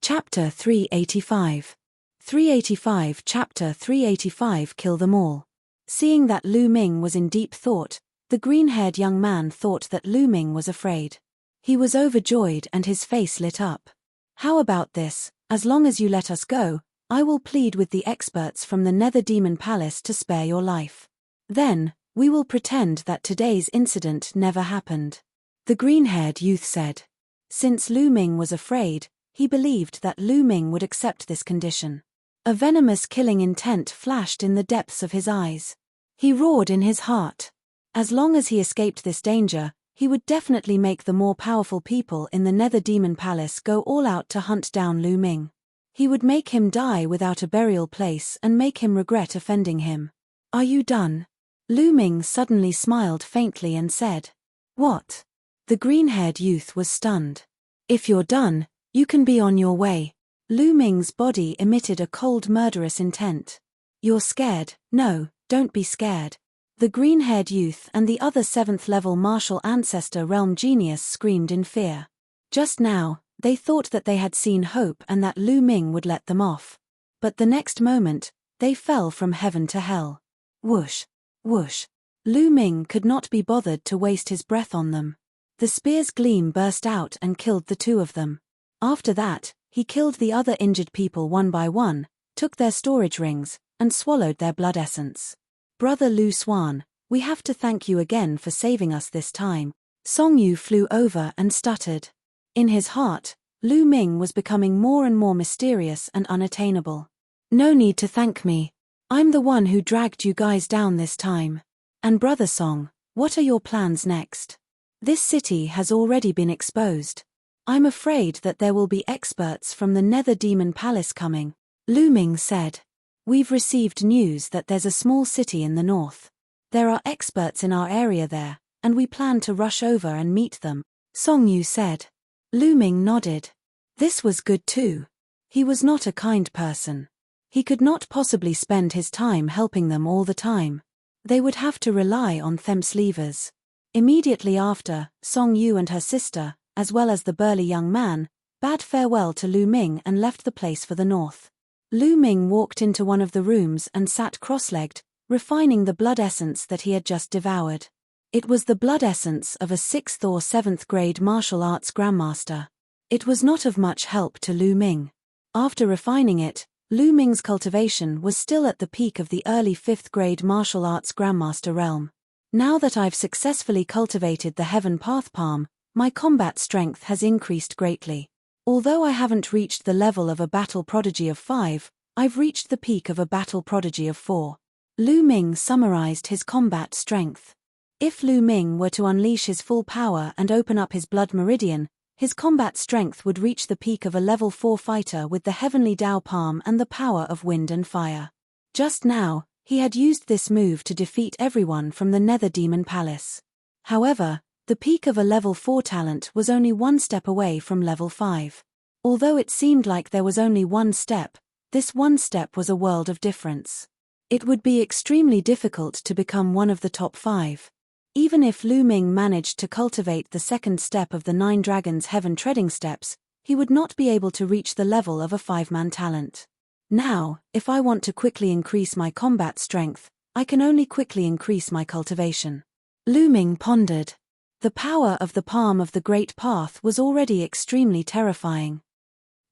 Chapter 385. 385 Chapter 385 Kill them all. Seeing that Lu Ming was in deep thought, the green-haired young man thought that Lu Ming was afraid. He was overjoyed and his face lit up. How about this? As long as you let us go, I will plead with the experts from the Nether Demon Palace to spare your life. Then, we will pretend that today's incident never happened. The green-haired youth said. Since Lu Ming was afraid, he believed that Lu Ming would accept this condition. A venomous killing intent flashed in the depths of his eyes. He roared in his heart. As long as he escaped this danger, he would definitely make the more powerful people in the Nether Demon Palace go all out to hunt down Lu Ming. He would make him die without a burial place and make him regret offending him. Are you done? Lu Ming suddenly smiled faintly and said. What? The green-haired youth was stunned. If you're done, you can be on your way. Lu Ming's body emitted a cold murderous intent. You're scared? No, don't be scared. The green-haired youth and the other 7th-level martial ancestor realm genius screamed in fear. Just now, they thought that they had seen hope and that Lu Ming would let them off. But the next moment, they fell from heaven to hell. Whoosh, whoosh. Lu Ming could not be bothered to waste his breath on them. The spear's gleam burst out and killed the two of them. After that, he killed the other injured people one by one, took their storage rings, and swallowed their blood essence. Brother Lu Swan, we have to thank you again for saving us this time. Song Yu flew over and stuttered. In his heart, Lu Ming was becoming more and more mysterious and unattainable. No need to thank me. I'm the one who dragged you guys down this time. And Brother Song, what are your plans next? This city has already been exposed. I'm afraid that there will be experts from the Nether Demon Palace coming. Lu Ming said. We've received news that there's a small city in the north. There are experts in our area there, and we plan to rush over and meet them, Song Yu said. Lu Ming nodded. This was good too. He was not a kind person. He could not possibly spend his time helping them all the time. They would have to rely on Themslevers. Immediately after, Song Yu and her sister, as well as the burly young man, bade farewell to Lu Ming and left the place for the north. Lu Ming walked into one of the rooms and sat cross-legged, refining the blood essence that he had just devoured. It was the blood essence of a 6th or 7th grade martial arts grandmaster. It was not of much help to Lu Ming. After refining it, Lu Ming's cultivation was still at the peak of the early 5th grade martial arts grandmaster realm. Now that I've successfully cultivated the Heaven Path Palm, my combat strength has increased greatly. Although I haven't reached the level of a battle prodigy of 5, I've reached the peak of a battle prodigy of 4. Lu Ming summarized his combat strength. If Lu Ming were to unleash his full power and open up his blood meridian, his combat strength would reach the peak of a level 4 fighter with the heavenly Dao Palm and the power of wind and fire. Just now, he had used this move to defeat everyone from the Nether Demon Palace. However, the peak of a level 4 talent was only one step away from level 5. Although it seemed like there was only one step, this one step was a world of difference. It would be extremely difficult to become one of the top 5. Even if Lu Ming managed to cultivate the second step of the 9 Dragons Heaven Treading Steps, he would not be able to reach the level of a 5-man talent. Now, if I want to quickly increase my combat strength, I can only quickly increase my cultivation. Lu Ming pondered. The power of the Palm of the Great Path was already extremely terrifying.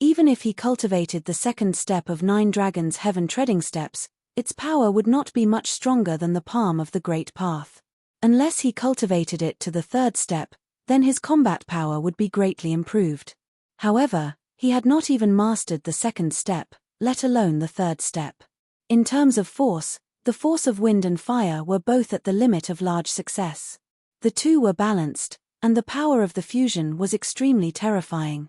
Even if he cultivated the second step of 9 Dragons Heaven Treading Steps, its power would not be much stronger than the Palm of the Great Path. Unless he cultivated it to the third step, then his combat power would be greatly improved. However, he had not even mastered the second step, let alone the third step. In terms of force, the force of wind and fire were both at the limit of large success. The two were balanced, and the power of the fusion was extremely terrifying.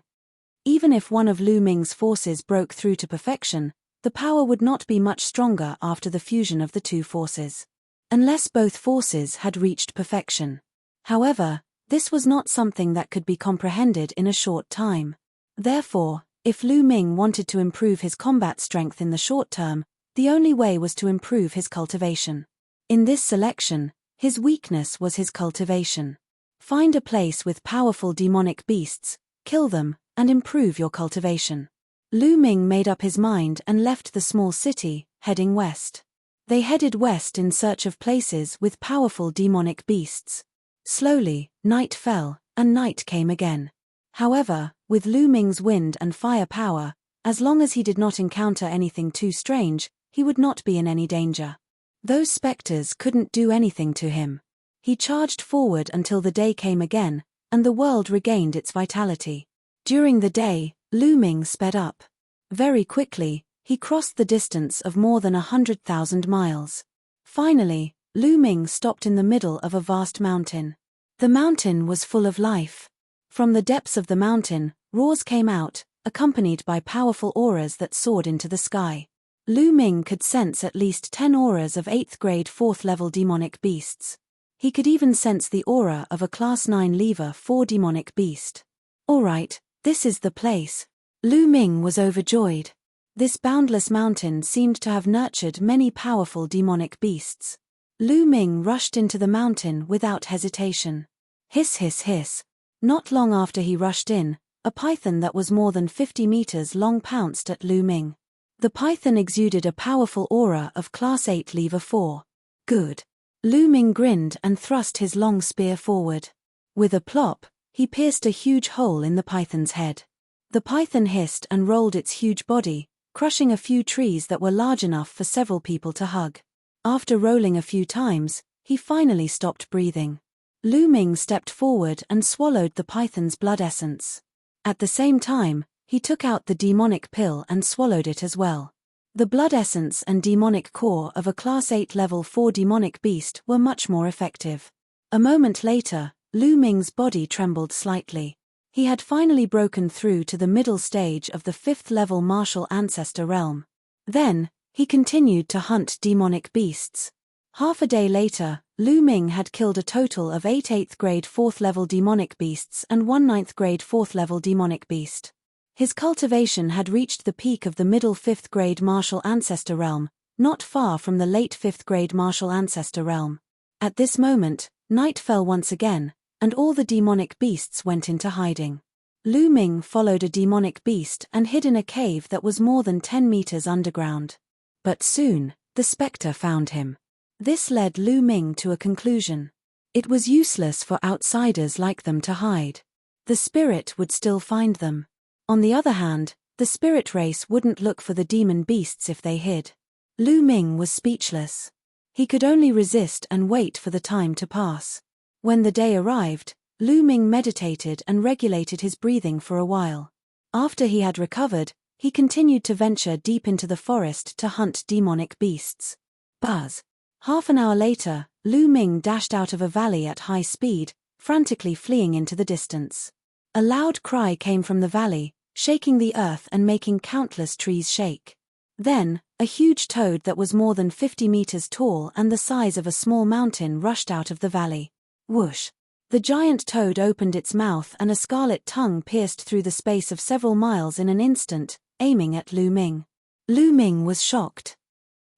Even if one of Lu Ming's forces broke through to perfection, the power would not be much stronger after the fusion of the two forces. Unless both forces had reached perfection. However, this was not something that could be comprehended in a short time. Therefore, if Lu Ming wanted to improve his combat strength in the short term, the only way was to improve his cultivation. In this selection, his weakness was his cultivation. Find a place with powerful demonic beasts, kill them, and improve your cultivation. Lu Ming made up his mind and left the small city, heading west. They headed west in search of places with powerful demonic beasts. Slowly, night fell, and night came again. However, with Lu Ming's wind and fire power, as long as he did not encounter anything too strange, he would not be in any danger. Those specters couldn't do anything to him. He charged forward until the day came again, and the world regained its vitality. During the day, Lu Ming sped up. Very quickly, he crossed the distance of more than 100,000 miles. Finally, Lu Ming stopped in the middle of a vast mountain. The mountain was full of life. From the depths of the mountain, roars came out, accompanied by powerful auras that soared into the sky. Lu Ming could sense at least 10 auras of 8th grade 4th level demonic beasts. He could even sense the aura of a Class 9 Lever 4 demonic beast. Alright, this is the place. Lu Ming was overjoyed. This boundless mountain seemed to have nurtured many powerful demonic beasts. Lu Ming rushed into the mountain without hesitation. Hiss hiss hiss. Not long after he rushed in, a python that was more than 50 meters long pounced at Lu Ming. The python exuded a powerful aura of Class 8 Lever 4. Good. Lu Ming grinned and thrust his long spear forward. With a plop, he pierced a huge hole in the python's head. The python hissed and rolled its huge body, crushing a few trees that were large enough for several people to hug. After rolling a few times, he finally stopped breathing. Lu Ming stepped forward and swallowed the python's blood essence. At the same time, he took out the demonic pill and swallowed it as well. The blood essence and demonic core of a Class 8 Level 4 demonic beast were much more effective. A moment later, Lu Ming's body trembled slightly. He had finally broken through to the middle stage of the 5th level martial ancestor realm. Then, he continued to hunt demonic beasts. Half a day later, Lu Ming had killed a total of 8 8th grade 4th level demonic beasts and 1 9th grade 4th level demonic beast. His cultivation had reached the peak of the middle 5th grade martial ancestor realm, not far from the late 5th grade martial ancestor realm. At this moment, night fell once again, and all the demonic beasts went into hiding. Lu Ming followed a demonic beast and hid in a cave that was more than 10 meters underground. But soon, the spectre found him. This led Lu Ming to a conclusion. It was useless for outsiders like them to hide. The spirit would still find them. On the other hand, the spirit race wouldn't look for the demon beasts if they hid. Lu Ming was speechless. He could only resist and wait for the time to pass. When the day arrived, Lu Ming meditated and regulated his breathing for a while. After he had recovered, he continued to venture deep into the forest to hunt demonic beasts. Buzz. Half an hour later, Lu Ming dashed out of a valley at high speed, frantically fleeing into the distance. A loud cry came from the valley, shaking the earth and making countless trees shake. Then, a huge toad that was more than 50 meters tall and the size of a small mountain rushed out of the valley. Whoosh! The giant toad opened its mouth and a scarlet tongue pierced through the space of several miles in an instant, aiming at Lu Ming. Lu Ming was shocked.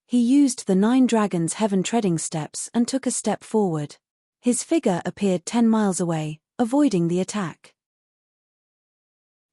He used the 9 dragons' heaven-treading steps and took a step forward. His figure appeared 10 miles away, avoiding the attack.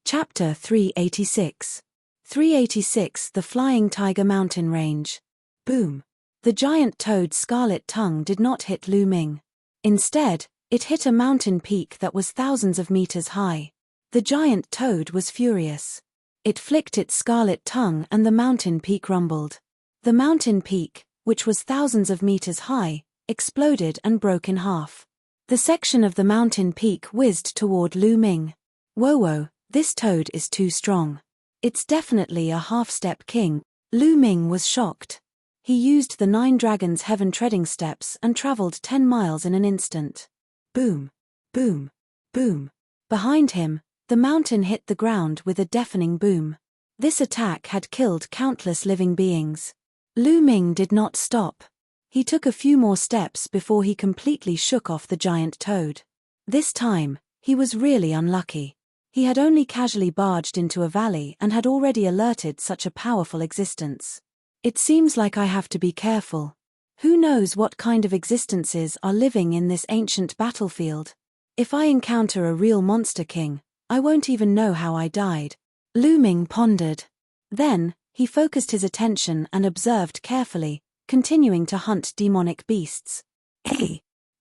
Chapter 386. 386 The Flying Tiger Mountain Range. Boom! The giant toad's scarlet tongue did not hit Lu Ming. Instead, it hit a mountain peak that was thousands of meters high. The giant toad was furious. It flicked its scarlet tongue and the mountain peak rumbled. The mountain peak, which was thousands of meters high, exploded and broke in half. The section of the mountain peak whizzed toward Lu Ming. Whoa, this toad is too strong. It's definitely a half-step king. Lu Ming was shocked. He used the 9 dragons' heaven-treading steps and traveled 10 miles in an instant. Boom! Boom! Boom! Behind him, the mountain hit the ground with a deafening boom. This attack had killed countless living beings. Lu Ming did not stop. He took a few more steps before he completely shook off the giant toad. This time, he was really unlucky. He had only casually barged into a valley and had already alerted such a powerful existence. It seems like I have to be careful. Who knows what kind of existences are living in this ancient battlefield? If I encounter a real monster king, I won't even know how I died. Lu Ming pondered. Then, he focused his attention and observed carefully, continuing to hunt demonic beasts.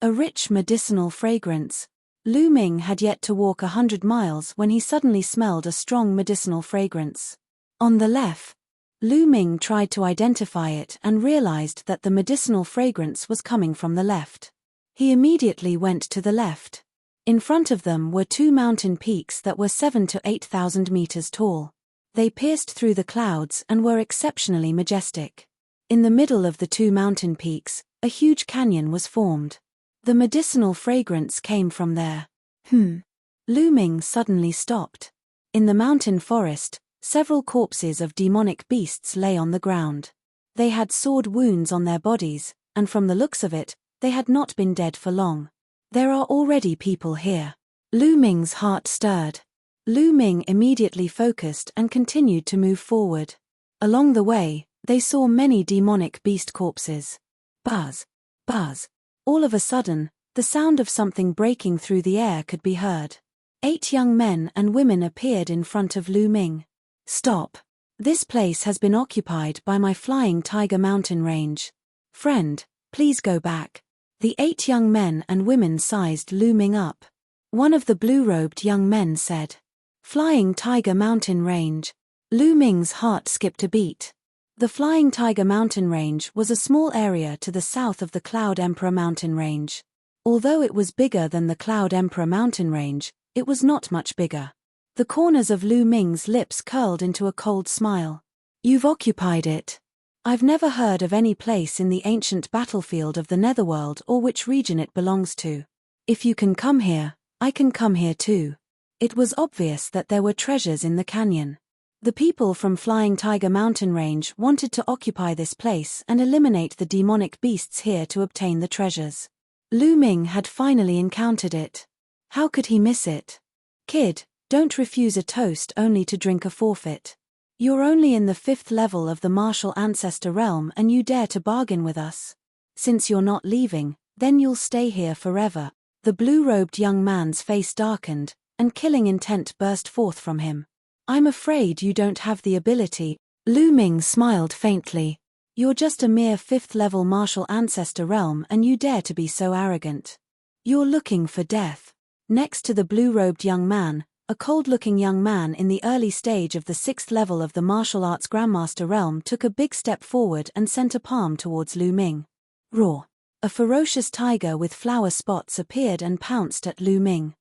A rich medicinal fragrance. Lu Ming had yet to walk 100 miles when he suddenly smelled a strong medicinal fragrance. On the left, Lu Ming tried to identify it and realized that the medicinal fragrance was coming from the left. He immediately went to the left. In front of them were two mountain peaks that were 7,000 to 8,000 meters tall. They pierced through the clouds and were exceptionally majestic. In the middle of the two mountain peaks, a huge canyon was formed. The medicinal fragrance came from there. Lu Ming suddenly stopped. In the mountain forest, several corpses of demonic beasts lay on the ground. They had sword wounds on their bodies, and from the looks of it, they had not been dead for long. There are already people here. Lu Ming's heart stirred. Lu Ming immediately focused and continued to move forward. Along the way, they saw many demonic beast corpses. Buzz, buzz. All of a sudden, the sound of something breaking through the air could be heard. 8 young men and women appeared in front of Lu Ming. Stop. This place has been occupied by my flying tiger mountain range. Friend, please go back. The 8 young men and women sized Lu Ming up. One of the blue-robed young men said, Flying Tiger Mountain Range. Lu Ming's heart skipped a beat. The Flying Tiger Mountain Range was a small area to the south of the Cloud Emperor Mountain Range. Although it was bigger than the Cloud Emperor Mountain Range, it was not much bigger. The corners of Lu Ming's lips curled into a cold smile. You've occupied it. I've never heard of any place in the ancient battlefield of the Netherworld or which region it belongs to. If you can come here, I can come here too. It was obvious that there were treasures in the canyon. The people from Flying Tiger Mountain Range wanted to occupy this place and eliminate the demonic beasts here to obtain the treasures. Lu Ming had finally encountered it. How could he miss it? Kid, don't refuse a toast only to drink a forfeit. You're only in the 5th level of the martial ancestor realm and you dare to bargain with us. Since you're not leaving, then you'll stay here forever. The blue-robed young man's face darkened, and killing intent burst forth from him. I'm afraid you don't have the ability. Lu Ming smiled faintly. You're just a mere 5th-level martial ancestor realm and you dare to be so arrogant. You're looking for death. Next to the blue-robed young man, a cold-looking young man in the early stage of the 6th level of the martial arts Grandmaster realm took a big step forward and sent a palm towards Lu Ming. Roar! A ferocious tiger with flower spots appeared and pounced at Lu Ming.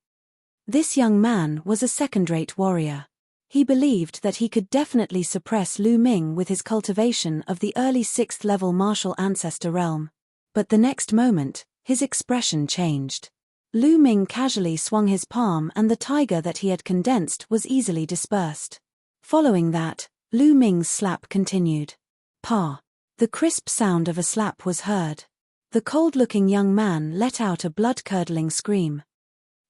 This young man was a second-rate warrior. He believed that he could definitely suppress Lu Ming with his cultivation of the early 6th-level martial ancestor realm. But the next moment, his expression changed. Lu Ming casually swung his palm and the tiger that he had condensed was easily dispersed. Following that, Lu Ming's slap continued. Pa! The crisp sound of a slap was heard. The cold-looking young man let out a blood-curdling scream.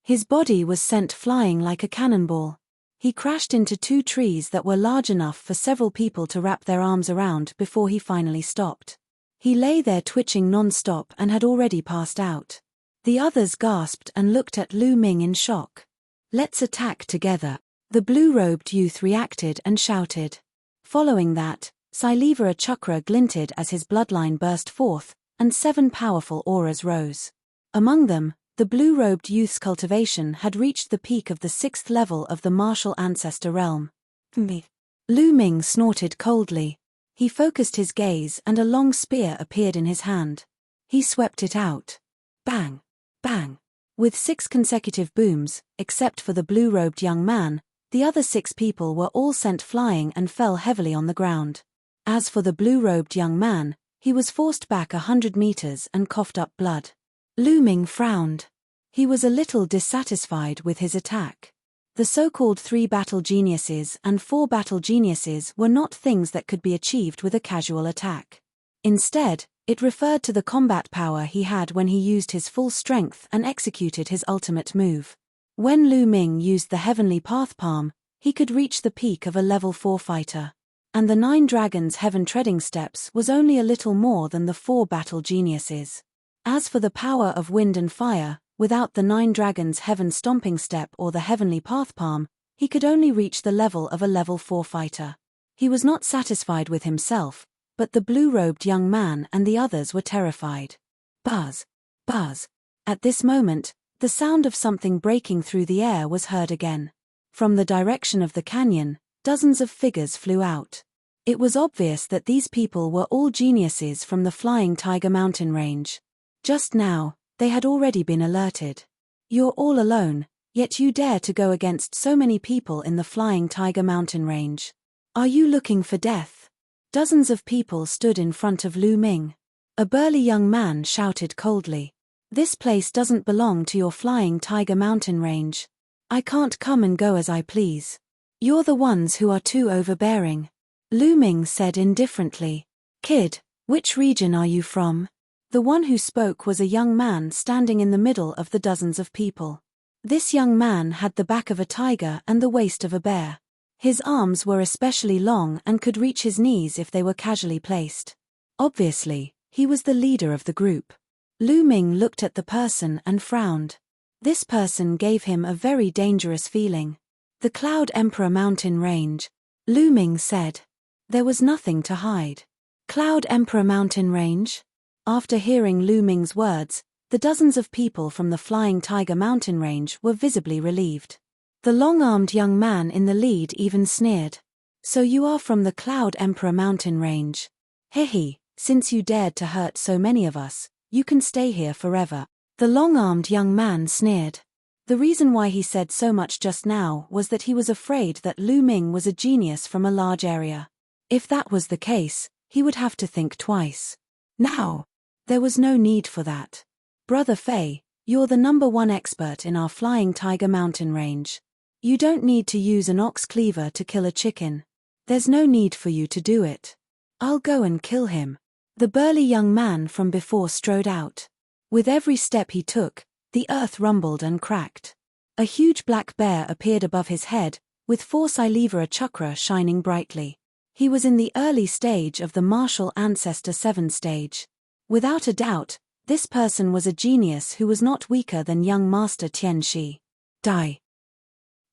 His body was sent flying like a cannonball. He crashed into 2 trees that were large enough for several people to wrap their arms around before he finally stopped. He lay there twitching non-stop and had already passed out. The others gasped and looked at Lu Ming in shock. Let's attack together. The blue-robed youth reacted and shouted. Following that, Silivara Chakra glinted as his bloodline burst forth, and 7 powerful auras rose. Among them, the blue-robed youth's cultivation had reached the peak of the 6th level of the martial ancestor realm. Lu Ming snorted coldly. He focused his gaze and a long spear appeared in his hand. He swept it out. Bang! Bang! With 6 consecutive booms, except for the blue-robed young man, the other 6 people were all sent flying and fell heavily on the ground. As for the blue-robed young man, he was forced back 100 meters and coughed up blood. Lu Ming frowned. He was a little dissatisfied with his attack. The so-called 3 battle geniuses and 4 battle geniuses were not things that could be achieved with a casual attack. Instead, it referred to the combat power he had when he used his full strength and executed his ultimate move. When Lu Ming used the Heavenly Path Palm, he could reach the peak of a level 4 fighter. And the 9 Dragons' Heaven Treading Steps was only a little more than the 4 battle geniuses. As for the power of wind and fire, without the 9 Dragons' Heaven Stomping Step or the Heavenly Path Palm, he could only reach the level of a level 4 fighter. He was not satisfied with himself, but the blue-robed young man and the others were terrified. Buzz! Buzz! At this moment, the sound of something breaking through the air was heard again. From the direction of the canyon, dozens of figures flew out. It was obvious that these people were all geniuses from the Flying Tiger mountain range. Just now, they had already been alerted. You're all alone, yet you dare to go against so many people in the Flying Tiger mountain range. Are you looking for death? Dozens of people stood in front of Lu Ming. A burly young man shouted coldly. This place doesn't belong to your Flying Tiger mountain range. I can't come and go as I please. You're the ones who are too overbearing. Lu Ming said indifferently. Kid, which region are you from? The one who spoke was a young man standing in the middle of the dozens of people. This young man had the back of a tiger and the waist of a bear. His arms were especially long and could reach his knees if they were casually placed. Obviously, he was the leader of the group. Lu Ming looked at the person and frowned. This person gave him a very dangerous feeling. The Cloud Emperor Mountain Range, Lu Ming said. There was nothing to hide. Cloud Emperor Mountain Range? After hearing Lu Ming's words, the dozens of people from the Flying Tiger mountain range were visibly relieved. The long-armed young man in the lead even sneered. So you are from the Cloud Emperor mountain range. Hehe, since you dared to hurt so many of us, you can stay here forever. The long-armed young man sneered. The reason why he said so much just now was that he was afraid that Lu Ming was a genius from a large area. If that was the case, he would have to think twice. Now, there was no need for that. Brother Fei, you're the #1 expert in our Flying Tiger mountain range. You don't need to use an ox cleaver to kill a chicken. There's no need for you to do it. I'll go and kill him. The burly young man from before strode out. With every step he took, the earth rumbled and cracked. A huge black bear appeared above his head, with 4 Silivera chakra shining brightly. He was in the early stage of the martial ancestor 7 stage. Without a doubt, this person was a genius who was not weaker than young Master Tian Shi. Die.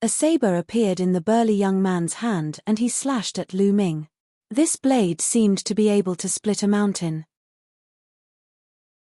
A saber appeared in the burly young man's hand and he slashed at Lu Ming. This blade seemed to be able to split a mountain.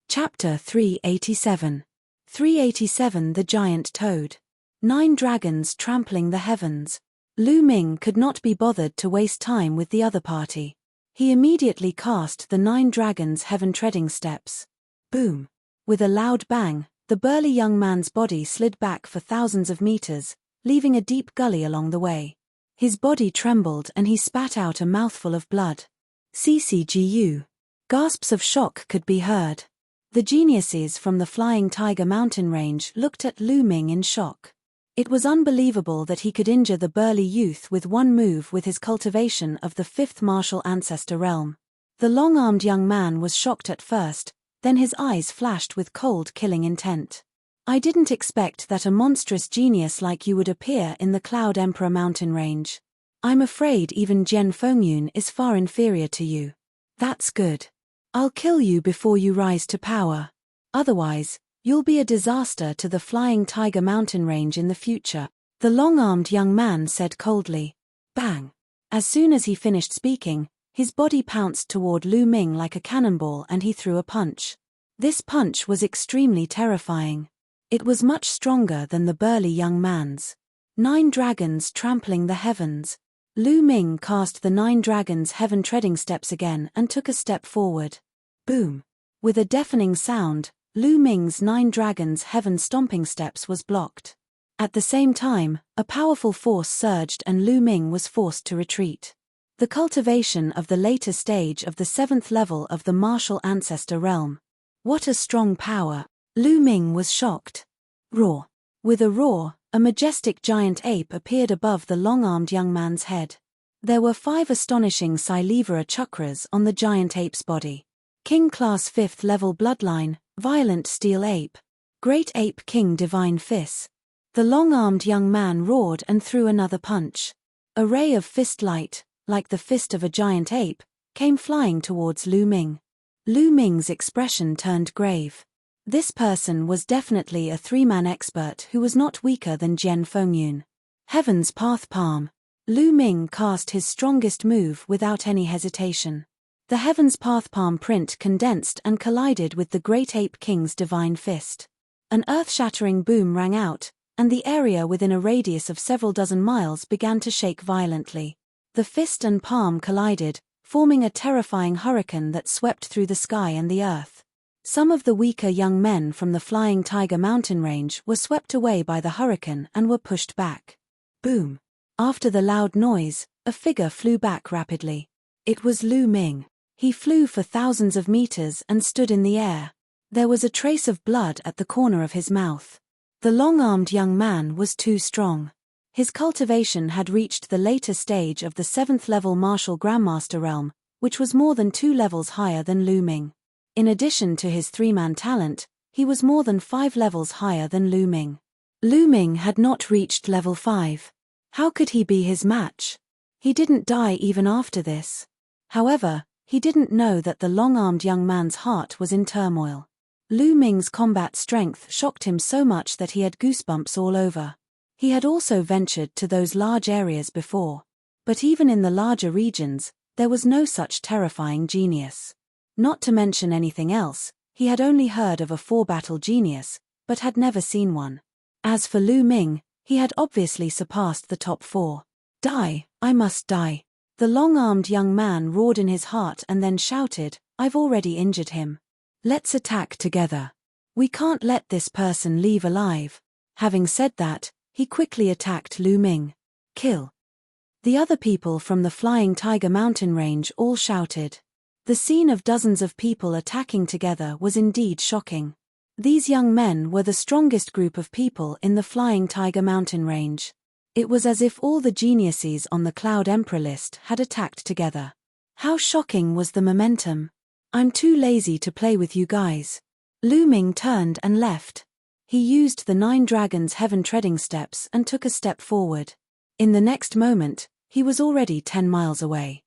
Chapter 387. 387 The Giant Toad. 9 dragons trampling the heavens. Lu Ming could not be bothered to waste time with the other party. He immediately cast the 9 dragons' heaven-treading steps. Boom! With a loud bang, the burly young man's body slid back for thousands of meters, leaving a deep gully along the way. His body trembled and he spat out a mouthful of blood. CCGU. Gasps of shock could be heard. The geniuses from the Flying Tiger mountain range looked at Lu Ming in shock. It was unbelievable that he could injure the burly youth with one move with his cultivation of the 5th martial ancestor realm. The long-armed young man was shocked at first, then his eyes flashed with cold killing intent. I didn't expect that a monstrous genius like you would appear in the Cloud Emperor mountain range. I'm afraid even Jian Fengyun is far inferior to you. That's good. I'll kill you before you rise to power. Otherwise, you'll be a disaster to the Flying Tiger mountain range in the future, the long-armed young man said coldly. Bang! As soon as he finished speaking, his body pounced toward Lu Ming like a cannonball and he threw a punch. This punch was extremely terrifying. It was much stronger than the burly young man's. 9 dragons trampling the heavens. Lu Ming cast the 9 dragons' heaven-treading steps again and took a step forward. Boom! With a deafening sound, Lu Ming's 9 dragons' heaven-stomping steps was blocked. At the same time, a powerful force surged and Lu Ming was forced to retreat. The cultivation of the later stage of the 7th level of the martial ancestor realm. What a strong power! Lu Ming was shocked. Roar! With a roar, a majestic giant ape appeared above the long-armed young man's head. There were 5 astonishing Silivera chakras on the giant ape's body. King Class 5th level bloodline, Violent Steel Ape. Great Ape King Divine Fist. The long-armed young man roared and threw another punch. A ray of fist light, like the fist of a giant ape, came flying towards Lu Ming. Lu Ming's expression turned grave. This person was definitely a 3-man expert who was not weaker than Jian Fengyun. Heaven's Path Palm. Lu Ming cast his strongest move without any hesitation. The heaven's path palm print condensed and collided with the great ape king's divine fist. An earth-shattering boom rang out, and the area within a radius of several dozen miles began to shake violently. The fist and palm collided, forming a terrifying hurricane that swept through the sky and the earth. Some of the weaker young men from the Flying Tiger mountain range were swept away by the hurricane and were pushed back. Boom! After the loud noise, a figure flew back rapidly. It was Lu Ming. He flew for thousands of meters and stood in the air. There was a trace of blood at the corner of his mouth. The long-armed young man was too strong. His cultivation had reached the later stage of the 7th level martial grandmaster realm, which was more than 2 levels higher than Lu Ming. In addition to his 3-man talent, he was more than 5 levels higher than Lu Ming. Lu Ming had not reached level 5. How could he be his match? He didn't die even after this. However, he didn't know that the long-armed young man's heart was in turmoil. Lu Ming's combat strength shocked him so much that he had goosebumps all over. He had also ventured to those large areas before. But even in the larger regions, there was no such terrifying genius. Not to mention anything else, he had only heard of a 4-battle genius, but had never seen one. As for Lu Ming, he had obviously surpassed the top 4. Die, I must die. The long-armed young man roared in his heart and then shouted, I've already injured him. Let's attack together. We can't let this person leave alive. Having said that, he quickly attacked Lu Ming. Kill. The other people from the Flying Tiger mountain range all shouted. The scene of dozens of people attacking together was indeed shocking. These young men were the strongest group of people in the Flying Tiger mountain range. It was as if all the geniuses on the Cloud Emperor list had attacked together. How shocking was the momentum. I'm too lazy to play with you guys. Lu Ming turned and left. He used the 9 dragons heaven treading steps and took a step forward. In the next moment, he was already 10 miles away.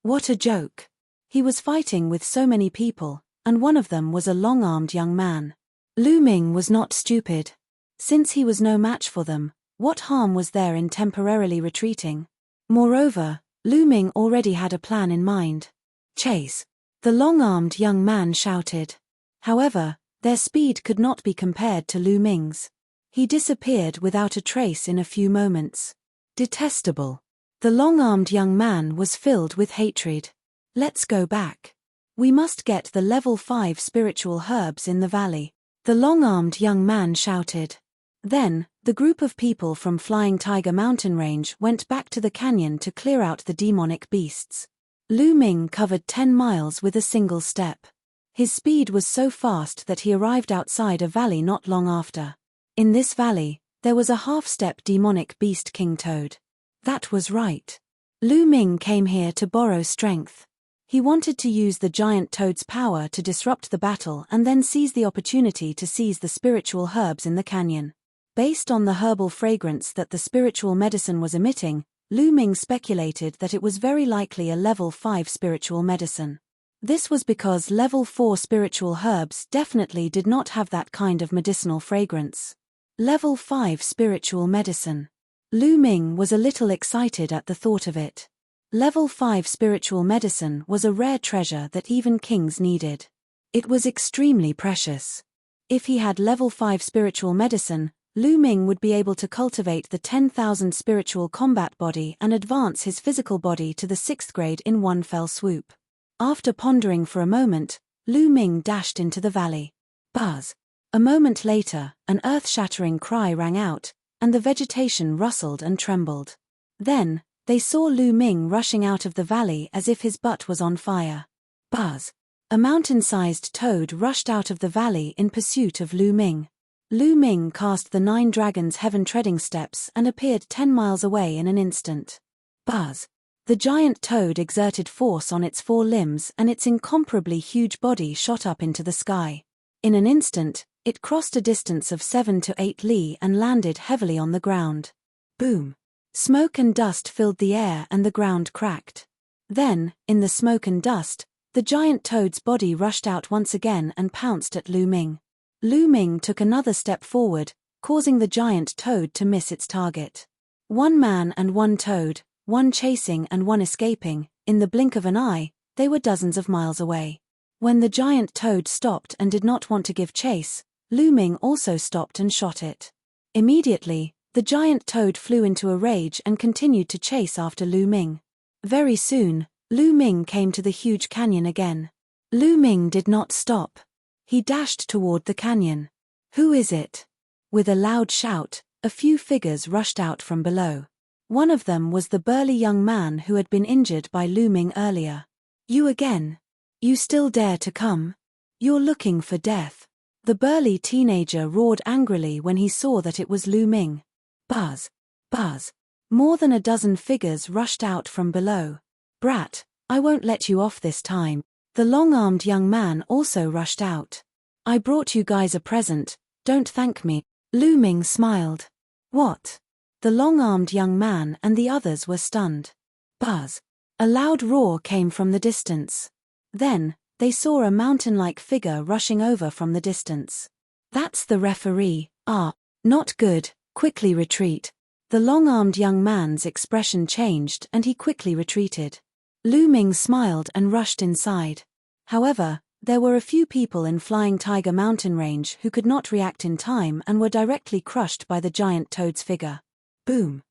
What a joke. He was fighting with so many people, and one of them was a long-armed young man. Lu Ming was not stupid. Since he was no match for them, what harm was there in temporarily retreating? Moreover, Lu Ming already had a plan in mind. Chase! The long-armed young man shouted. However, their speed could not be compared to Lu Ming's. He disappeared without a trace in a few moments. Detestable. The long-armed young man was filled with hatred. Let's go back. We must get the level 5 spiritual herbs in the valley. The long-armed young man shouted. Then, the group of people from Flying Tiger mountain range went back to the canyon to clear out the demonic beasts. Lu Ming covered 10 miles with a single step. His speed was so fast that he arrived outside a valley not long after. In this valley, there was a half-step demonic beast king toad. That was right. Lu Ming came here to borrow strength. He wanted to use the giant toad's power to disrupt the battle and then seize the opportunity to seize the spiritual herbs in the canyon. Based on the herbal fragrance that the spiritual medicine was emitting, Lu Ming speculated that it was very likely a level 5 spiritual medicine. This was because level 4 spiritual herbs definitely did not have that kind of medicinal fragrance. Level 5 spiritual medicine. Lu Ming was a little excited at the thought of it. Level 5 spiritual medicine was a rare treasure that even kings needed. It was extremely precious. If he had level 5 spiritual medicine, Lu Ming would be able to cultivate the 10,000 spiritual combat body and advance his physical body to the 6th grade in one fell swoop. After pondering for a moment, Lu Ming dashed into the valley. Buzz! A moment later, an earth-shattering cry rang out, and the vegetation rustled and trembled. Then, they saw Lu Ming rushing out of the valley as if his butt was on fire. Buzz! A mountain-sized toad rushed out of the valley in pursuit of Lu Ming. Lu Ming cast the 9 dragons heaven treading steps and appeared 10 miles away in an instant. Buzz! The giant toad exerted force on its 4 limbs and its incomparably huge body shot up into the sky. In an instant, it crossed a distance of 7 to 8 li and landed heavily on the ground. Boom! Smoke and dust filled the air and the ground cracked. Then, in the smoke and dust, the giant toad's body rushed out once again and pounced at Lu Ming. Lu Ming took another step forward, causing the giant toad to miss its target. 1 man and 1 toad, 1 chasing and 1 escaping. In the blink of an eye, they were dozens of miles away. When the giant toad stopped and did not want to give chase, Lu Ming also stopped and shot it. Immediately, the giant toad flew into a rage and continued to chase after Lu Ming. Very soon, Lu Ming came to the huge canyon again. Lu Ming did not stop. He dashed toward the canyon. "Who is it?" With a loud shout, a few figures rushed out from below. One of them was the burly young man who had been injured by Lu Ming earlier. "You again? You still dare to come? You're looking for death." The burly teenager roared angrily when he saw that it was Lu Ming. Buzz! Buzz! More than a dozen figures rushed out from below. "Brat, I won't let you off this time." The long-armed young man also rushed out. "I brought you guys a present, don't thank me." Lu Ming smiled. "What?" The long-armed young man and the others were stunned. Buzz! A loud roar came from the distance. Then, they saw a mountain-like figure rushing over from the distance. "That's the referee." "Ah, not good, quickly retreat." The long-armed young man's expression changed and he quickly retreated. Lu Ming smiled and rushed inside. However, there were a few people in Flying Tiger Mountain Range who could not react in time and were directly crushed by the giant toad's figure. Boom!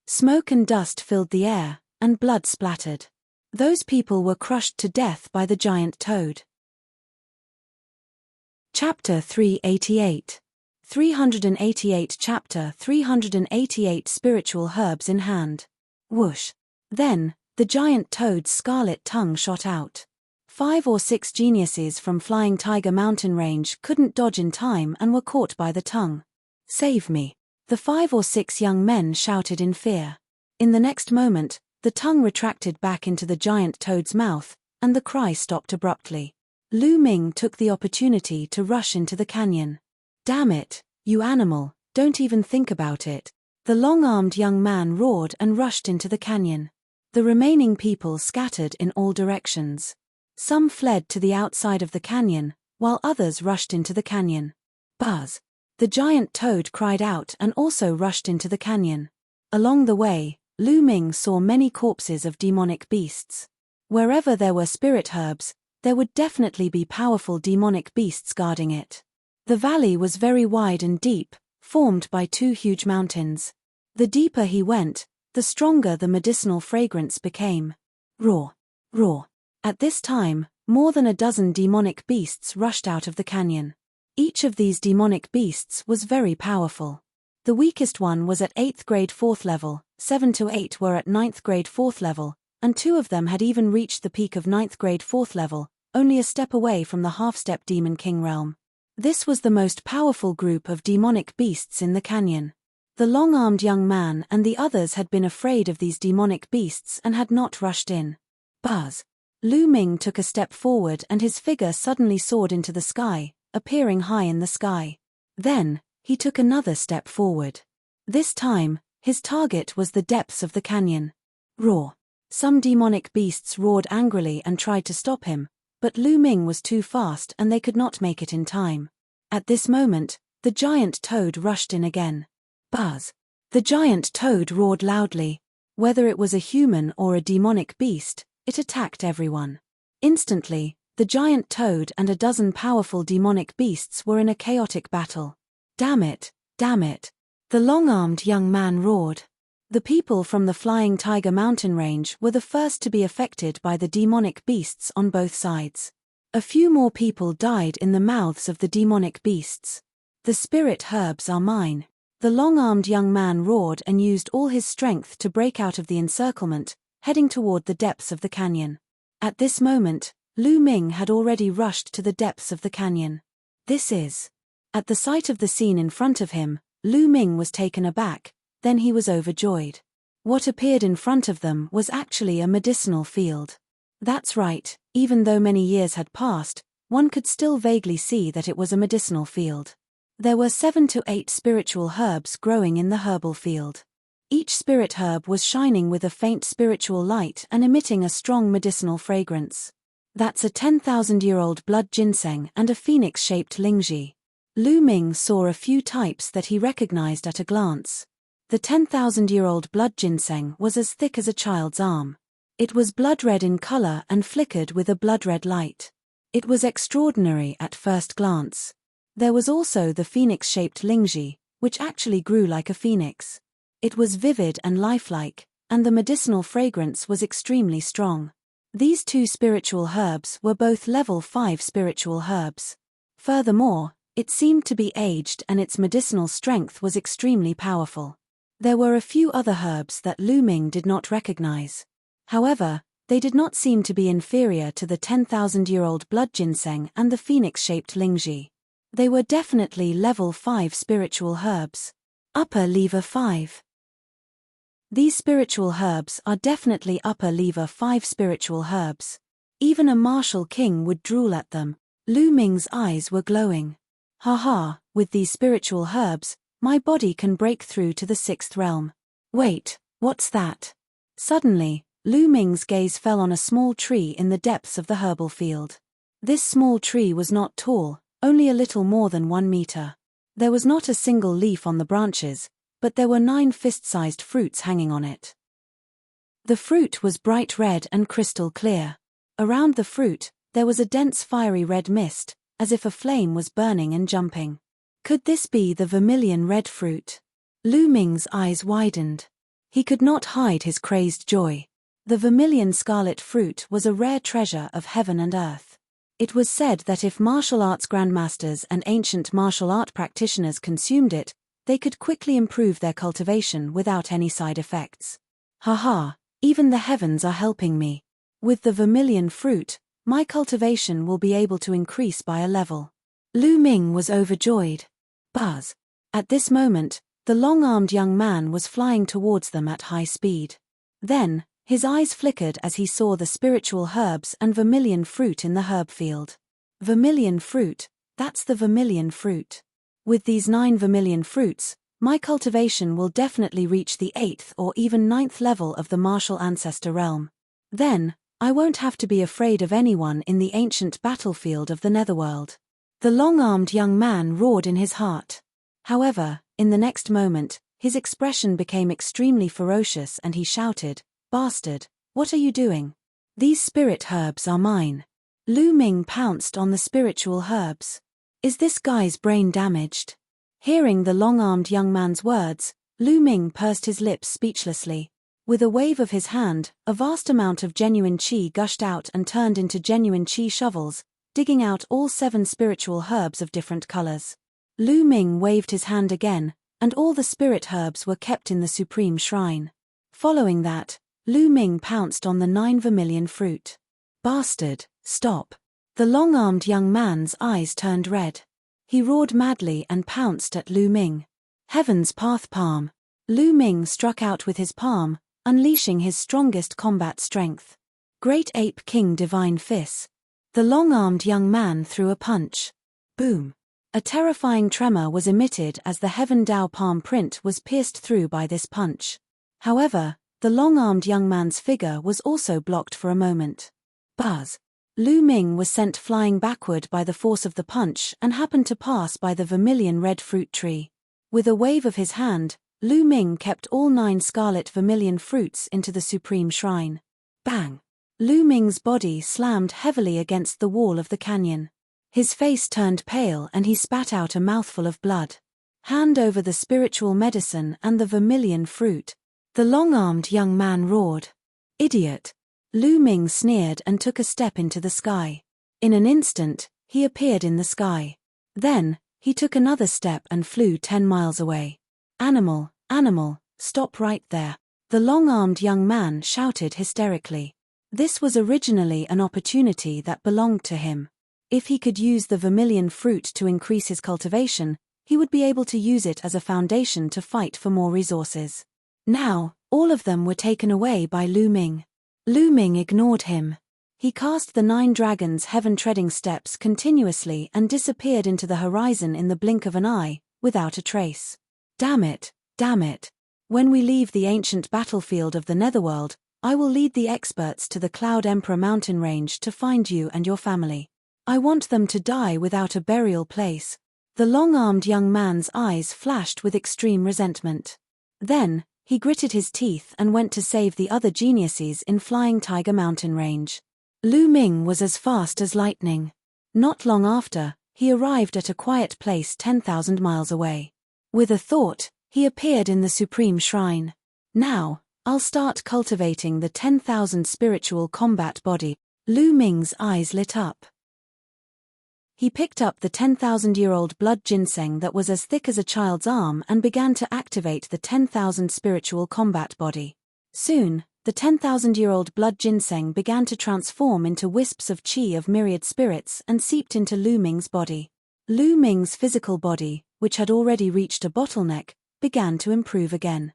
Smoke and dust filled the air, and blood splattered. Those people were crushed to death by the giant toad. Chapter 388. 388 Chapter 388 Spiritual Herbs in Hand. Whoosh! Then, the giant toad's scarlet tongue shot out. 5 or 6 geniuses from Flying Tiger Mountain Range couldn't dodge in time and were caught by the tongue. "Save me!" The 5 or 6 young men shouted in fear. In the next moment, the tongue retracted back into the giant toad's mouth, and the cry stopped abruptly. Lu Ming took the opportunity to rush into the canyon. "Damn it, you animal, don't even think about it." The long-armed young man roared and rushed into the canyon. The remaining people scattered in all directions. Some fled to the outside of the canyon, while others rushed into the canyon. Buzz! The giant toad cried out and also rushed into the canyon. Along the way, Lu Ming saw many corpses of demonic beasts. Wherever there were spirit herbs, there would definitely be powerful demonic beasts guarding it. The valley was very wide and deep, formed by 2 huge mountains. The deeper he went, the stronger the medicinal fragrance became. Roar! Roar! At this time, more than a dozen demonic beasts rushed out of the canyon. Each of these demonic beasts was very powerful. The weakest one was at 8th grade 4th level, 7 to 8 were at 9th grade 4th level, and 2 of them had even reached the peak of 9th grade 4th level, only a step away from the half-step Demon King realm. This was the most powerful group of demonic beasts in the canyon. The long-armed young man and the others had been afraid of these demonic beasts and had not rushed in. Buzz! Lu Ming took a step forward and his figure suddenly soared into the sky, appearing high in the sky. Then, he took another step forward. This time, his target was the depths of the canyon. Roar! Some demonic beasts roared angrily and tried to stop him, but Lu Ming was too fast and they could not make it in time. At this moment, the giant toad rushed in again. Buzz! The giant toad roared loudly. Whether it was a human or a demonic beast, it attacked everyone. Instantly, the giant toad and a dozen powerful demonic beasts were in a chaotic battle. "Damn it, damn it!" The long-armed young man roared. The people from the Flying Tiger Mountain Range were the first to be affected by the demonic beasts on both sides. A few more people died in the mouths of the demonic beasts. "The spirit herbs are mine." The long-armed young man roared and used all his strength to break out of the encirclement, heading toward the depths of the canyon. At this moment, Lu Ming had already rushed to the depths of the canyon. This is... At the sight of the scene in front of him, Lu Ming was taken aback, then he was overjoyed. What appeared in front of them was actually a medicinal field. That's right, even though many years had passed, one could still vaguely see that it was a medicinal field. There were 7 to 8 spiritual herbs growing in the herbal field. Each spirit herb was shining with a faint spiritual light and emitting a strong medicinal fragrance. That's a 10,000-year-old blood ginseng and a phoenix-shaped lingzhi. Lu Ming saw a few types that he recognized at a glance. The 10,000-year-old blood ginseng was as thick as a child's arm. It was blood-red in color and flickered with a blood-red light. It was extraordinary at first glance. There was also the phoenix-shaped lingji, which actually grew like a phoenix. It was vivid and lifelike, and the medicinal fragrance was extremely strong. These two spiritual herbs were both level 5 spiritual herbs. Furthermore, it seemed to be aged and its medicinal strength was extremely powerful. There were a few other herbs that Lu Ming did not recognize. However, they did not seem to be inferior to the 10,000-year-old blood ginseng and the phoenix-shaped lingji. They were definitely level 5 spiritual herbs. Upper lever 5. These spiritual herbs are definitely upper lever 5 spiritual herbs. Even a martial king would drool at them. Lu Ming's eyes were glowing. Haha, with these spiritual herbs, my body can break through to the 6th realm. Wait, what's that? Suddenly, Lu Ming's gaze fell on a small tree in the depths of the herbal field. This small tree was not tall, only a little more than 1 meter. There was not a single leaf on the branches, but there were 9 fist-sized fruits hanging on it. The fruit was bright red and crystal clear. Around the fruit, there was a dense fiery red mist, as if a flame was burning and jumping. Could this be the vermilion red fruit? Lu Ming's eyes widened. He could not hide his crazed joy. The vermilion scarlet fruit was a rare treasure of heaven and earth. It was said that if martial arts grandmasters and ancient martial art practitioners consumed it, they could quickly improve their cultivation without any side effects. Haha, even the heavens are helping me. With the vermilion fruit, my cultivation will be able to increase by a level. Lu Ming was overjoyed. Buzz. At this moment, the long-armed young man was flying towards them at high speed. Then, his eyes flickered as he saw the spiritual herbs and vermilion fruit in the herb field. Vermilion fruit, that's the vermilion fruit. With these 9 vermilion fruits, my cultivation will definitely reach the 8th or even 9th level of the martial ancestor realm. Then, I won't have to be afraid of anyone in the ancient battlefield of the netherworld. The long-armed young man roared in his heart. However, in the next moment, his expression became extremely ferocious and he shouted, "Bastard, what are you doing? These spirit herbs are mine." Lu Ming pounced on the spiritual herbs. Is this guy's brain damaged? Hearing the long-armed young man's words, Lu Ming pursed his lips speechlessly. With a wave of his hand, a vast amount of genuine qi gushed out and turned into genuine qi shovels, digging out all 7 spiritual herbs of different colors. Lu Ming waved his hand again, and all the spirit herbs were kept in the supreme shrine. Following that, Lu Ming pounced on the 9 vermilion fruit. Bastard, stop. The long-armed young man's eyes turned red. He roared madly and pounced at Lu Ming. Heaven's Path Palm. Lu Ming struck out with his palm, unleashing his strongest combat strength. Great Ape King Divine Fist. The long-armed young man threw a punch. Boom. A terrifying tremor was emitted as the Heaven Dao palm print was pierced through by this punch. However, the long-armed young man's figure was also blocked for a moment. Buzz. Lu Ming was sent flying backward by the force of the punch and happened to pass by the vermilion red fruit tree. With a wave of his hand, Lu Ming kept all 9 scarlet vermilion fruits into the supreme shrine. Bang! Lu Ming's body slammed heavily against the wall of the canyon. His face turned pale and he spat out a mouthful of blood. Hand over the spiritual medicine and the vermilion fruit. The long-armed young man roared. Idiot! Lu Ming sneered and took a step into the sky. In an instant, he appeared in the sky. Then, he took another step and flew 10 miles away. Animal, animal, stop right there. The long-armed young man shouted hysterically. This was originally an opportunity that belonged to him. If he could use the vermilion fruit to increase his cultivation, he would be able to use it as a foundation to fight for more resources. Now, all of them were taken away by Lu Ming. Lu Ming ignored him. He cast the 9 dragons' heaven-treading steps continuously and disappeared into the horizon in the blink of an eye, without a trace. Damn it, damn it. When we leave the ancient battlefield of the netherworld, I will lead the experts to the Cloud Emperor mountain range to find you and your family. I want them to die without a burial place. The long-armed young man's eyes flashed with extreme resentment. Then, he gritted his teeth and went to save the other geniuses in Flying Tiger Mountain Range. Lu Ming was as fast as lightning. Not long after, he arrived at a quiet place 10,000 miles away. With a thought, he appeared in the Supreme Shrine. Now, I'll start cultivating the 10,000 spiritual combat body. Lu Ming's eyes lit up. He picked up the 10,000-year-old blood ginseng that was as thick as a child's arm and began to activate the 10,000 spiritual combat body. Soon, the 10,000-year-old blood ginseng began to transform into wisps of qi of myriad spirits and seeped into Lu Ming's body. Lu Ming's physical body, which had already reached a bottleneck, began to improve again.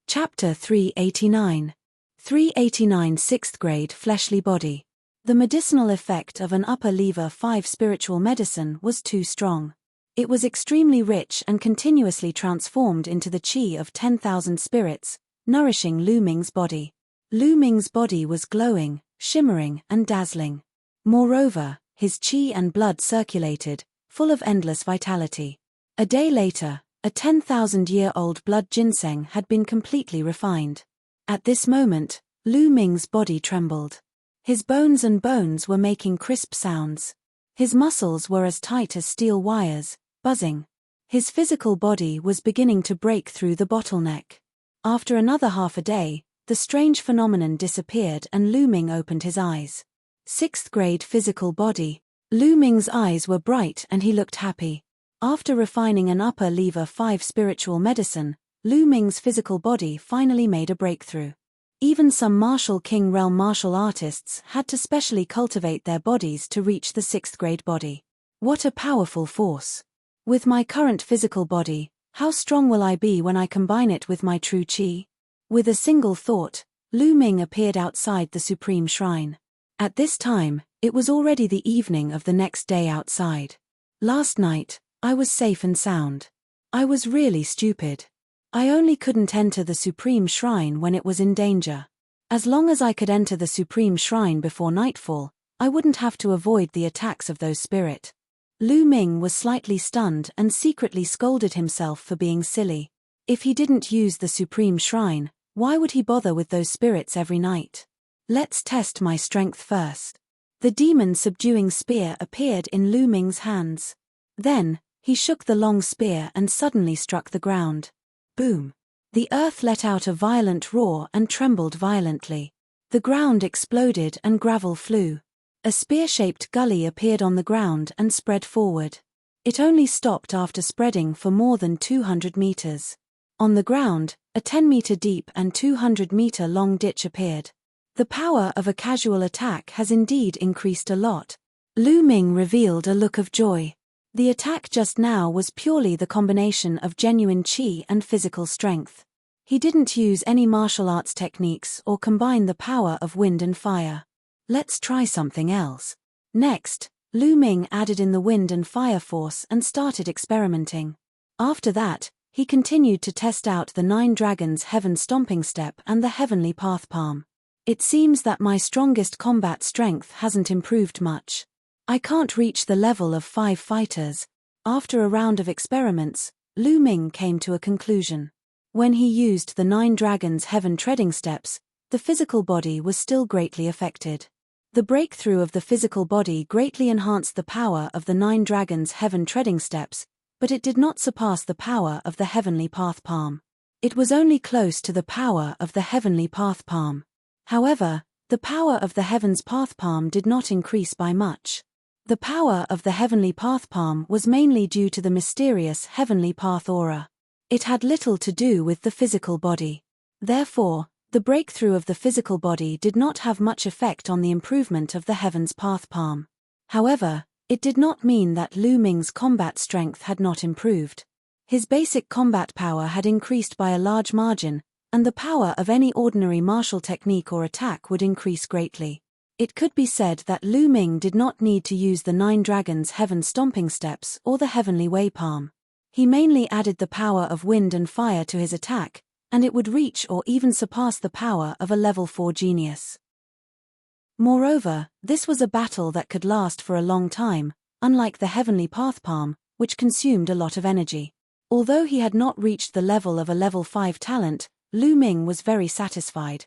Chapter 389. 389 6th Grade Fleshly Body. The medicinal effect of an upper lever 5 spiritual medicine was too strong. It was extremely rich and continuously transformed into the qi of 10,000 spirits, nourishing Lu Ming's body. Lu Ming's body was glowing, shimmering, and dazzling. Moreover, his qi and blood circulated, full of endless vitality. A day later, a 10,000-year-old blood ginseng had been completely refined. At this moment, Lu Ming's body trembled. His bones were making crisp sounds. His muscles were as tight as steel wires, buzzing. His physical body was beginning to break through the bottleneck. After another half a day, the strange phenomenon disappeared and Lu Ming opened his eyes. 6th grade physical body. Lu Ming's eyes were bright and he looked happy. After refining an upper lever 5 spiritual medicine, Lu Ming's physical body finally made a breakthrough. Even some martial king realm martial artists had to specially cultivate their bodies to reach the 6th grade body. What a powerful force! With my current physical body, how strong will I be when I combine it with my true qi? With a single thought, Lu Ming appeared outside the Supreme Shrine. At this time, it was already the evening of the next day outside. Last night, I was safe and sound. I was really stupid. I only couldn't enter the Supreme Shrine when it was in danger. As long as I could enter the Supreme Shrine before nightfall, I wouldn't have to avoid the attacks of those spirits. Lu Ming was slightly stunned and secretly scolded himself for being silly. If he didn't use the Supreme Shrine, why would he bother with those spirits every night? Let's test my strength first. The demon-subduing spear appeared in Lu Ming's hands. Then, he shook the long spear and suddenly struck the ground. Boom! The earth let out a violent roar and trembled violently. The ground exploded and gravel flew. A spear-shaped gully appeared on the ground and spread forward. It only stopped after spreading for more than 200 meters. On the ground, a 10-meter deep and 200-meter long ditch appeared. The power of a casual attack has indeed increased a lot. Lu Ming revealed a look of joy. The attack just now was purely the combination of genuine qi and physical strength. He didn't use any martial arts techniques or combine the power of wind and fire. Let's try something else. Next, Lu Ming added in the wind and fire force and started experimenting. After that, he continued to test out the 9 Dragons Heaven Stomping Step and the Heavenly Path Palm. It seems that my strongest combat strength hasn't improved much. I can't reach the level of 5 fighters. After a round of experiments, Lu Ming came to a conclusion. When he used the 9 Dragons Heaven Treading Steps, the physical body was still greatly affected. The breakthrough of the physical body greatly enhanced the power of the 9 Dragons Heaven Treading Steps, but it did not surpass the power of the Heavenly Path Palm. It was only close to the power of the Heavenly Path Palm. However, the power of the Heaven's Path Palm did not increase by much. The power of the Heavenly Path Palm was mainly due to the mysterious Heavenly Path aura. It had little to do with the physical body. Therefore, the breakthrough of the physical body did not have much effect on the improvement of the Heaven's Path Palm. However, it did not mean that Lu Ming's combat strength had not improved. His basic combat power had increased by a large margin, and the power of any ordinary martial technique or attack would increase greatly. It could be said that Lu Ming did not need to use the 9 Dragons Heaven Stomping Steps or the Heavenly Way Palm. He mainly added the power of wind and fire to his attack, and it would reach or even surpass the power of a level 4 genius. Moreover, this was a battle that could last for a long time, unlike the Heavenly Path Palm, which consumed a lot of energy. Although he had not reached the level of a level 5 talent, Lu Ming was very satisfied.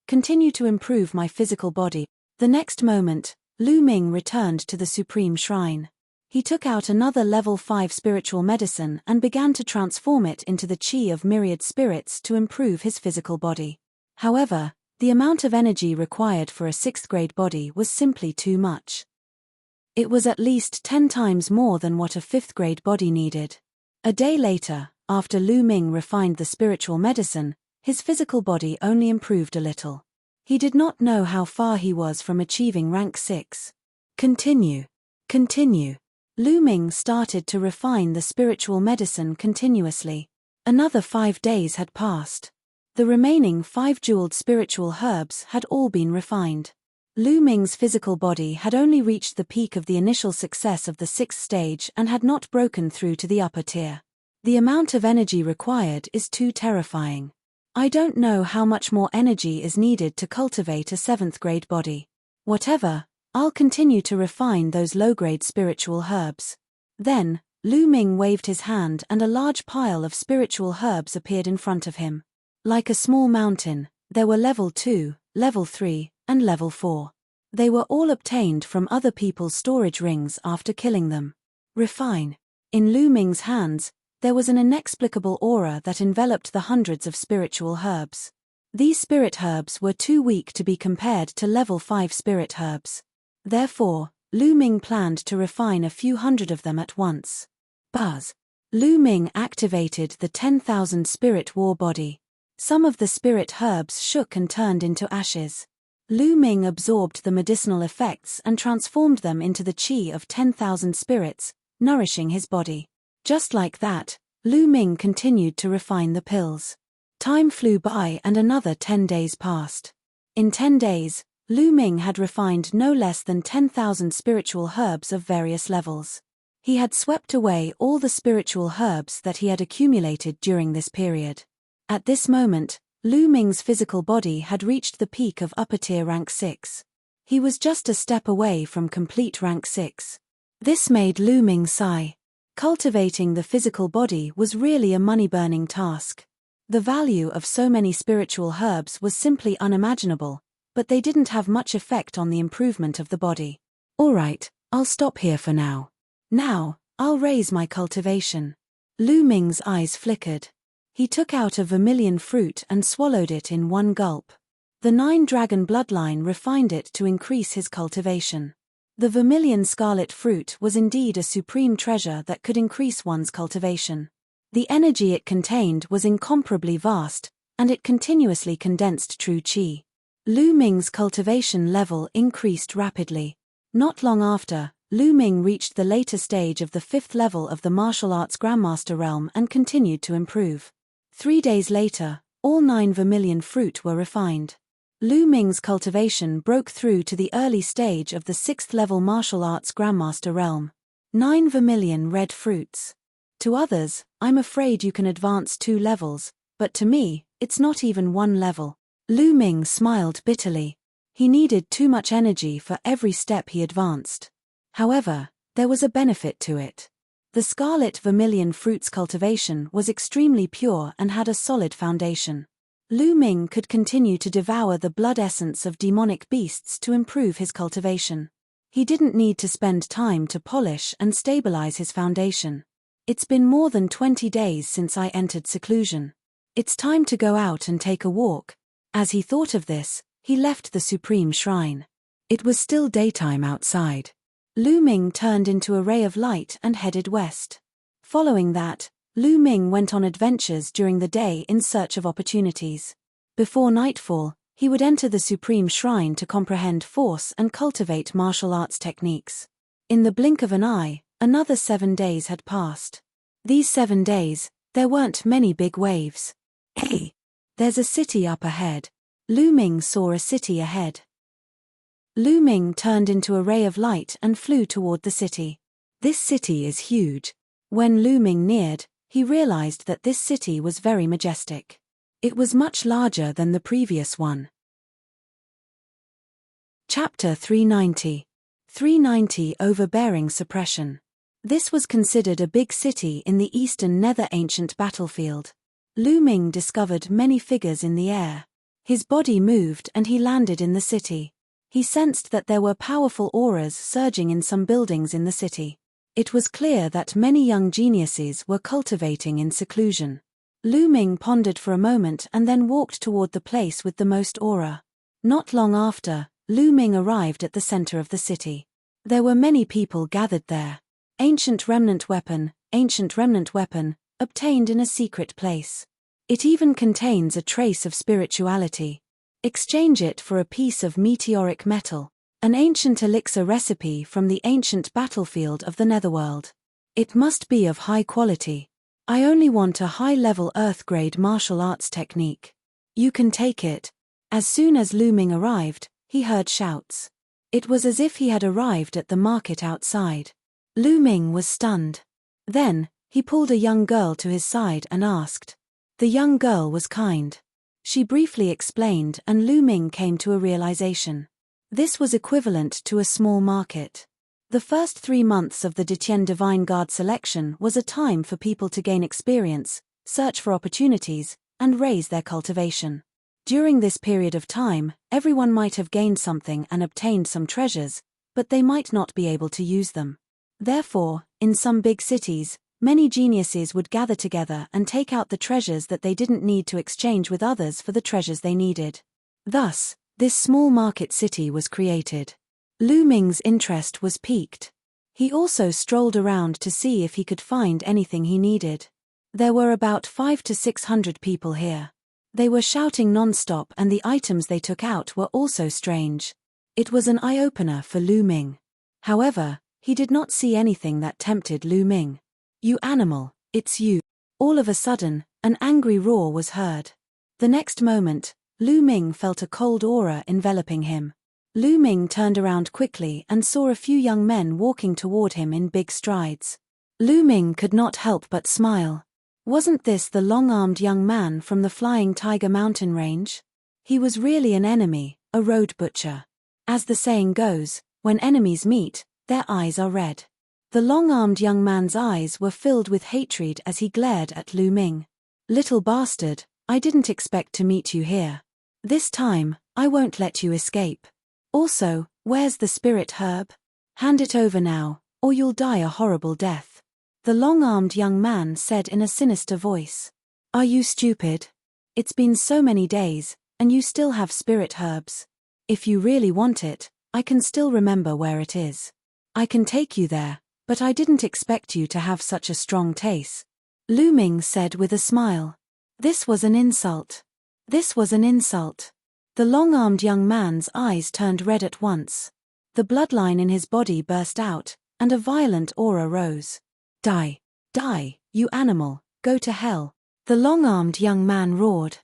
Continue to improve my physical body. The next moment, Lu Ming returned to the Supreme Shrine. He took out another level 5 spiritual medicine and began to transform it into the chi of myriad spirits to improve his physical body. However, the amount of energy required for a 6th grade body was simply too much. It was at least 10 times more than what a 5th grade body needed. A day later, after Lu Ming refined the spiritual medicine, his physical body only improved a little. He did not know how far he was from achieving rank 6. Continue. Lu Ming started to refine the spiritual medicine continuously. Another 5 days had passed. The remaining 5 jeweled spiritual herbs had all been refined. Lu Ming's physical body had only reached the peak of the initial success of the 6th stage and had not broken through to the upper tier. The amount of energy required is too terrifying. I don't know how much more energy is needed to cultivate a 7th grade body. Whatever, I'll continue to refine those low-grade spiritual herbs. Then, Lu Ming waved his hand and a large pile of spiritual herbs appeared in front of him. Like a small mountain, there were level 2, level 3, and level 4. They were all obtained from other people's storage rings after killing them. Refine. In Lu Ming's hands, there was an inexplicable aura that enveloped the hundreds of spiritual herbs. These spirit herbs were too weak to be compared to level 5 spirit herbs. Therefore, Lu Ming planned to refine a few hundred of them at once. Buzz. Lu Ming activated the 10,000 spirit war body. Some of the spirit herbs shook and turned into ashes. Lu Ming absorbed the medicinal effects and transformed them into the chi of 10,000 spirits, nourishing his body. Just like that, Lu Ming continued to refine the pills. Time flew by and another 10 days passed. In 10 days, Lu Ming had refined no less than 10,000 spiritual herbs of various levels. He had swept away all the spiritual herbs that he had accumulated during this period. At this moment, Lu Ming's physical body had reached the peak of upper-tier rank 6. He was just a step away from complete rank 6. This made Lu Ming sigh. Cultivating the physical body was really a money-burning task. The value of so many spiritual herbs was simply unimaginable, but they didn't have much effect on the improvement of the body. Alright, I'll stop here for now. Now, I'll raise my cultivation. Lu Ming's eyes flickered. He took out a vermilion fruit and swallowed it in one gulp. The 9-dragon bloodline refined it to increase his cultivation. The vermilion scarlet fruit was indeed a supreme treasure that could increase one's cultivation. The energy it contained was incomparably vast, and it continuously condensed true chi. Lu Ming's cultivation level increased rapidly. Not long after, Lu Ming reached the later stage of the 5th level of the martial arts Grandmaster realm and continued to improve. 3 days later, all 9 vermilion fruit were refined. Lu Ming's cultivation broke through to the early stage of the 6th level martial arts Grandmaster realm. 9 vermilion red fruits. To others, I'm afraid you can advance 2 levels, but to me, it's not even 1 level. Lu Ming smiled bitterly. He needed too much energy for every step he advanced. However, there was a benefit to it. The scarlet vermilion fruit's cultivation was extremely pure and had a solid foundation. Lu Ming could continue to devour the blood essence of demonic beasts to improve his cultivation. He didn't need to spend time to polish and stabilize his foundation. It's been more than 20 days since I entered seclusion. It's time to go out and take a walk. As he thought of this, he left the Supreme Shrine. It was still daytime outside. Lu Ming turned into a ray of light and headed west. Following that, Lu Ming went on adventures during the day in search of opportunities. Before nightfall, he would enter the Supreme Shrine to comprehend force and cultivate martial arts techniques. In the blink of an eye, another 7 days had passed. These 7 days, there weren't many big waves. Hey! There's a city up ahead. Lu Ming saw a city ahead. Lu Ming turned into a ray of light and flew toward the city. This city is huge. When Lu Ming neared, he realized that this city was very majestic. It was much larger than the previous one. Chapter 390. 390 Overbearing Suppression. This was considered a big city in the eastern nether ancient battlefield. Lu Ming discovered many figures in the air. His body moved and he landed in the city. He sensed that there were powerful auras surging in some buildings in the city. It was clear that many young geniuses were cultivating in seclusion. Lu Ming pondered for a moment and then walked toward the place with the most aura. Not long after, Lu Ming arrived at the center of the city. There were many people gathered there. Ancient remnant weapon, obtained in a secret place. It even contains a trace of spirituality. Exchange it for a piece of meteoric metal, an ancient elixir recipe from the ancient battlefield of the netherworld. It must be of high quality. I only want a high-level Earth-grade martial arts technique. You can take it. As soon as Lu Ming arrived, he heard shouts. It was as if he had arrived at the market outside. Lu Ming was stunned. Then, he pulled a young girl to his side and asked. The young girl was kind. She briefly explained and Lu Ming came to a realization. This was equivalent to a small market. The first 3 months of the Detian Divine Guard selection was a time for people to gain experience, search for opportunities, and raise their cultivation. During this period of time, everyone might have gained something and obtained some treasures, but they might not be able to use them. Therefore, in some big cities, many geniuses would gather together and take out the treasures that they didn't need to exchange with others for the treasures they needed. Thus, this small market city was created. Lu Ming's interest was piqued. He also strolled around to see if he could find anything he needed. There were about 500 to 600 people here. They were shouting non-stop and the items they took out were also strange. It was an eye-opener for Lu Ming. However, he did not see anything that tempted Lu Ming. You animal, it's you. All of a sudden, an angry roar was heard. The next moment, Lu Ming felt a cold aura enveloping him. Lu Ming turned around quickly and saw a few young men walking toward him in big strides. Lu Ming could not help but smile. Wasn't this the long-armed young man from the Flying Tiger mountain range? He was really an enemy, a road butcher. As the saying goes, when enemies meet, their eyes are red. The long-armed young man's eyes were filled with hatred as he glared at Lu Ming. Little bastard, I didn't expect to meet you here. This time, I won't let you escape. Also, where's the spirit herb? Hand it over now, or you'll die a horrible death. The long-armed young man said in a sinister voice. Are you stupid? It's been so many days, and you still have spirit herbs. If you really want it, I can still remember where it is. I can take you there, but I didn't expect you to have such a strong taste. Lu Ming said with a smile. This was an insult. This was an insult. The long-armed young man's eyes turned red at once. The bloodline in his body burst out, and a violent aura rose. Die! Die, you animal, go to hell! The long-armed young man roared.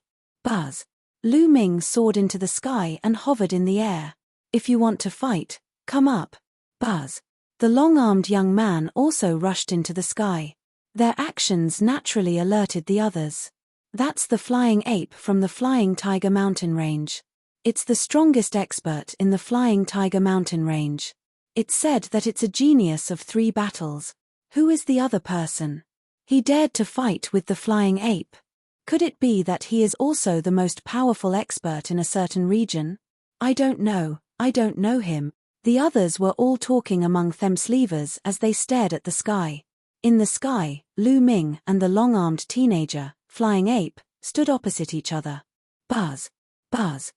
Buzz! Lu Ming soared into the sky and hovered in the air. If you want to fight, come up. Buzz! The long-armed young man also rushed into the sky. Their actions naturally alerted the others. That's the flying ape from the Flying Tiger mountain range. It's the strongest expert in the Flying Tiger mountain range. It's said that it's a genius of 3 battles. Who is the other person? He dared to fight with the flying ape. Could it be that he is also the most powerful expert in a certain region? I don't know him. The others were all talking among themselves as they stared at the sky. In the sky, Lu Ming and the long-armed teenager, Flying Ape, stood opposite each other. Buzz! Buzz!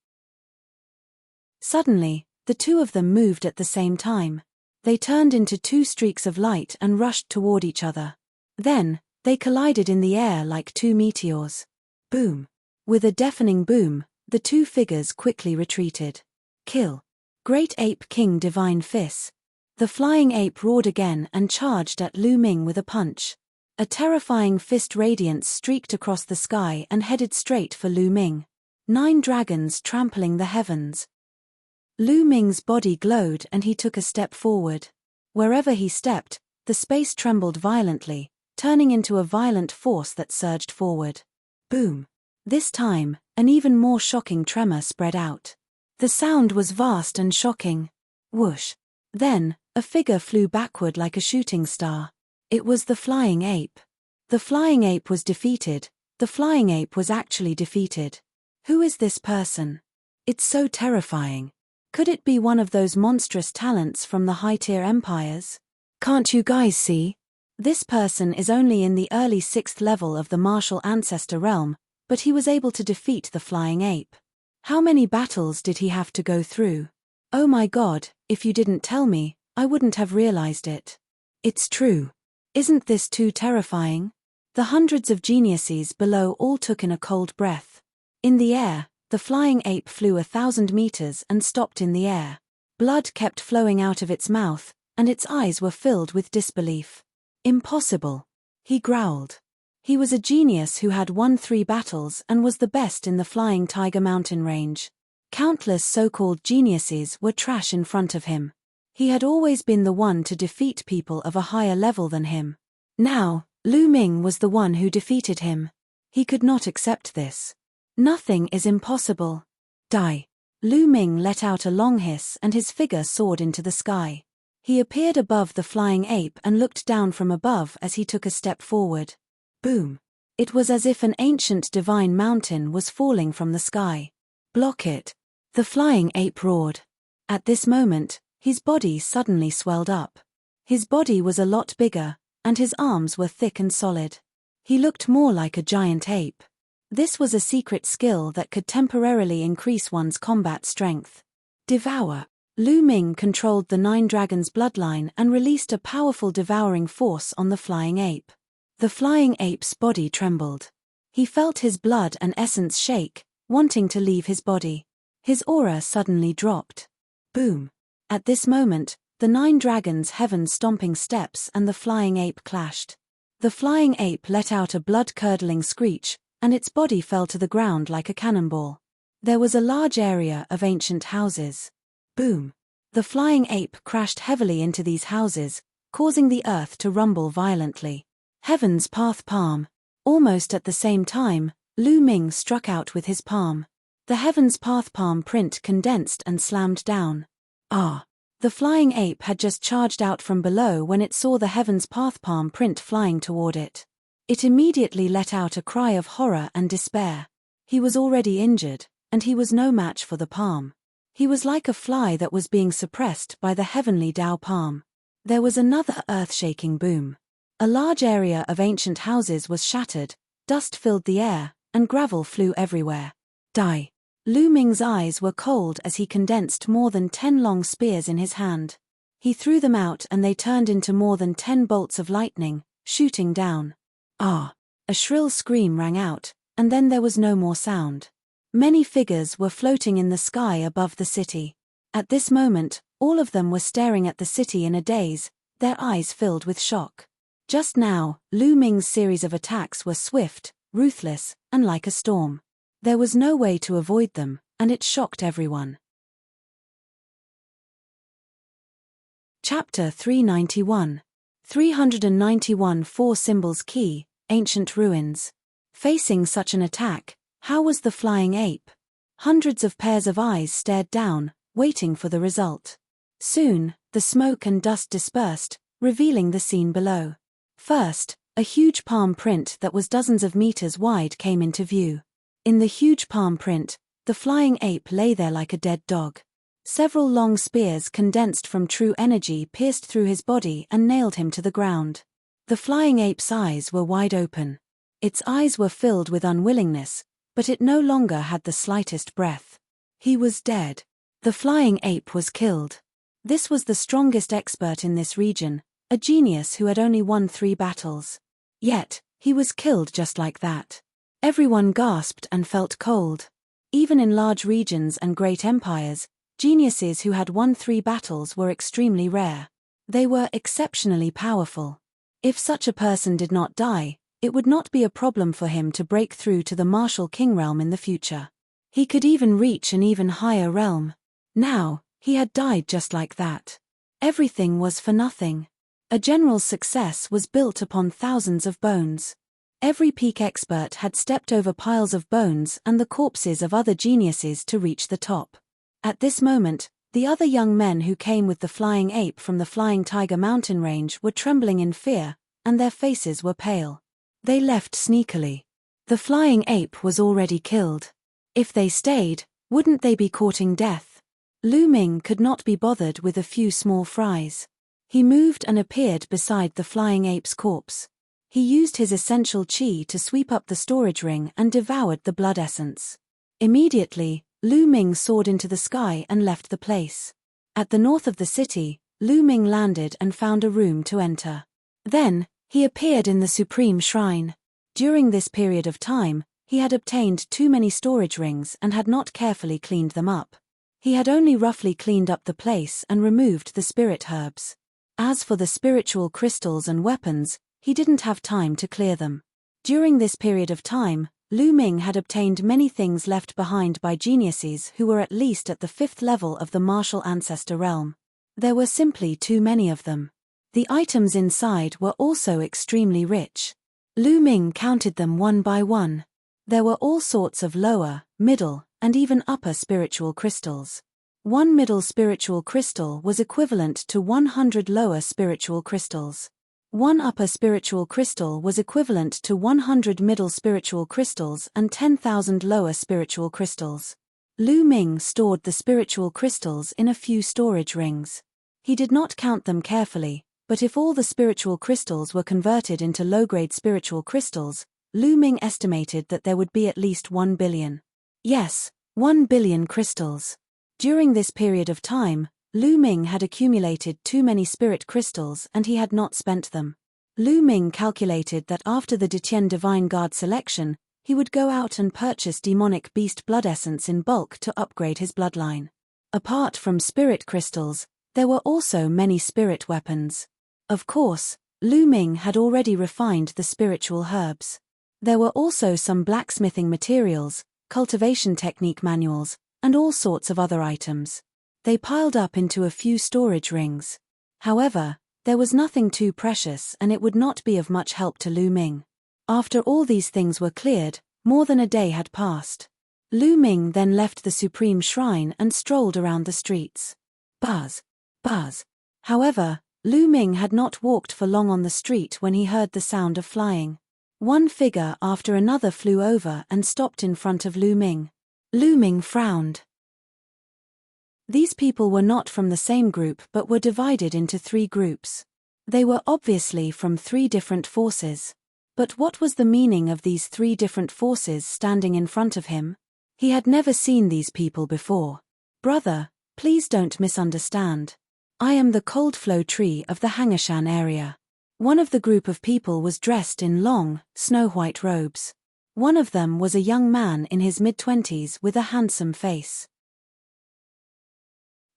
Suddenly, the two of them moved at the same time. They turned into 2 streaks of light and rushed toward each other. Then, they collided in the air like 2 meteors. Boom! With a deafening boom, the 2 figures quickly retreated. Kill! Great Ape King Divine Fist! The flying ape roared again and charged at Lu Ming with a punch. A terrifying fist radiance streaked across the sky and headed straight for Lu Ming. 9 dragons trampling the heavens. Lu Ming's body glowed and he took a step forward. Wherever he stepped, the space trembled violently, turning into a violent force that surged forward. Boom! This time, an even more shocking tremor spread out. The sound was vast and shocking. Whoosh! Then, A figure flew backward like a shooting star. It was the flying ape. The flying ape was defeated. The flying ape was actually defeated. Who is this person? It's so terrifying. Could it be one of those monstrous talents from the high-tier empires? Can't you guys see? This person is only in the early 6th level of the martial ancestor realm, but he was able to defeat the flying ape. How many battles did he have to go through? Oh my God, if you didn't tell me, I wouldn't have realized it. It's true. Isn't this too terrifying? The hundreds of geniuses below all took in a cold breath. In the air, the flying ape flew 1,000 meters and stopped in the air. Blood kept flowing out of its mouth, and its eyes were filled with disbelief. Impossible. He growled. He was a genius who had won 3 battles and was the best in the Flying Tiger mountain range. Countless so-called geniuses were trash in front of him. He had always been the one to defeat people of a higher level than him. Now, Lu Ming was the one who defeated him. He could not accept this. Nothing is impossible. Die. Lu Ming let out a long hiss and his figure soared into the sky. He appeared above the flying ape and looked down from above as he took a step forward. Boom. It was as if an ancient divine mountain was falling from the sky. Block it. The flying ape roared. At this moment, his body suddenly swelled up. His body was a lot bigger, and his arms were thick and solid. He looked more like a giant ape. This was a secret skill that could temporarily increase one's combat strength. Devour. Lu Ming controlled the 9 dragons' bloodline and released a powerful devouring force on the flying ape. The flying ape's body trembled. He felt his blood and essence shake, wanting to leave his body. His aura suddenly dropped. Boom. At this moment, the 9 dragons' heaven-stomping steps and the flying ape clashed. The flying ape let out a blood-curdling screech, and its body fell to the ground like a cannonball. There was a large area of ancient houses. Boom. The flying ape crashed heavily into these houses, causing the earth to rumble violently. Heaven's path palm. Almost at the same time, Lu Ming struck out with his palm. The Heaven's path palm print condensed and slammed down. Ah! The flying ape had just charged out from below when it saw the Heaven's path palm print flying toward it. It immediately let out a cry of horror and despair. He was already injured, and he was no match for the palm. He was like a fly that was being suppressed by the heavenly Tao palm. There was another earth-shaking boom. A large area of ancient houses was shattered, dust filled the air, and gravel flew everywhere. Die. Lu Ming's eyes were cold as he condensed more than 10 long spears in his hand. He threw them out and they turned into more than 10 bolts of lightning, shooting down. Ah! A shrill scream rang out, and then there was no more sound. Many figures were floating in the sky above the city. At this moment, all of them were staring at the city in a daze, their eyes filled with shock. Just now, Lu Ming's series of attacks were swift, ruthless, and like a storm. There was no way to avoid them, and it shocked everyone. Chapter 391. 391 Four Symbols Key, Ancient Ruins. Facing such an attack, how was the flying ape? Hundreds of pairs of eyes stared down, waiting for the result. Soon, the smoke and dust dispersed, revealing the scene below. First, a huge palm print that was dozens of meters wide came into view. In the huge palm print, the flying ape lay there like a dead dog. Several long spears condensed from true energy pierced through his body and nailed him to the ground. The flying ape's eyes were wide open. Its eyes were filled with unwillingness, but it no longer had the slightest breath. He was dead. The flying ape was killed. This was the strongest expert in this region, a genius who had only won 3 battles. Yet, he was killed just like that. Everyone gasped and felt cold. Even in large regions and great empires, geniuses who had won 3 battles were extremely rare. They were exceptionally powerful. If such a person did not die, it would not be a problem for him to break through to the martial king realm in the future. He could even reach an even higher realm. Now, he had died just like that. Everything was for nothing. A general's success was built upon thousands of bones. Every peak expert had stepped over piles of bones and the corpses of other geniuses to reach the top. At this moment, The other young men who came with the flying ape from the Flying Tiger mountain range were trembling in fear, and their faces were pale. They left sneakily. The flying ape was already killed. If they stayed, wouldn't they be courting death? Lu Ming could not be bothered with a few small fries. He moved and appeared beside the flying ape's corpse. He used his essential qi to sweep up the storage ring and devoured the blood essence. Immediately, Lu Ming soared into the sky and left the place. At the north of the city, Lu Ming landed and found a room to enter. Then, he appeared in the Supreme Shrine. During this period of time, he had obtained too many storage rings and had not carefully cleaned them up. He had only roughly cleaned up the place and removed the spirit herbs. As for the spiritual crystals and weapons, he didn't have time to clear them. During this period of time, Lu Ming had obtained many things left behind by geniuses who were at least at the 5th level of the martial ancestor realm. There were simply too many of them. The items inside were also extremely rich. Lu Ming counted them one by one. There were all sorts of lower, middle, and even upper spiritual crystals. One middle spiritual crystal was equivalent to 100 lower spiritual crystals. One upper spiritual crystal was equivalent to 100 middle spiritual crystals and 10,000 lower spiritual crystals. Lu Ming stored the spiritual crystals in a few storage rings. He did not count them carefully, but if all the spiritual crystals were converted into low-grade spiritual crystals, Lu Ming estimated that there would be at least 1 billion. Yes, 1 billion crystals. During this period of time, Lu Ming had accumulated too many spirit crystals and he had not spent them. Lu Ming calculated that after the Detian Divine Guard selection, he would go out and purchase demonic beast blood essence in bulk to upgrade his bloodline. Apart from spirit crystals, there were also many spirit weapons. Of course, Lu Ming had already refined the spiritual herbs. There were also some blacksmithing materials, cultivation technique manuals, and all sorts of other items. They piled up into a few storage rings. However, there was nothing too precious and it would not be of much help to Lu Ming. After all these things were cleared, more than a day had passed. Lu Ming then left the Supreme Shrine and strolled around the streets. Buzz, buzz. However, Lu Ming had not walked for long on the street when he heard the sound of flying. One figure after another flew over and stopped in front of Lu Ming. Lu Ming frowned. These people were not from the same group but were divided into 3 groups. They were obviously from 3 different forces. But what was the meaning of these 3 different forces standing in front of him? He had never seen these people before. Brother, please don't misunderstand. I am the cold flow tree of the Hangashan area. One of the group of people was dressed in long, snow-white robes. One of them was a young man in his mid-20s with a handsome face.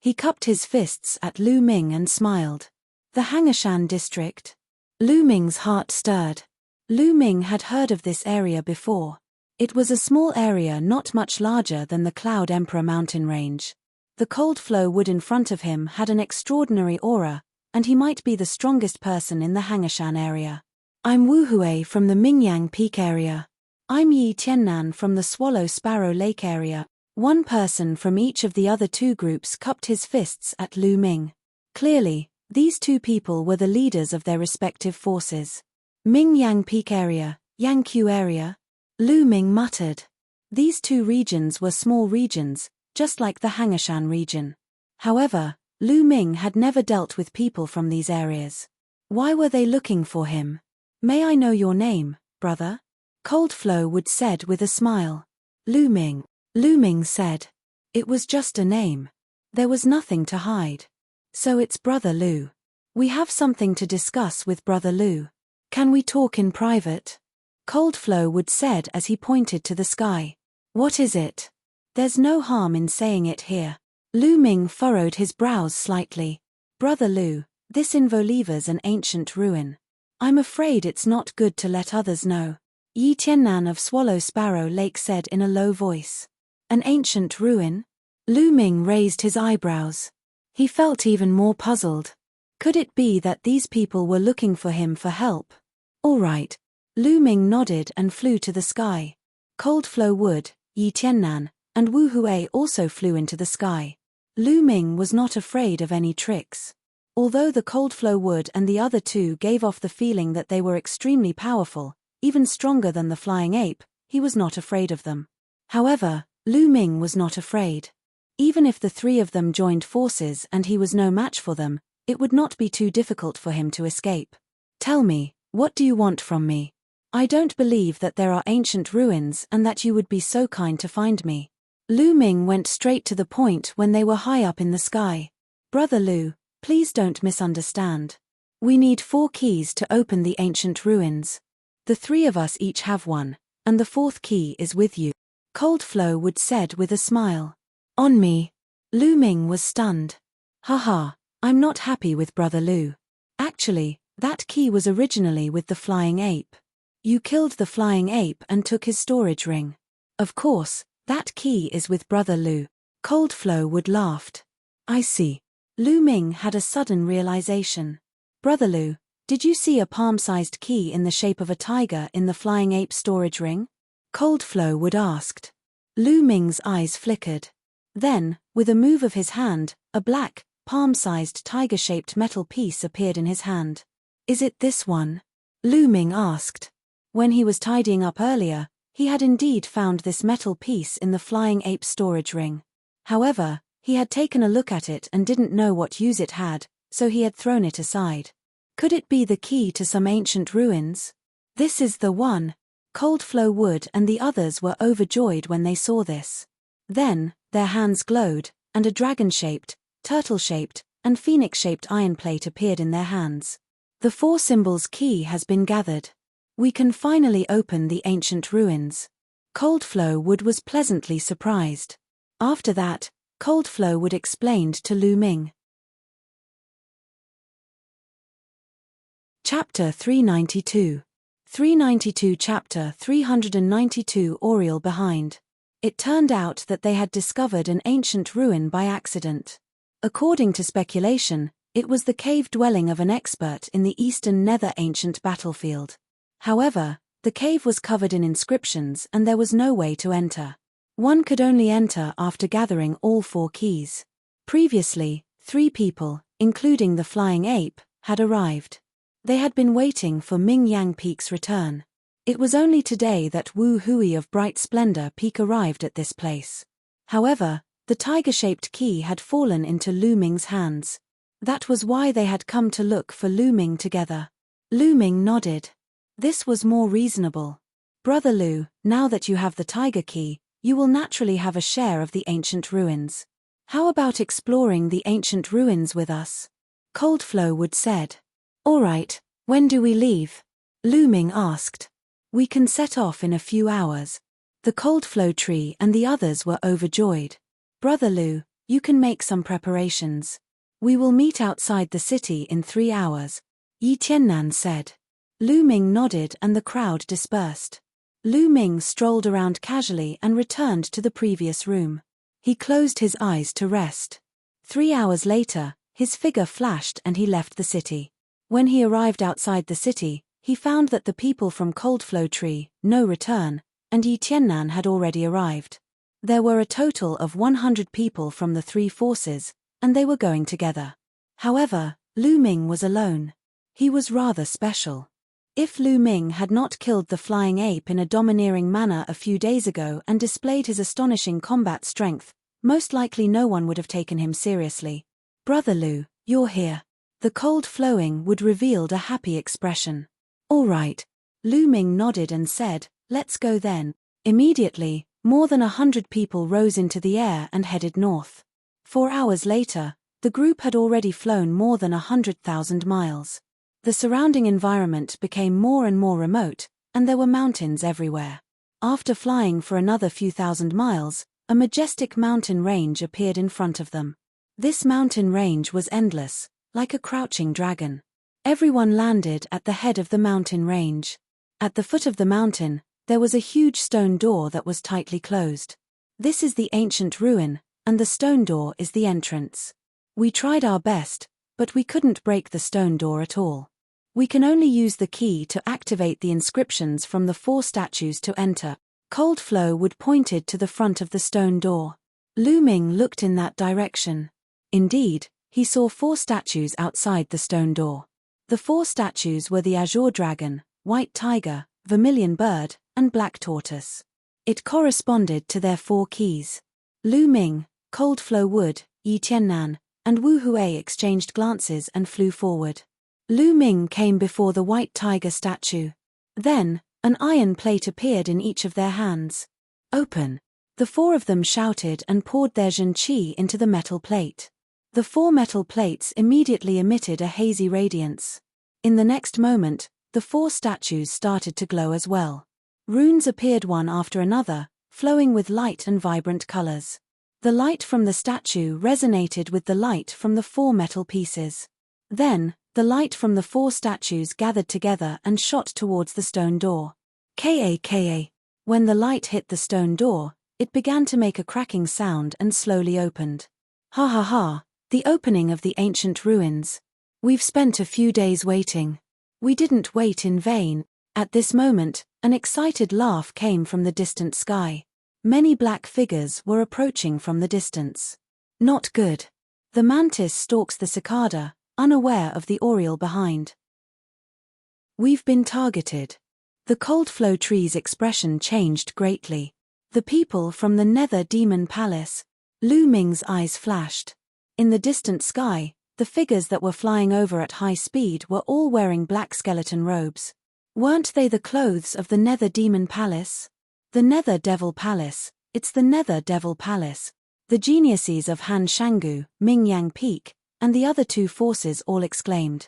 He cupped his fists at Lu Ming and smiled. The Hangashan district. Lu Ming's heart stirred. Lu Ming had heard of this area before. It was a small area not much larger than the Cloud Emperor mountain range. The cold flow wood in front of him had an extraordinary aura, and he might be the strongest person in the Hangashan area. I'm Wu Hui from the Mingyang Peak area. I'm Yi Tiannan from the Swallow Sparrow Lake area. One person from each of the other 2 groups cupped his fists at Lu Ming. Clearly, these 2 people were the leaders of their respective forces. Mingyang Peak area, Yangqiu area? Lu Ming muttered. These 2 regions were small regions, just like the Hangashan region. However, Lu Ming had never dealt with people from these areas. Why were they looking for him? May I know your name, brother? Cold Flow Wood said with a smile. Lu Ming. Lu Ming said. It was just a name. There was nothing to hide. So it's Brother Lu. We have something to discuss with Brother Lu. Can we talk in private? Cold Flow Wood said as he pointed to the sky. What is it? There's no harm in saying it here. Lu Ming furrowed his brows slightly. Brother Lu, this involves an ancient ruin. I'm afraid it's not good to let others know. Yi Tiannan of Swallow Sparrow Lake said in a low voice. An ancient ruin? Lu Ming raised his eyebrows. He felt even more puzzled. Could it be that these people were looking for him for help? All right. Lu Ming nodded and flew to the sky. Cold Flow Wood, Yi Tiannan, and Wu Hui also flew into the sky. Lu Ming was not afraid of any tricks. Although the Cold Flow Wood and the other two gave off the feeling that they were extremely powerful, even stronger than the flying ape, he was not afraid of them. However, Lu Ming was not afraid. Even if the three of them joined forces and he was no match for them, it would not be too difficult for him to escape. Tell me, what do you want from me? I don't believe that there are ancient ruins and that you would be so kind to find me. Lu Ming went straight to the point when they were high up in the sky. Brother Lu, please don't misunderstand. We need 4 keys to open the ancient ruins. The 3 of us each have one, and the 4th key is with you. Cold Flow Wood said with a smile. On me. Lu Ming was stunned. Haha, I'm not happy with Brother Lu. Actually, that key was originally with the flying ape. You killed the flying ape and took his storage ring. Of course, that key is with Brother Lu. Cold Flow Wood laughed. I see. Lu Ming had a sudden realization. Brother Lu, did you see a palm-sized key in the shape of a tiger in the flying ape storage ring? Cold Flow Wood asked. Lu Ming's eyes flickered. Then, with a move of his hand, a black, palm-sized tiger-shaped metal piece appeared in his hand. Is it this one? Lu Ming asked. When he was tidying up earlier, he had indeed found this metal piece in the flying ape storage ring. However, he had taken a look at it and didn't know what use it had, so he had thrown it aside. Could it be the key to some ancient ruins? This is the one. Cold Flow Wood and the others were overjoyed when they saw this. Then, their hands glowed, and a dragon-shaped, turtle-shaped, and phoenix-shaped iron plate appeared in their hands. The 4 symbols key has been gathered. We can finally open the ancient ruins. Cold Flow Wood was pleasantly surprised. After that, Cold Flow Wood explained to Lu Ming. Chapter 392. 392 Chapter 392 Oriel Behind. It turned out that they had discovered an ancient ruin by accident. According to speculation, it was the cave dwelling of an expert in the eastern nether ancient battlefield. However, the cave was covered in inscriptions and there was no way to enter. One could only enter after gathering all 4 keys. Previously, 3 people, including the flying ape, had arrived. They had been waiting for Ming Yang Peak's return. It was only today that Wu Hui of Bright Splendor Peak arrived at this place. However, the tiger-shaped key had fallen into Lu Ming's hands. That was why they had come to look for Lu Ming together. Lu Ming nodded. This was more reasonable. Brother Lu, now that you have the tiger key, you will naturally have a share of the ancient ruins. How about exploring the ancient ruins with us? Cold Flow Wood said. All right, when do we leave? Lu Ming asked. We can set off in a few hours. The Cold Flow Tree and the others were overjoyed. Brother Lu, you can make some preparations. We will meet outside the city in 3 hours. Yi Tiannan said. Lu Ming nodded and the crowd dispersed. Lu Ming strolled around casually and returned to the previous room. He closed his eyes to rest. 3 hours later, his figure flashed and he left the city. When he arrived outside the city, he found that the people from Cold Flow Tree, No Return, and Yi Tiannan had already arrived. There were a total of 100 people from the 3 forces, and they were going together. However, Lu Ming was alone. He was rather special. If Lu Ming had not killed the flying ape in a domineering manner a few days ago and displayed his astonishing combat strength, most likely no one would have taken him seriously. Brother Lu, you're here. The cold flowing wood revealed a happy expression. All right. Lu Ming nodded and said, let's go then. Immediately, more than 100 people rose into the air and headed north. 4 hours later, the group had already flown more than 100,000 miles. The surrounding environment became more and more remote, and there were mountains everywhere. After flying for another few thousand miles, a majestic mountain range appeared in front of them. This mountain range was endless, like a crouching dragon. Everyone landed at the head of the mountain range. At the foot of the mountain, there was a huge stone door that was tightly closed. This is the ancient ruin, and the stone door is the entrance. We tried our best, but we couldn't break the stone door at all. We can only use the key to activate the inscriptions from the 4 statues to enter. Cold Flow would pointed to the front of the stone door. Lu Ming looked in that direction. Indeed, he saw 4 statues outside the stone door. The 4 statues were the azure dragon, white tiger, vermilion bird, and black tortoise. It corresponded to their 4 keys. Lu Ming, Cold Flow Wood, Yi Tiannan, and Wu Hui exchanged glances and flew forward. Lu Ming came before the white tiger statue. Then, an iron plate appeared in each of their hands. Open! The 4 of them shouted and poured their Zhen Qi into the metal plate. The 4 metal plates immediately emitted a hazy radiance. In the next moment, the 4 statues started to glow as well. Runes appeared one after another, flowing with light and vibrant colors. The light from the statue resonated with the light from the 4 metal pieces. Then, the light from the 4 statues gathered together and shot towards the stone door. Ka. When the light hit the stone door, it began to make a cracking sound and slowly opened. Ha ha ha, the opening of the ancient ruins. We've spent a few days waiting. We didn't wait in vain. At this moment, an excited laugh came from the distant sky. Many black figures were approaching from the distance. Not good. The mantis stalks the cicada, unaware of the oriole behind. We've been targeted. The cold flow tree's expression changed greatly. The people from the Nether Demon Palace. Lu Ming's eyes flashed. In the distant sky, the figures that were flying over at high speed were all wearing black skeleton robes. Weren't they the clothes of the Nether Demon Palace? The Nether Devil Palace, it's the Nether Devil Palace. The geniuses of Han Shangu, Ming Yang Peak, and the other 2 forces all exclaimed.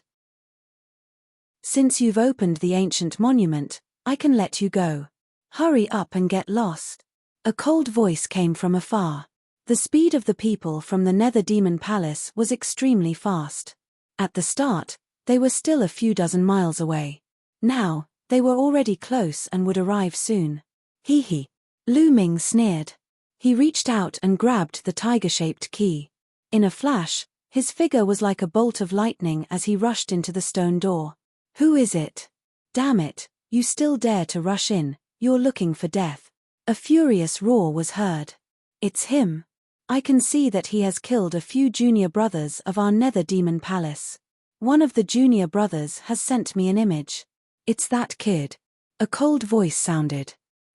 Since you've opened the ancient monument, I can let you go. Hurry up and get lost. A cold voice came from afar. The speed of the people from the Nether Demon Palace was extremely fast. At the start, they were still a few dozen miles away. Now, they were already close and would arrive soon. Hee hee. Lu Ming sneered. He reached out and grabbed the tiger-shaped key. In a flash, his figure was like a bolt of lightning as he rushed into the stone door. Who is it? Damn it, you still dare to rush in, you're looking for death. A furious roar was heard. It's him. I can see that he has killed a few junior brothers of our Nether Demon Palace. One of the junior brothers has sent me an image. It's that kid. A cold voice sounded.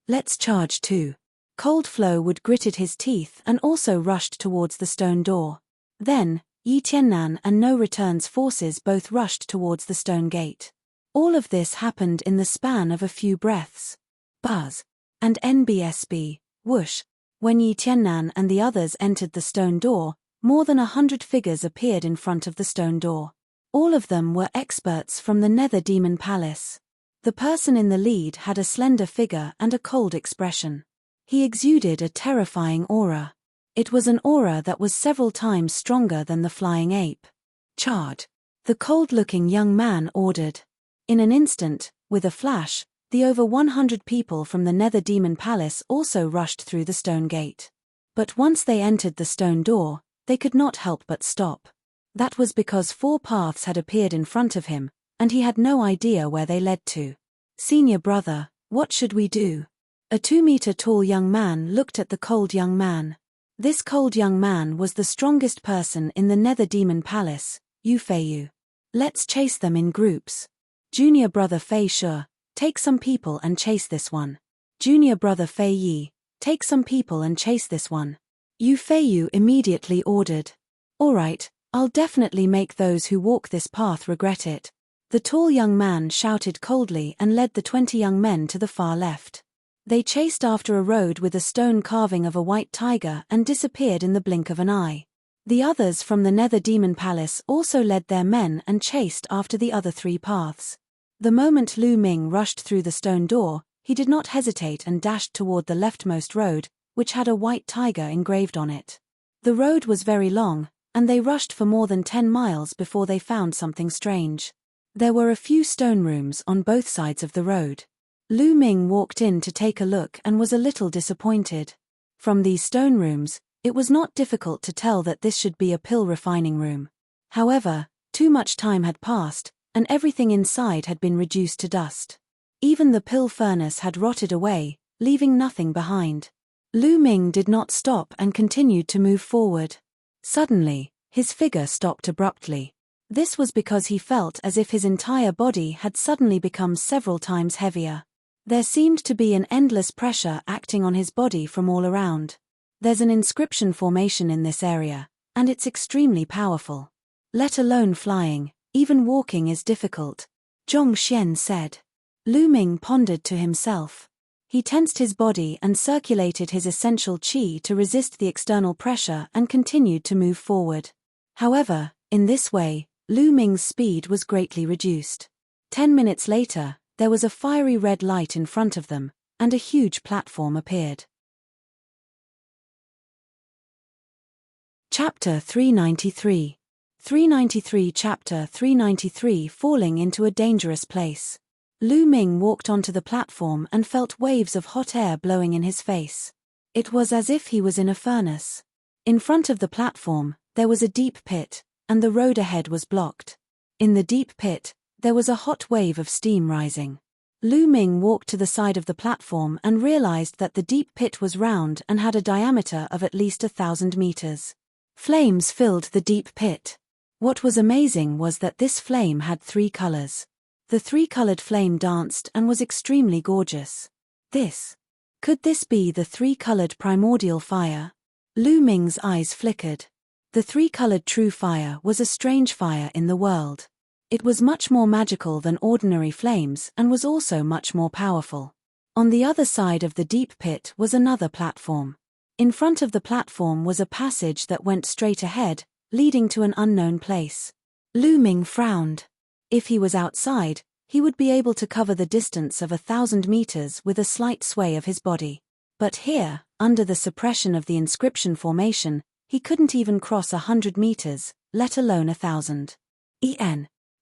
Let's charge too. Cold Flow Wood gritted his teeth and also rushed towards the stone door. Then, Yi Tiannan and No Return's forces both rushed towards the stone gate. All of this happened in the span of a few breaths. Buzz. And NBSB, whoosh. When Yi Tiannan and the others entered the stone door, more than 100 figures appeared in front of the stone door. All of them were experts from the Nether Demon Palace. The person in the lead had a slender figure and a cold expression. He exuded a terrifying aura. It was an aura that was several times stronger than the flying ape. Charge! The cold-looking young man ordered. In an instant, with a flash, the over 100 people from the Nether Demon Palace also rushed through the stone gate. But once they entered the stone door, they could not help but stop. That was because 4 paths had appeared in front of him, and he had no idea where they led to. Senior brother, what should we do? A 2-meter-tall young man looked at the cold young man. This cold young man was the strongest person in the Nether Demon Palace, Yu Feiyu. Let's chase them in groups. Junior brother Fei Shi, take some people and chase this one. Junior brother Fei Yi, take some people and chase this one. Yu Feiyu immediately ordered. Alright, I'll definitely make those who walk this path regret it. The tall young man shouted coldly and led the 20 young men to the far left. They chased after a road with a stone carving of a white tiger and disappeared in the blink of an eye. The others from the Nether Demon Palace also led their men and chased after the other 3 paths. The moment Lu Ming rushed through the stone door, he did not hesitate and dashed toward the leftmost road, which had a white tiger engraved on it. The road was very long, and they rushed for more than 10 miles before they found something strange. There were a few stone rooms on both sides of the road. Lu Ming walked in to take a look and was a little disappointed. From these stone rooms, it was not difficult to tell that this should be a pill refining room. However, too much time had passed, and everything inside had been reduced to dust. Even the pill furnace had rotted away, leaving nothing behind. Lu Ming did not stop and continued to move forward. Suddenly, his figure stopped abruptly. This was because he felt as if his entire body had suddenly become several times heavier. There seemed to be an endless pressure acting on his body from all around. There's an inscription formation in this area, and it's extremely powerful. Let alone flying, even walking is difficult, Zhong Xian said. Lu Ming pondered to himself. He tensed his body and circulated his essential qi to resist the external pressure and continued to move forward. However, in this way, Lu Ming's speed was greatly reduced. 10 minutes later, there was a fiery red light in front of them, and a huge platform appeared. Chapter 393. 393 Chapter 393 Falling into a dangerous place. Lu Ming walked onto the platform and felt waves of hot air blowing in his face. It was as if he was in a furnace. In front of the platform, there was a deep pit, and the road ahead was blocked. In the deep pit, there was a hot wave of steam rising. Lu Ming walked to the side of the platform and realized that the deep pit was round and had a diameter of at least 1,000 meters. Flames filled the deep pit. What was amazing was that this flame had 3 colors. The 3-colored flame danced and was extremely gorgeous. Could this be the 3-colored primordial fire? Lu Ming's eyes flickered. The 3-colored true fire was a strange fire in the world. It was much more magical than ordinary flames and was also much more powerful. On the other side of the deep pit was another platform. In front of the platform was a passage that went straight ahead, leading to an unknown place. Lu Ming frowned. If he was outside, he would be able to cover the distance of 1,000 meters with a slight sway of his body. But here, under the suppression of the inscription formation, he couldn't even cross 100 meters, let alone 1,000.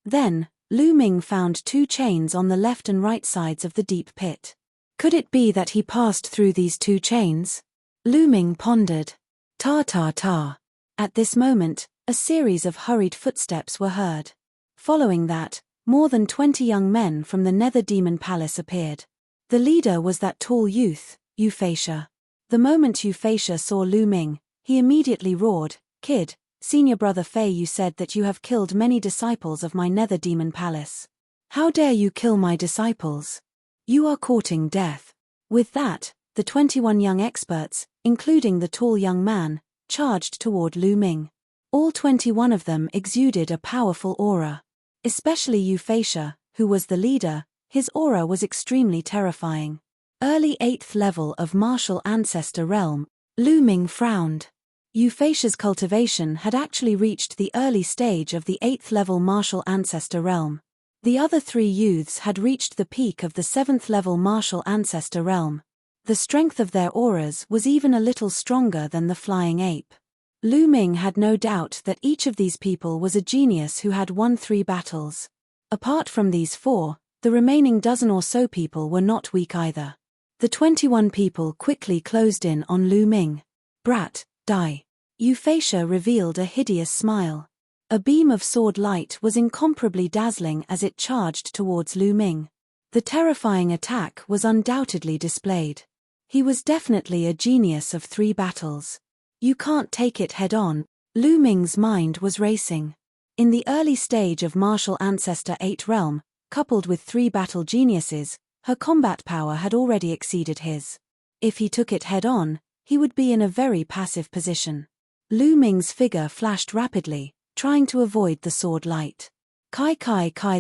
Then, Lu Ming found 2 chains on the left and right sides of the deep pit. Could it be that he passed through these 2 chains? Lu Ming pondered. Ta. At this moment, a series of hurried footsteps were heard. Following that, more than 20 young men from the Nether Demon Palace appeared. The leader was that tall youth, Euphrasia. The moment Euphrasia saw Lu Ming, he immediately roared, "Kid, senior brother Fei, you said that you have killed many disciples of my Nether Demon Palace. How dare you kill my disciples? You are courting death." With that, the 21 young experts, including the tall young man, charged toward Lu Ming. All 21 of them exuded a powerful aura. Especially Euphrasia, who was the leader, his aura was extremely terrifying. Early 8th level of martial ancestor realm. Lu Ming frowned. Euphrasia's cultivation had actually reached the early stage of the 8th level martial ancestor realm. The other 3 youths had reached the peak of the 7th level martial ancestor realm. The strength of their auras was even a little stronger than the flying ape. Lu Ming had no doubt that each of these people was a genius who had won 3 battles. Apart from these 4, the remaining dozen or so people were not weak either. The 21 people quickly closed in on Lu Ming. "Brat, die." Euphrasia revealed a hideous smile. A beam of sword light was incomparably dazzling as it charged towards Lu Ming. The terrifying attack was undoubtedly displayed. He was definitely a genius of 3 battles. You can't take it head-on. Lu Ming's mind was racing. In the early stage of Martial Ancestor 8 realm, coupled with 3 battle geniuses, her combat power had already exceeded his. If he took it head-on, he would be in a very passive position. Lu Ming's figure flashed rapidly, trying to avoid the sword light. Kai.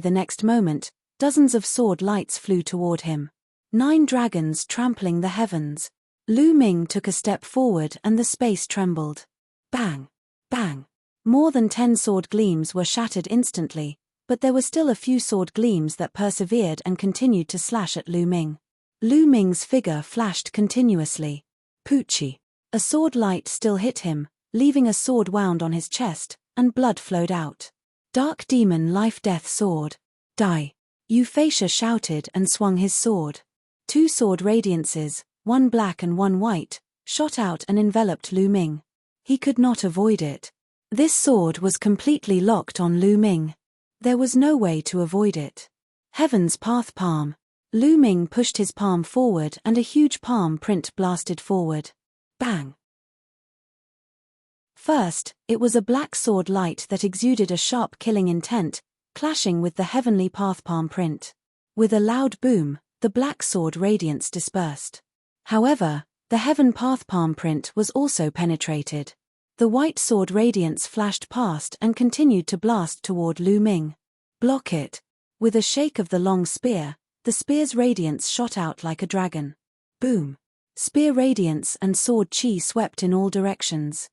The next moment, dozens of sword lights flew toward him. 9 dragons trampling the heavens. Lu Ming took a step forward and the space trembled. Bang! Bang! More than 10 sword gleams were shattered instantly, but there were still a few sword gleams that persevered and continued to slash at Lu Ming. Lu Ming's figure flashed continuously. Poochie! A sword light still hit him, leaving a sword wound on his chest, and blood flowed out. Dark Demon Life-Death Sword. Die! Euphrasia shouted and swung his sword. 2 sword radiances, one black and one white, shot out and enveloped Lu Ming. He could not avoid it. This sword was completely locked on Lu Ming. There was no way to avoid it. Heaven's Path Palm. Lu Ming pushed his palm forward and a huge palm print blasted forward. Bang! First, it was a black sword light that exuded a sharp killing intent, clashing with the heavenly pathpalm print. With a loud boom, the black sword radiance dispersed. However, the heaven pathpalm print was also penetrated. The white sword radiance flashed past and continued to blast toward Lu Ming. Block it. With a shake of the long spear, the spear's radiance shot out like a dragon. Boom! Spear radiance and sword chi swept in all directions.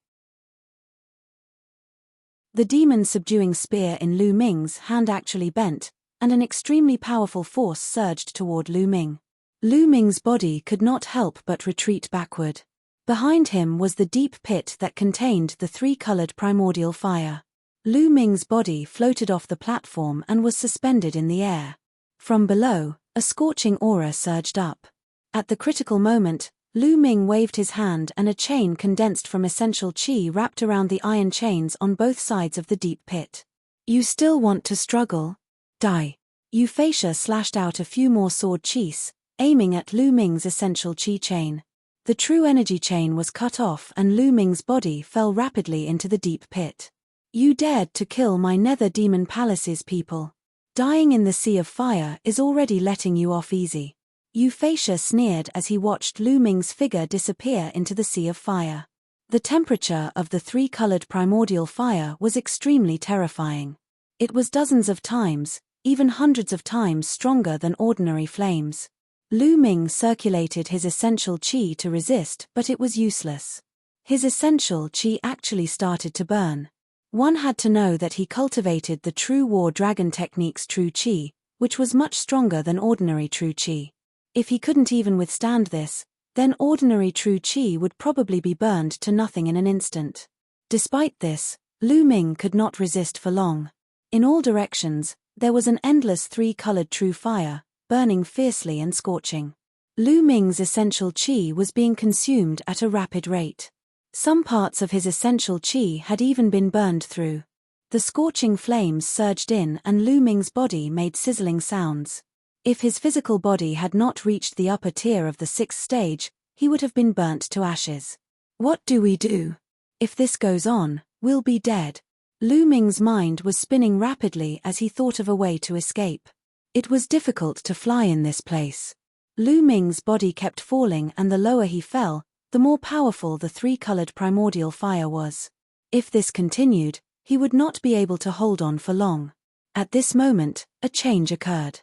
The demon-subduing spear in Lu Ming's hand actually bent, and an extremely powerful force surged toward Lu Ming. Lu Ming's body could not help but retreat backward. Behind him was the deep pit that contained the three-colored primordial fire. Lu Ming's body floated off the platform and was suspended in the air. From below, a scorching aura surged up. At the critical moment, Lu Ming waved his hand and a chain condensed from essential chi wrapped around the iron chains on both sides of the deep pit. You still want to struggle? Die. Euphrasia slashed out a few more sword chis, aiming at Lu Ming's essential chi chain. The true energy chain was cut off and Lu Ming's body fell rapidly into the deep pit. You dared to kill my Nether Demon Palace's people. Dying in the sea of fire is already letting you off easy. Euphrasia sneered as he watched Lu Ming's figure disappear into the sea of fire. The temperature of the three-colored primordial fire was extremely terrifying. It was dozens of times, even hundreds of times stronger than ordinary flames. Lu Ming circulated his essential chi to resist, but it was useless. His essential chi actually started to burn. One had to know that he cultivated the true war dragon technique's true chi, which was much stronger than ordinary true chi. If he couldn't even withstand this, then ordinary true chi would probably be burned to nothing in an instant. Despite this, Lu Ming could not resist for long. In all directions, there was an endless three-colored true fire, burning fiercely and scorching. Lu Ming's essential chi was being consumed at a rapid rate. Some parts of his essential chi had even been burned through. The scorching flames surged in and Lu Ming's body made sizzling sounds. If his physical body had not reached the upper tier of the 6th stage, he would have been burnt to ashes. What do we do? If this goes on, we'll be dead. Lu Ming's mind was spinning rapidly as he thought of a way to escape. It was difficult to fly in this place. Lu Ming's body kept falling and the lower he fell, the more powerful the three-colored primordial fire was. If this continued, he would not be able to hold on for long. At this moment, a change occurred.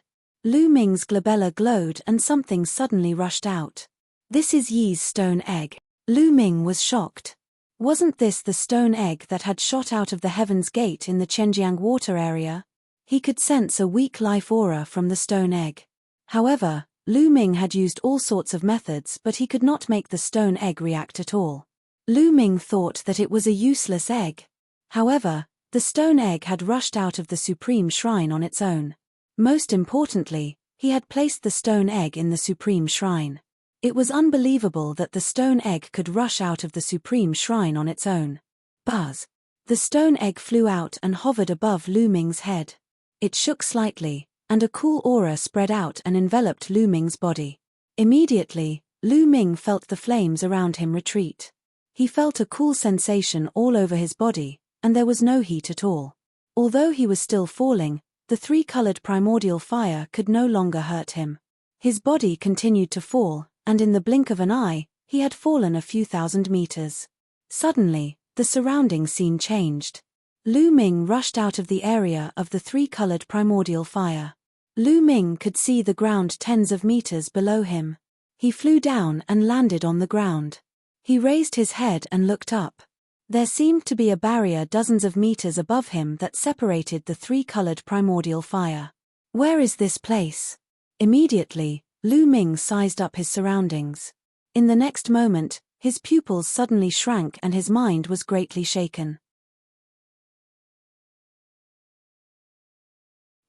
Lu Ming's glabella glowed and something suddenly rushed out. This is Yi's stone egg. Lu Ming was shocked. Wasn't this the stone egg that had shot out of the Heaven's Gate in the Chenjiang water area? He could sense a weak life aura from the stone egg. However, Lu Ming had used all sorts of methods but he could not make the stone egg react at all. Lu Ming thought that it was a useless egg. However, the stone egg had rushed out of the Supreme Shrine on its own. Most importantly, he had placed the stone egg in the Supreme Shrine. It was unbelievable that the stone egg could rush out of the Supreme Shrine on its own. Buzz! The stone egg flew out and hovered above Lu Ming's head. It shook slightly, and a cool aura spread out and enveloped Lu Ming's body. Immediately, Lu Ming felt the flames around him retreat. He felt a cool sensation all over his body, and there was no heat at all. Although he was still falling, the three-colored primordial fire could no longer hurt him. His body continued to fall, and in the blink of an eye, he had fallen a few thousand meters. Suddenly, the surrounding scene changed. Lu Ming rushed out of the area of the three-colored primordial fire. Lu Ming could see the ground tens of meters below him. He flew down and landed on the ground. He raised his head and looked up. There seemed to be a barrier dozens of meters above him that separated the three-colored primordial fire. Where is this place? Immediately, Lu Ming sized up his surroundings. In the next moment, his pupils suddenly shrank and his mind was greatly shaken.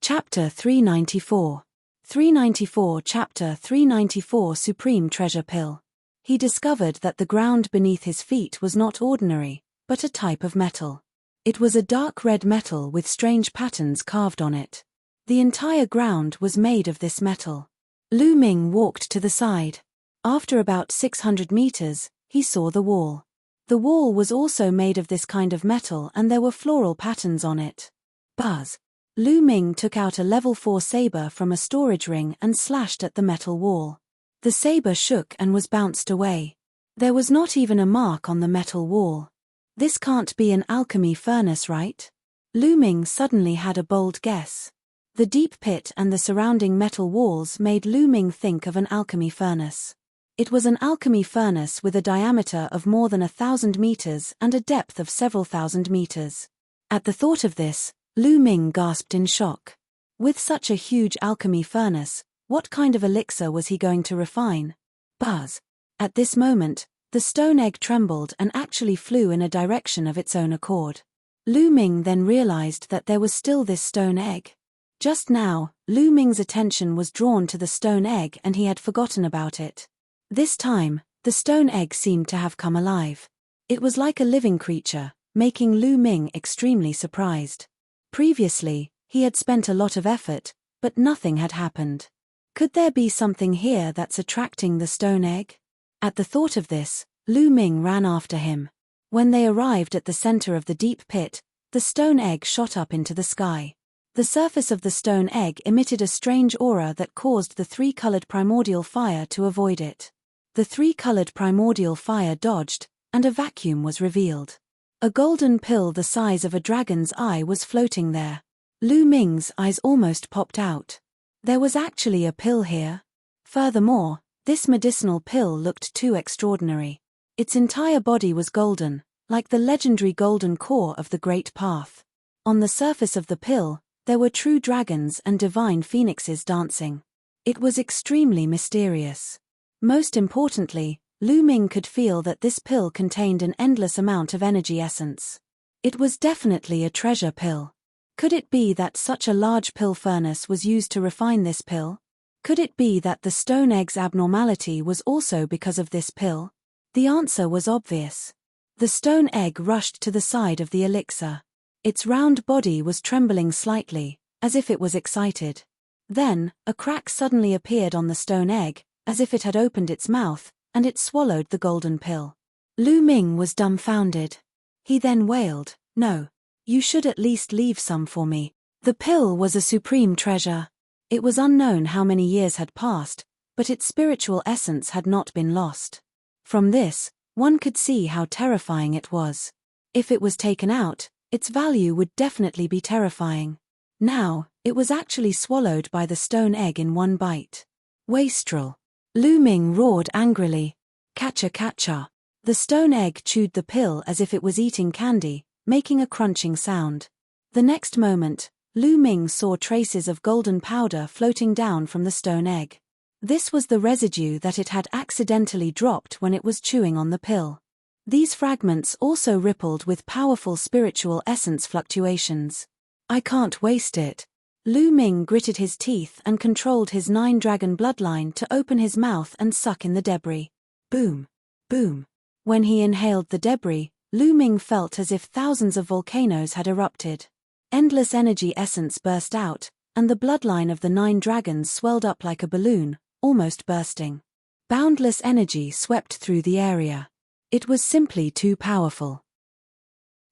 Chapter 394. 394 Chapter 394 Supreme Treasure Pill. He discovered that the ground beneath his feet was not ordinary, but a type of metal. It was a dark red metal with strange patterns carved on it. The entire ground was made of this metal. Lu Ming walked to the side. After about 600 meters, he saw the wall. The wall was also made of this kind of metal and there were floral patterns on it. Buzz! Lu Ming took out a level 4 saber from a storage ring and slashed at the metal wall. The saber shook and was bounced away. There was not even a mark on the metal wall. This can't be an alchemy furnace, right? Lu Ming suddenly had a bold guess. The deep pit and the surrounding metal walls made Lu Ming think of an alchemy furnace. It was an alchemy furnace with a diameter of more than 1,000 meters and a depth of several thousand meters. At the thought of this, Lu Ming gasped in shock. With such a huge alchemy furnace, what kind of elixir was he going to refine? Buzz! At this moment, the stone egg trembled and actually flew in a direction of its own accord. Lu Ming then realized that there was still this stone egg. Just now, Lu Ming's attention was drawn to the stone egg and he had forgotten about it. This time, the stone egg seemed to have come alive. It was like a living creature, making Lu Ming extremely surprised. Previously, he had spent a lot of effort, but nothing had happened. Could there be something here that's attracting the stone egg? At the thought of this, Lu Ming ran after him. When they arrived at the center of the deep pit, the stone egg shot up into the sky. The surface of the stone egg emitted a strange aura that caused the 3-colored primordial fire to avoid it. The 3-colored primordial fire dodged, and a vacuum was revealed. A golden pill the size of a dragon's eye was floating there. Lu Ming's eyes almost popped out. There was actually a pill here. Furthermore, this medicinal pill looked too extraordinary. Its entire body was golden, like the legendary golden core of the Great Path. On the surface of the pill, there were true dragons and divine phoenixes dancing. It was extremely mysterious. Most importantly, Lu Ming could feel that this pill contained an endless amount of energy essence. It was definitely a treasure pill. Could it be that such a large pill furnace was used to refine this pill? Could it be that the stone egg's abnormality was also because of this pill? The answer was obvious. The stone egg rushed to the side of the elixir. Its round body was trembling slightly, as if it was excited. Then, a crack suddenly appeared on the stone egg, as if it had opened its mouth, and it swallowed the golden pill. Lu Ming was dumbfounded. He then wailed, "No. You should at least leave some for me." The pill was a supreme treasure. It was unknown how many years had passed, but its spiritual essence had not been lost. From this, one could see how terrifying it was. If it was taken out, its value would definitely be terrifying. Now, it was actually swallowed by the stone egg in one bite. Wastrel! Lu Ming roared angrily. Catcha catcha! The stone egg chewed the pill as if it was eating candy, making a crunching sound. The next moment, Lu Ming saw traces of golden powder floating down from the stone egg. This was the residue that it had accidentally dropped when it was chewing on the pill. These fragments also rippled with powerful spiritual essence fluctuations. I can't waste it. Lu Ming gritted his teeth and controlled his 9-dragon bloodline to open his mouth and suck in the debris. Boom! Boom! When he inhaled the debris, Lu Ming felt as if thousands of volcanoes had erupted. Endless energy essence burst out, and the bloodline of the 9 dragons swelled up like a balloon, almost bursting. Boundless energy swept through the area. It was simply too powerful.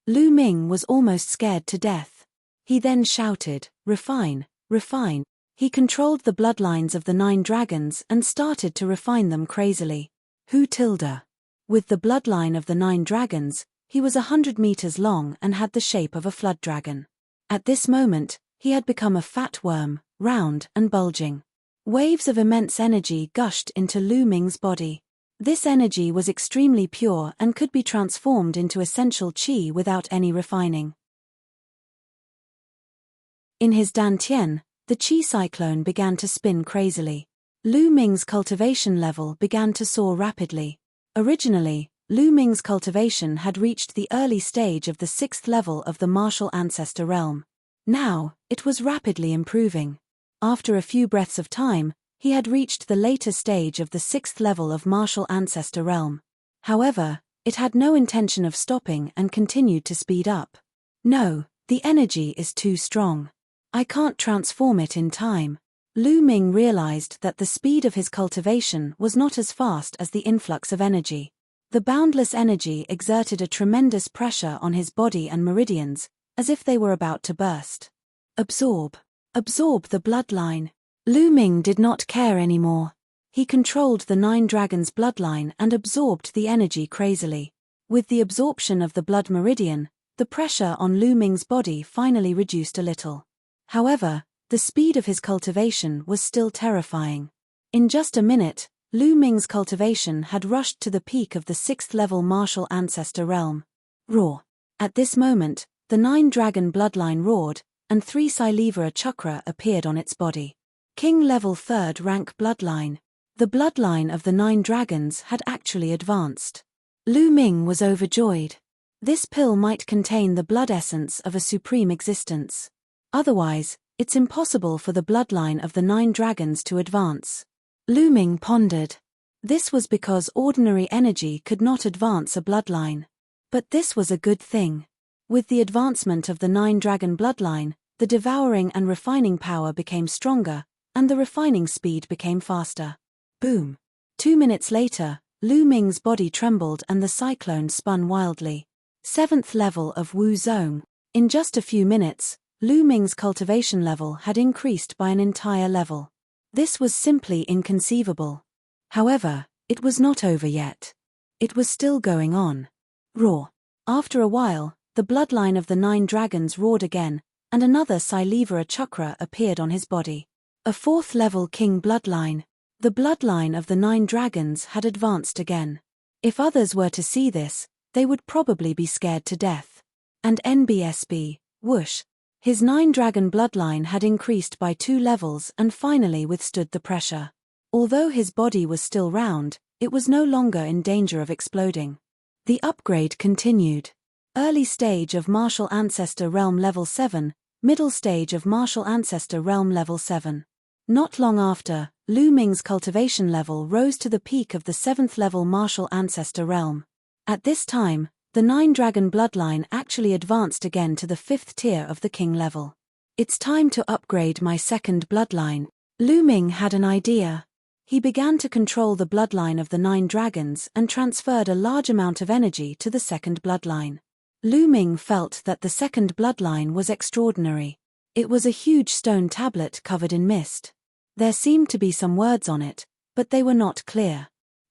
Lu Ming was almost scared to death. He then shouted, "Refine, refine." He controlled the bloodlines of the 9 dragons and started to refine them crazily. Who tilde? With the bloodline of the 9 dragons, he was 100 meters long and had the shape of a flood dragon. At this moment, he had become a fat worm, round and bulging. Waves of immense energy gushed into Lu Ming's body. This energy was extremely pure and could be transformed into essential qi without any refining. In his dantian, the qi cyclone began to spin crazily. Lu Ming's cultivation level began to soar rapidly. Originally, Lu Ming's cultivation had reached the early stage of the 6th level of the martial ancestor realm. Now, it was rapidly improving. After a few breaths of time, he had reached the later stage of the 6th level of martial ancestor realm. However, it had no intention of stopping and continued to speed up. No, the energy is too strong. I can't transform it in time. Lu Ming realized that the speed of his cultivation was not as fast as the influx of energy. The boundless energy exerted a tremendous pressure on his body and meridians, as if they were about to burst. Absorb. Absorb the bloodline. Lu Ming did not care anymore. He controlled the 9 dragons' bloodline and absorbed the energy crazily. With the absorption of the blood meridian, the pressure on Lu Ming's body finally reduced a little. However, the speed of his cultivation was still terrifying. In just a minute, Lu Ming's cultivation had rushed to the peak of the 6th-level martial ancestor realm. Roar. At this moment, the 9-dragon bloodline roared, and 3 Silivra chakra appeared on its body. King level 3rd rank bloodline. The bloodline of the 9 dragons had actually advanced. Lu Ming was overjoyed. This pill might contain the blood essence of a supreme existence. Otherwise, it's impossible for the bloodline of the 9 dragons to advance. Lu Ming pondered. This was because ordinary energy could not advance a bloodline. But this was a good thing. With the advancement of the 9-dragon bloodline, the devouring and refining power became stronger, and the refining speed became faster. Boom. 2 minutes later, Lu Ming's body trembled and the cyclone spun wildly. 7th level of Wu Zone. In just a few minutes, Lu Ming's cultivation level had increased by an entire level. This was simply inconceivable. However, it was not over yet. It was still going on. Roar. After a while, the bloodline of the 9 dragons roared again, and another Silivra chakra appeared on his body. A 4th-level king bloodline. The bloodline of the 9 dragons had advanced again. If others were to see this, they would probably be scared to death. And NBSB, whoosh. His 9-dragon bloodline had increased by 2 levels and finally withstood the pressure. Although his body was still round, it was no longer in danger of exploding. The upgrade continued. Early stage of Martial Ancestor Realm Level 7, middle stage of Martial Ancestor Realm Level 7. Not long after, Lu Ming's cultivation level rose to the peak of the 7th-level Martial Ancestor Realm. At this time, the 9-dragon bloodline actually advanced again to the 5th tier of the king level. It's time to upgrade my 2nd bloodline. Lu Ming had an idea. He began to control the bloodline of the 9 dragons and transferred a large amount of energy to the 2nd bloodline. Lu Ming felt that the 2nd bloodline was extraordinary. It was a huge stone tablet covered in mist. There seemed to be some words on it, but they were not clear.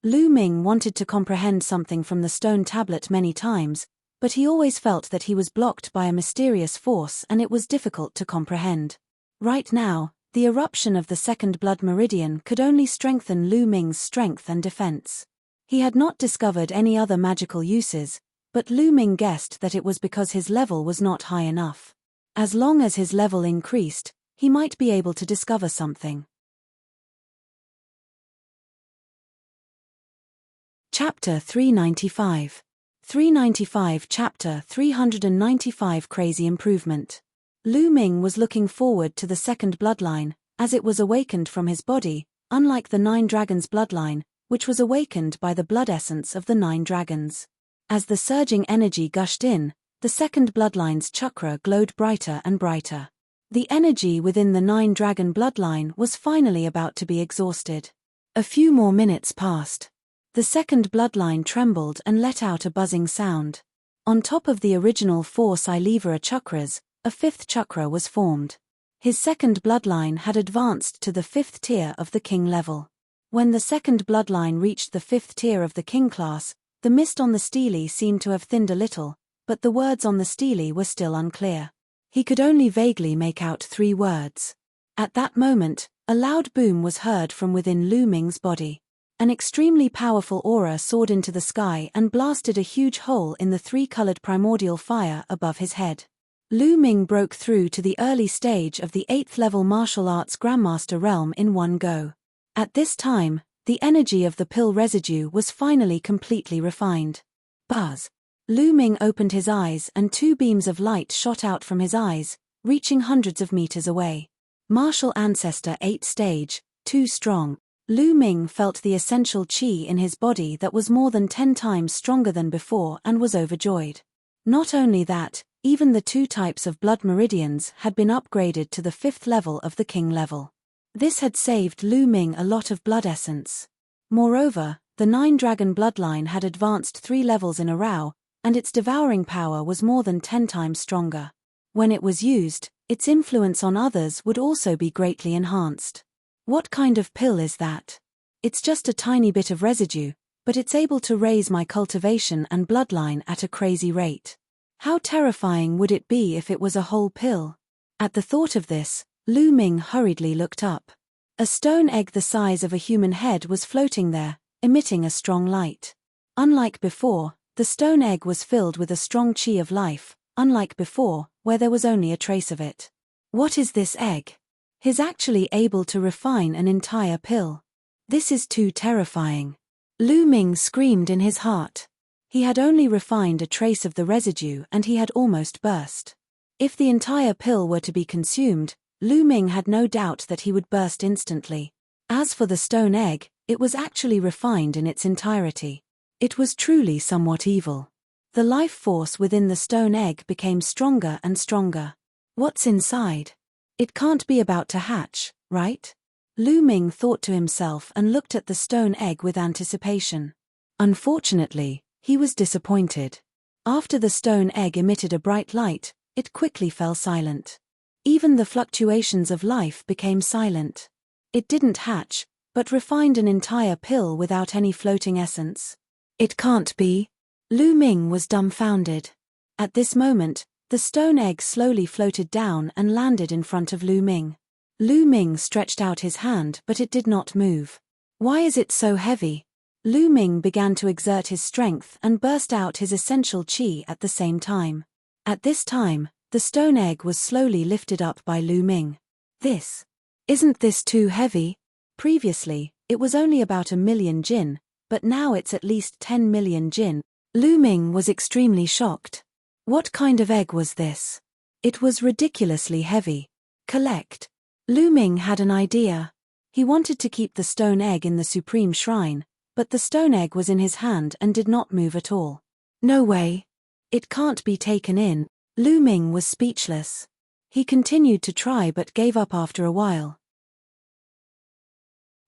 Lu Ming wanted to comprehend something from the stone tablet many times, but he always felt that he was blocked by a mysterious force and it was difficult to comprehend. Right now, the eruption of the 2nd blood meridian could only strengthen Lu Ming's strength and defense. He had not discovered any other magical uses, but Lu Ming guessed that it was because his level was not high enough. As long as his level increased, he might be able to discover something. Chapter 395. 395 Chapter 395 Crazy Improvement. Lu Ming was looking forward to the 2nd bloodline, as it was awakened from his body, unlike the 9 dragons bloodline, which was awakened by the blood essence of the 9 dragons. As the surging energy gushed in, the 2nd bloodline's chakra glowed brighter and brighter. The energy within the 9-dragon bloodline was finally about to be exhausted. A few more minutes passed. The 2nd bloodline trembled and let out a buzzing sound. On top of the original 4 Silivra chakras, a 5th chakra was formed. His 2nd bloodline had advanced to the 5th tier of the king level. When the 2nd bloodline reached the 5th tier of the king class, the mist on the stele seemed to have thinned a little, but the words on the stele were still unclear. He could only vaguely make out 3 words. At that moment, a loud boom was heard from within Lu Ming's body. An extremely powerful aura soared into the sky and blasted a huge hole in the 3-colored primordial fire above his head. Lu Ming broke through to the early stage of the 8th-level martial arts Grandmaster realm in one go. At this time, the energy of the pill residue was finally completely refined. Buzz! Lu Ming opened his eyes and 2 beams of light shot out from his eyes, reaching hundreds of meters away. Martial Ancestor 8 stage, too strong. Lu Ming felt the essential qi in his body that was more than 10 times stronger than before and was overjoyed. Not only that, even the 2 types of blood meridians had been upgraded to the 5th level of the king level. This had saved Lu Ming a lot of blood essence. Moreover, The 9-dragon bloodline had advanced 3 levels in a row, and its devouring power was more than 10 times stronger. When it was used, its influence on others would also be greatly enhanced. What kind of pill is that? It's just a tiny bit of residue, but it's able to raise my cultivation and bloodline at a crazy rate. How terrifying would it be if it was a whole pill? At the thought of this, Lu Ming hurriedly looked up. A stone egg the size of a human head was floating there, emitting a strong light. Unlike before, the stone egg was filled with a strong chi of life, unlike before, where there was only a trace of it. What is this egg? He's actually able to refine an entire pill. This is too terrifying. Lu Ming screamed in his heart. He had only refined a trace of the residue and he had almost burst. If the entire pill were to be consumed, Lu Ming had no doubt that he would burst instantly. As for the stone egg, it was actually refined in its entirety. It was truly somewhat evil. The life force within the stone egg became stronger and stronger. What's inside? It can't be about to hatch, right? Lu Ming thought to himself and looked at the stone egg with anticipation. Unfortunately, he was disappointed. After the stone egg emitted a bright light, it quickly fell silent. Even the fluctuations of life became silent. It didn't hatch, but refined an entire pill without any floating essence. It can't be. Lu Ming was dumbfounded. At this moment, the stone egg slowly floated down and landed in front of Lu Ming. Lu Ming stretched out his hand but it did not move. Why is it so heavy? Lu Ming began to exert his strength and burst out his essential chi at the same time. At this time, the stone egg was slowly lifted up by Lu Ming. Isn't this too heavy? Previously, it was only about 1,000,000 jin, but now it's at least 10 million jin. Lu Ming was extremely shocked. What kind of egg was this? It was ridiculously heavy. Collect. Lu Ming had an idea. He wanted to keep the stone egg in the supreme shrine, but the stone egg was in his hand and did not move at all. No way. It can't be taken in. Lu Ming was speechless. He continued to try but gave up after a while.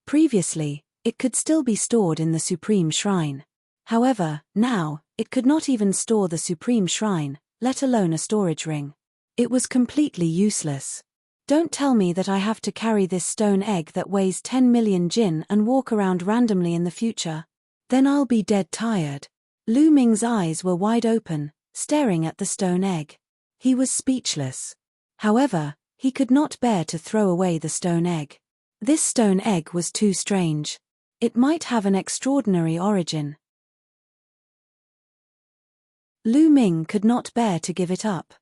Previously, it could still be stored in the supreme shrine. However, now, it could not even store the supreme shrine, let alone a storage ring. It was completely useless. Don't tell me that I have to carry this stone egg that weighs 10 million jin and walk around randomly in the future. Then I'll be dead tired. Lu Ming's eyes were wide open, staring at the stone egg. He was speechless. However, he could not bear to throw away the stone egg. This stone egg was too strange. It might have an extraordinary origin. Lu Ming could not bear to give it up.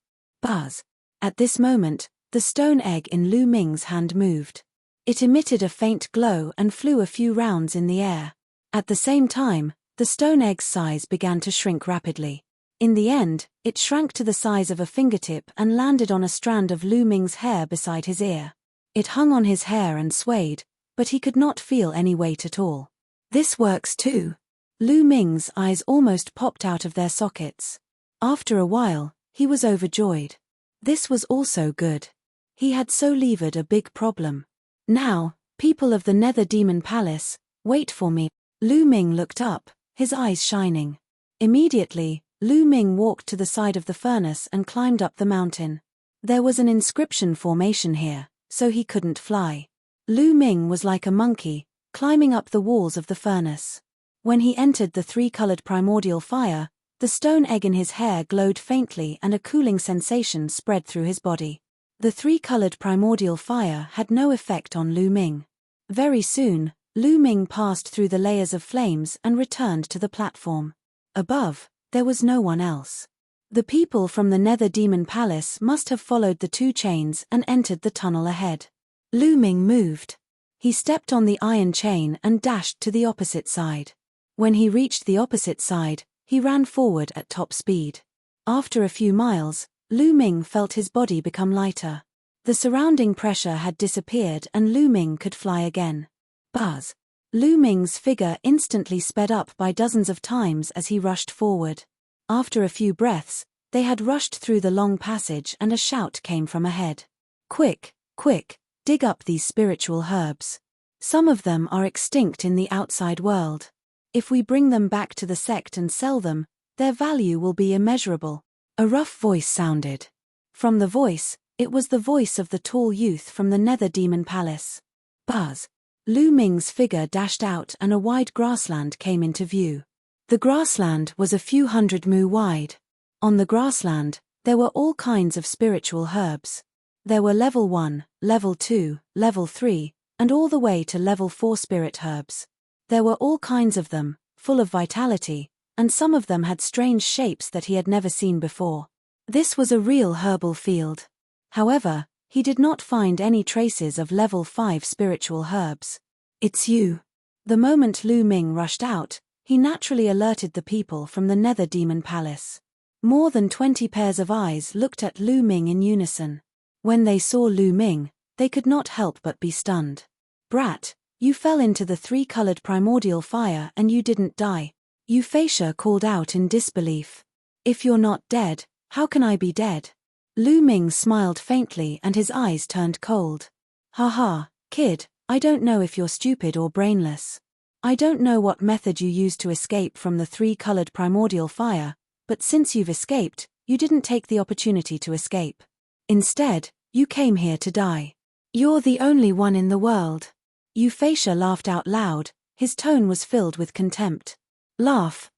Buzz. At this moment, the stone egg in Lu Ming's hand moved. It emitted a faint glow and flew a few rounds in the air. At the same time, the stone egg's size began to shrink rapidly. In the end, it shrank to the size of a fingertip and landed on a strand of Lu Ming's hair beside his ear. It hung on his hair and swayed, but he could not feel any weight at all. This works too. Lu Ming's eyes almost popped out of their sockets. After a while, he was overjoyed. This was also good. He had so levered a big problem. Now, people of the Nether Demon Palace, wait for me. Lu Ming looked up, his eyes shining. Immediately, Lu Ming walked to the side of the furnace and climbed up the mountain. There was an inscription formation here, so he couldn't fly. Lu Ming was like a monkey, climbing up the walls of the furnace. When he entered the 3-colored primordial fire, the stone egg in his hair glowed faintly and a cooling sensation spread through his body. The 3-colored primordial fire had no effect on Lu Ming. Very soon, Lu Ming passed through the layers of flames and returned to the platform. Above, there was no one else. The people from the Nether Demon Palace must have followed the 2 chains and entered the tunnel ahead. Lu Ming moved. He stepped on the iron chain and dashed to the opposite side. When he reached the opposite side, he ran forward at top speed. After a few miles, Lu Ming felt his body become lighter. The surrounding pressure had disappeared and Lu Ming could fly again. Buzz. Lu Ming's figure instantly sped up by dozens of times as he rushed forward. After a few breaths, they had rushed through the long passage and a shout came from ahead. Quick, quick, dig up these spiritual herbs. Some of them are extinct in the outside world. If we bring them back to the sect and sell them, their value will be immeasurable. A rough voice sounded. From the voice, it was the voice of the tall youth from the Nether Demon Palace. Buzz. Lu Ming's figure dashed out and a wide grassland came into view. The grassland was a few hundred mu wide. On the grassland, there were all kinds of spiritual herbs. There were level 1, level 2, level 3, and all the way to level 4 spirit herbs. There were all kinds of them, full of vitality, and some of them had strange shapes that he had never seen before. This was a real herbal field. However, he did not find any traces of level 5 spiritual herbs. It's you. The moment Lu Ming rushed out, he naturally alerted the people from the Nether Demon Palace. More than 20 pairs of eyes looked at Lu Ming in unison. When they saw Lu Ming, they could not help but be stunned. Brat, you fell into the 3-colored primordial fire and you didn't die. Euphrasia called out in disbelief. If you're not dead, how can I be dead? Lu Ming smiled faintly and his eyes turned cold. Haha, kid, I don't know if you're stupid or brainless. I don't know what method you used to escape from the 3-colored primordial fire, but since you've escaped, you didn't take the opportunity to escape. Instead, you came here to die. You're the only one in the world. Euphrasia laughed out loud, his tone was filled with contempt. Laugh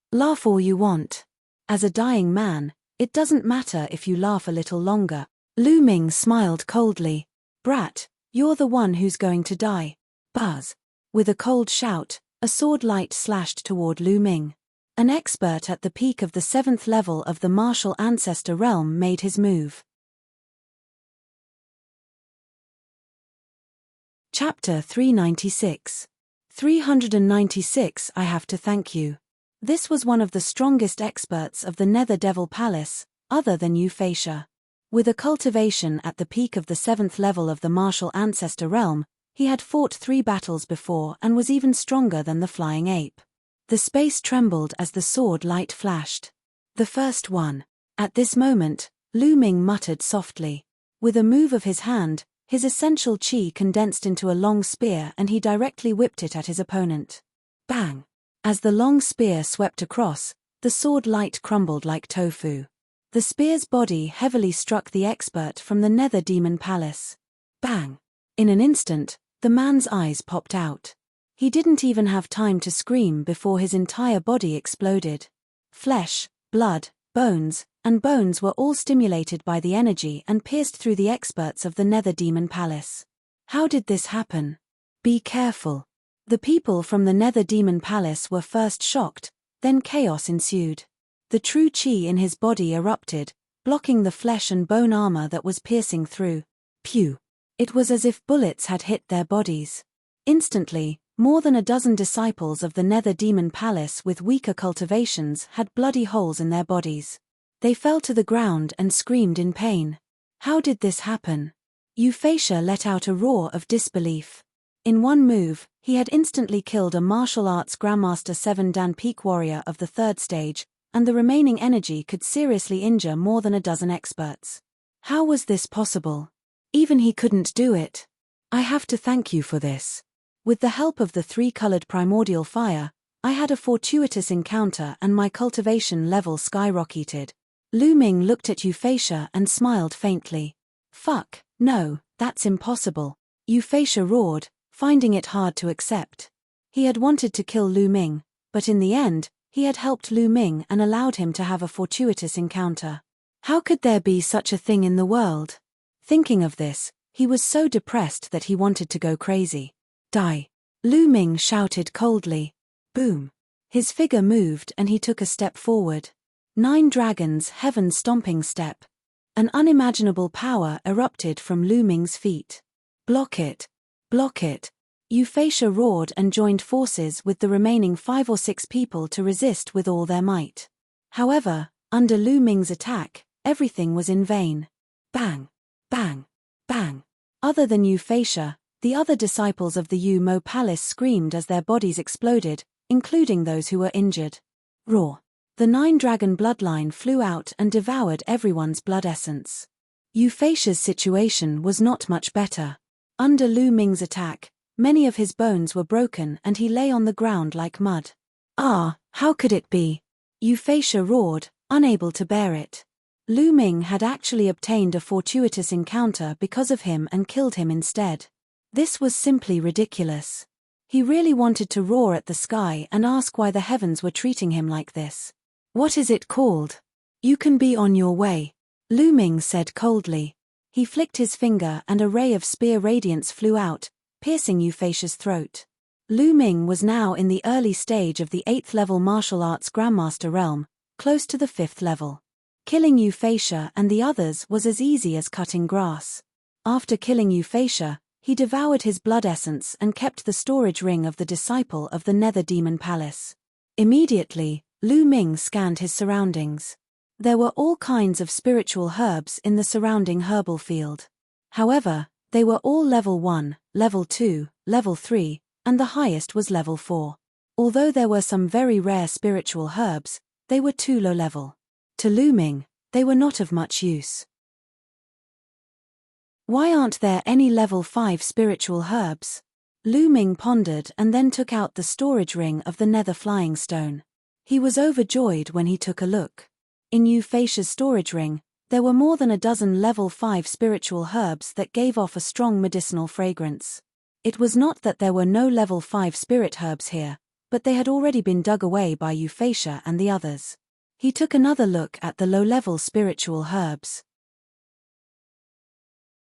all you want. As a dying man, it doesn't matter if you laugh a little longer. Lu Ming smiled coldly. Brat, you're the one who's going to die. Buzz. With a cold shout, a sword light slashed toward Lu Ming. An expert at the peak of the 7th level of the martial ancestor realm made his move. Chapter 396. 396 I have to thank you. This was one of the strongest experts of the Nether Devil Palace, other than Euphrasia. With a cultivation at the peak of the 7th level of the martial ancestor realm, he had fought 3 battles before and was even stronger than the flying ape. The space trembled as the sword light flashed. The first one. At this moment, Lu Ming muttered softly. With a move of his hand, his essential chi condensed into a long spear and he directly whipped it at his opponent. Bang! As the long spear swept across, the sword light crumbled like tofu. The spear's body heavily struck the expert from the Nether Demon Palace. Bang! In an instant, the man's eyes popped out. He didn't even have time to scream before his entire body exploded. Flesh, blood, bones, and bones were all stimulated by the energy and pierced through the experts of the Nether Demon Palace. How did this happen? Be careful. The people from the Nether Demon Palace were first shocked, then chaos ensued. The true chi in his body erupted, blocking the flesh and bone armor that was piercing through. Pew! It was as if bullets had hit their bodies. Instantly, more than a dozen disciples of the Nether Demon Palace with weaker cultivations had bloody holes in their bodies. They fell to the ground and screamed in pain. How did this happen? Euphrasia let out a roar of disbelief. In one move, he had instantly killed a martial arts Grandmaster 7 Dan Peak warrior of the 3rd stage, and the remaining energy could seriously injure more than a dozen experts. How was this possible? Even he couldn't do it. I have to thank you for this. With the help of the 3-colored primordial fire, I had a fortuitous encounter and my cultivation level skyrocketed. Lu Ming looked at Euphrasia and smiled faintly. Fuck, no, that's impossible. Euphrasia roared, finding it hard to accept. He had wanted to kill Lu Ming, but in the end, he had helped Lu Ming and allowed him to have a fortuitous encounter. How could there be such a thing in the world? Thinking of this, he was so depressed that he wanted to go crazy. Die! Lu Ming shouted coldly. Boom! His figure moved and he took a step forward. 9 dragons heaven stomping step. An unimaginable power erupted from Lu Ming's feet. Block it! Block it! Euphrasia roared and joined forces with the remaining 5 or 6 people to resist with all their might. However, under Lu Ming's attack, everything was in vain. Bang! Bang! Bang! Other than Euphrasia, the other disciples of the Yu Mo Palace screamed as their bodies exploded, including those who were injured. Roar! The 9-dragon bloodline flew out and devoured everyone's blood essence. Euphrasia's situation was not much better. Under Lu Ming's attack, many of his bones were broken and he lay on the ground like mud. Ah, how could it be? Euphrasia roared, unable to bear it. Lu Ming had actually obtained a fortuitous encounter because of him and killed him instead. This was simply ridiculous. He really wanted to roar at the sky and ask why the heavens were treating him like this. What is it called? You can be on your way, Lu Ming said coldly. He flicked his finger and a ray of spear radiance flew out, piercing Euphrasia's throat. Lu Ming was now in the early stage of the 8th level martial arts Grandmaster realm, close to the 5th level. Killing Euphrasia and the others was as easy as cutting grass. After killing Euphrasia, he devoured his blood essence and kept the storage ring of the disciple of the Nether Demon Palace. Immediately, Lu Ming scanned his surroundings. There were all kinds of spiritual herbs in the surrounding herbal field. However, they were all level 1, level 2, level 3, and the highest was level 4. Although there were some very rare spiritual herbs, they were too low level. To Lu Ming, they were not of much use. Why aren't there any level 5 spiritual herbs? Lu Ming pondered and then took out the storage ring of the Nether Flying Stone. He was overjoyed when he took a look. In Euphrasia's storage ring, there were more than a dozen level 5 spiritual herbs that gave off a strong medicinal fragrance. It was not that there were no level 5 spirit herbs here, but they had already been dug away by Euphrasia and the others. He took another look at the low-level spiritual herbs.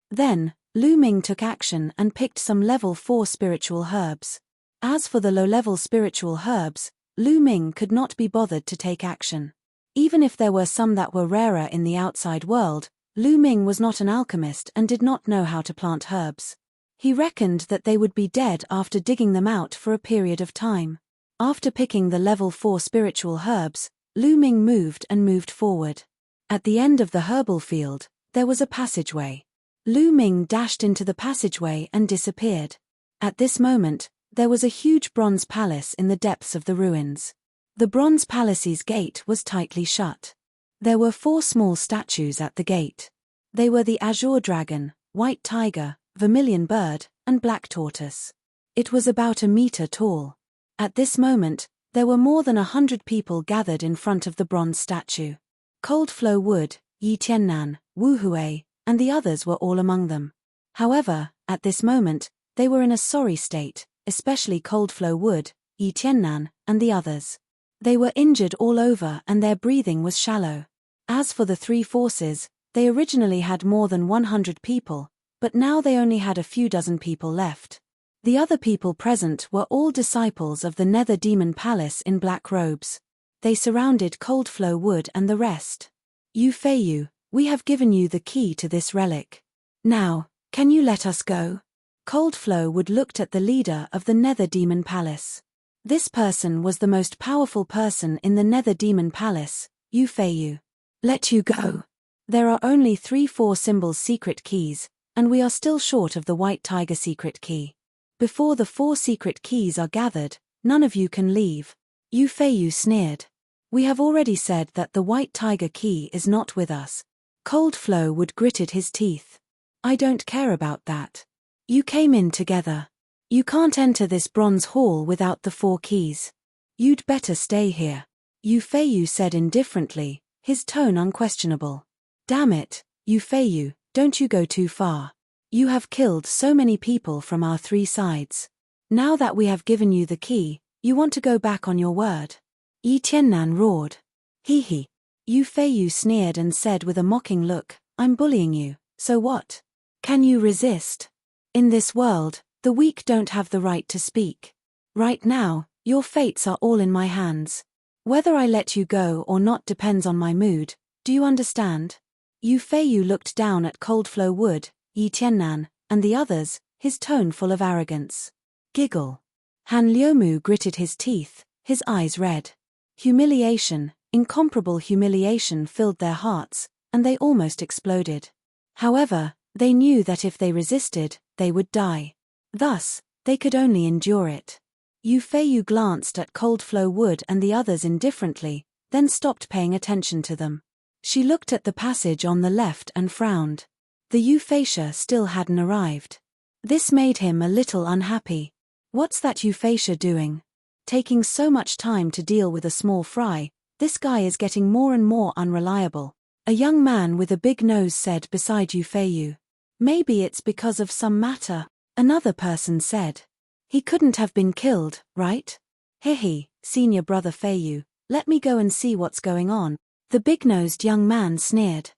Then, Lu Ming took action and picked some level 4 spiritual herbs. As for the low-level spiritual herbs, Lu Ming could not be bothered to take action. Even if there were some that were rarer in the outside world, Lu Ming was not an alchemist and did not know how to plant herbs. He reckoned that they would be dead after digging them out for a period of time. After picking the level 4 spiritual herbs, Lu Ming moved forward. At the end of the herbal field, there was a passageway. Lu Ming dashed into the passageway and disappeared. At this moment, there was a huge bronze palace in the depths of the ruins. The bronze palace's gate was tightly shut. There were 4 small statues at the gate. They were the azure dragon, white tiger, vermilion bird, and black tortoise. It was about a meter tall. At this moment, there were more than 100 people gathered in front of the bronze statue. Cold Flow Wood, Yi Tiannan, Wu Hui, and the others were all among them. However, at this moment, they were in a sorry state, especially Cold Flow Wood, Yi Tiannan, and the others. They were injured all over and their breathing was shallow. As for the 3 forces, they originally had more than 100 people, but now they only had a few dozen people left. The other people present were all disciples of the Nether Demon Palace in black robes. They surrounded Cold Flow Wood and the rest. Euphrasia, we have given you the key to this relic. Now, can you let us go? Cold Flow Wood looked at the leader of the Nether Demon Palace. This person was the most powerful person in the Nether Demon Palace, Euphrasia. Let you go. There are only 3 4 symbols secret keys, and we are still short of the White Tiger secret key. Before the 4 secret keys are gathered, none of you can leave. Euphrasia sneered. We have already said that the White Tiger key is not with us. Cold Flow Wood gritted his teeth. I don't care about that. You came in together. You can't enter this bronze hall without the 4 keys. You'd better stay here. Euphrasia said indifferently, his tone unquestionable. Damn it, Euphrasia, don't you go too far. You have killed so many people from our 3 sides. Now that we have given you the key, you want to go back on your word. Yi Tiannan roared. Hee hee. Euphrasia sneered and said with a mocking look, I'm bullying you, so what? Can you resist? In this world, the weak don't have the right to speak. Right now, your fates are all in my hands. Whether I let you go or not depends on my mood, do you understand? Euphrasia looked down at Cold Flow Wood, Yi Tiannan, and the others, his tone full of arrogance. Giggle. Han Liumu gritted his teeth, his eyes red. Humiliation, incomparable humiliation filled their hearts, and they almost exploded. However, they knew that if they resisted, they would die. Thus, they could only endure it. Euphrasia glanced at Cold Flow Wood and the others indifferently, then stopped paying attention to them. She looked at the passage on the left and frowned. The Euphrasia still hadn't arrived. This made him a little unhappy. What's that Euphrasia doing? Taking so much time to deal with a small fry, this guy is getting more and more unreliable. A young man with a big nose said beside Yu Feiyu. Maybe it's because of some matter, another person said. He couldn't have been killed, right? Hehe, senior brother Feiyu, let me go and see what's going on, the big-nosed young man sneered.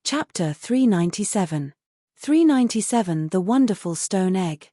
Chapter 397. 397 The Wonderful Stone Egg.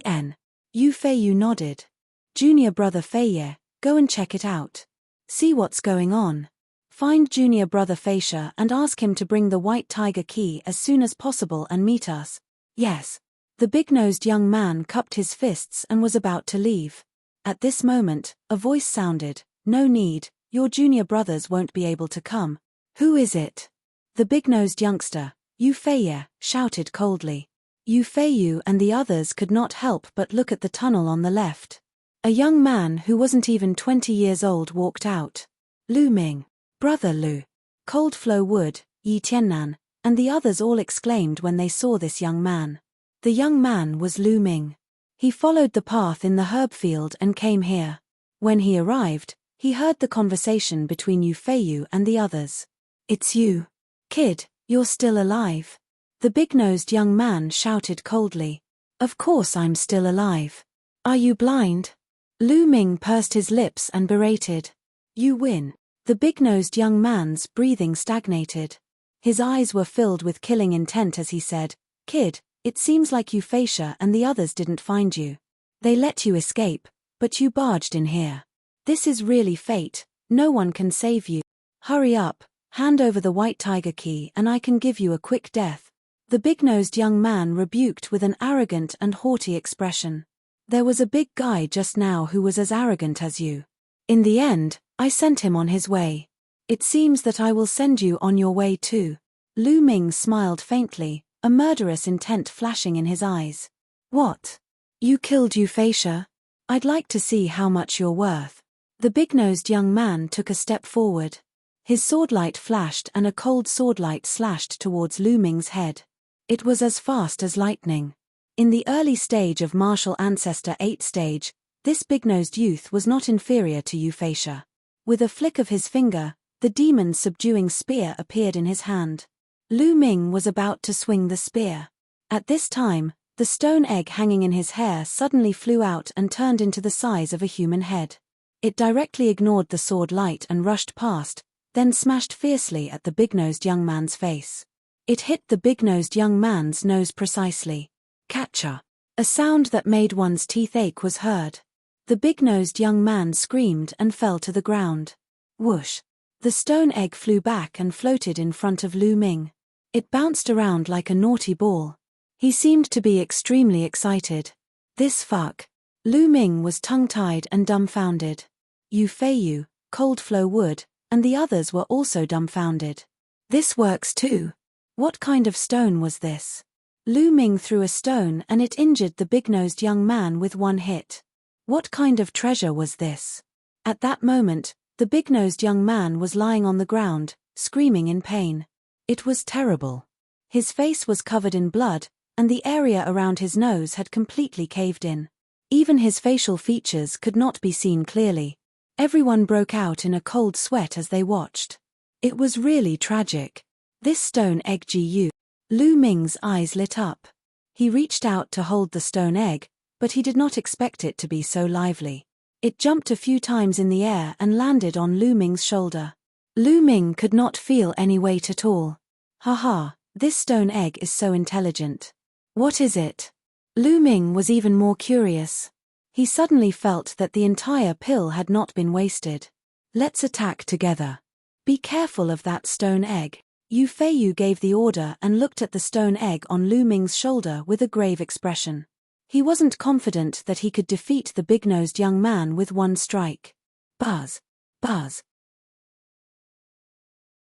En. Yu Feiyu nodded. Junior brother Feiye, go and check it out. See what's going on. Find junior brother Feisha and ask him to bring the white tiger key as soon as possible and meet us. Yes. The big-nosed young man cupped his fists and was about to leave. At this moment, a voice sounded, no need, your junior brothers won't be able to come. Who is it? The big-nosed youngster, Yu Feiye, shouted coldly. Yu Feiyu and the others could not help but look at the tunnel on the left. A young man who wasn't even 20 years old walked out. Lu Ming. Brother Lu. Cold Flow Wood, Yi Tiannan, and the others all exclaimed when they saw this young man. The young man was Lu Ming. He followed the path in the herb field and came here. When he arrived, he heard the conversation between Yu Feiyu and the others. It's you. Kid, you're still alive. The big-nosed young man shouted coldly. Of course I'm still alive. Are you blind? Lu Ming pursed his lips and berated. You win. The big-nosed young man's breathing stagnated. His eyes were filled with killing intent as he said, Kid, it seems like you Feisha and the others didn't find you. They let you escape, but you barged in here. This is really fate, no one can save you. Hurry up, hand over the white tiger key and I can give you a quick death. The big-nosed young man rebuked with an arrogant and haughty expression. There was a big guy just now who was as arrogant as you. In the end, I sent him on his way. It seems that I will send you on your way too. Lu Ming smiled faintly, a murderous intent flashing in his eyes. What? You killed Yu Feisha? I'd like to see how much you're worth. The big-nosed young man took a step forward. His swordlight flashed and a cold swordlight slashed towards Lu Ming's head. It was as fast as lightning. In the early stage of Martial Ancestor 8 stage, this big-nosed youth was not inferior to Yu Feisha. With a flick of his finger, the demon's subduing spear appeared in his hand. Lu Ming was about to swing the spear. At this time, the stone egg hanging in his hair suddenly flew out and turned into the size of a human head. It directly ignored the sword light and rushed past, then smashed fiercely at the big-nosed young man's face. It hit the big-nosed young man's nose precisely. Catcha! A sound that made one's teeth ache was heard. The big-nosed young man screamed and fell to the ground. Whoosh! The stone egg flew back and floated in front of Lu Ming. It bounced around like a naughty ball. He seemed to be extremely excited. This fuck. Lu Ming was tongue-tied and dumbfounded. Yu Feiyu, Cold Flow Wood, and the others were also dumbfounded. This works too. What kind of stone was this? Lu Ming threw a stone and it injured the big-nosed young man with one hit. What kind of treasure was this? At that moment, the big-nosed young man was lying on the ground, screaming in pain. It was terrible. His face was covered in blood, and the area around his nose had completely caved in. Even his facial features could not be seen clearly. Everyone broke out in a cold sweat as they watched. It was really tragic. This stone egg Gu. Lu Ming's eyes lit up. He reached out to hold the stone egg, but he did not expect it to be so lively. It jumped a few times in the air and landed on Lu Ming's shoulder. Lu Ming could not feel any weight at all. Haha, this stone egg is so intelligent. What is it? Lu Ming was even more curious. He suddenly felt that the entire pill had not been wasted. Let's attack together. Be careful of that stone egg. Yu Feiyu gave the order and looked at the stone egg on Lu Ming's shoulder with a grave expression. He wasn't confident that he could defeat the big-nosed young man with one strike. Buzz! Buzz!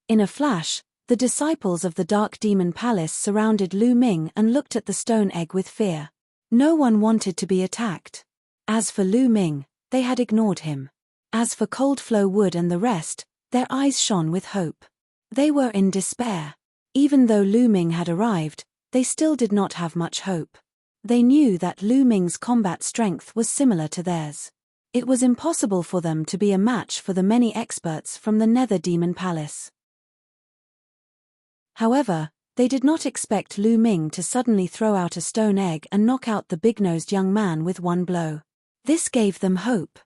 In a flash, the disciples of the Dark Demon Palace surrounded Lu Ming and looked at the stone egg with fear. No one wanted to be attacked. As for Lu Ming, they had ignored him. As for Cold Flow Wood and the rest, their eyes shone with hope. They were in despair. Even though Lu Ming had arrived, they still did not have much hope. They knew that Lu Ming's combat strength was similar to theirs. It was impossible for them to be a match for the many experts from the Nether Demon Palace. However, they did not expect Lu Ming to suddenly throw out a stone egg and knock out the big-nosed young man with one blow. This gave them hope.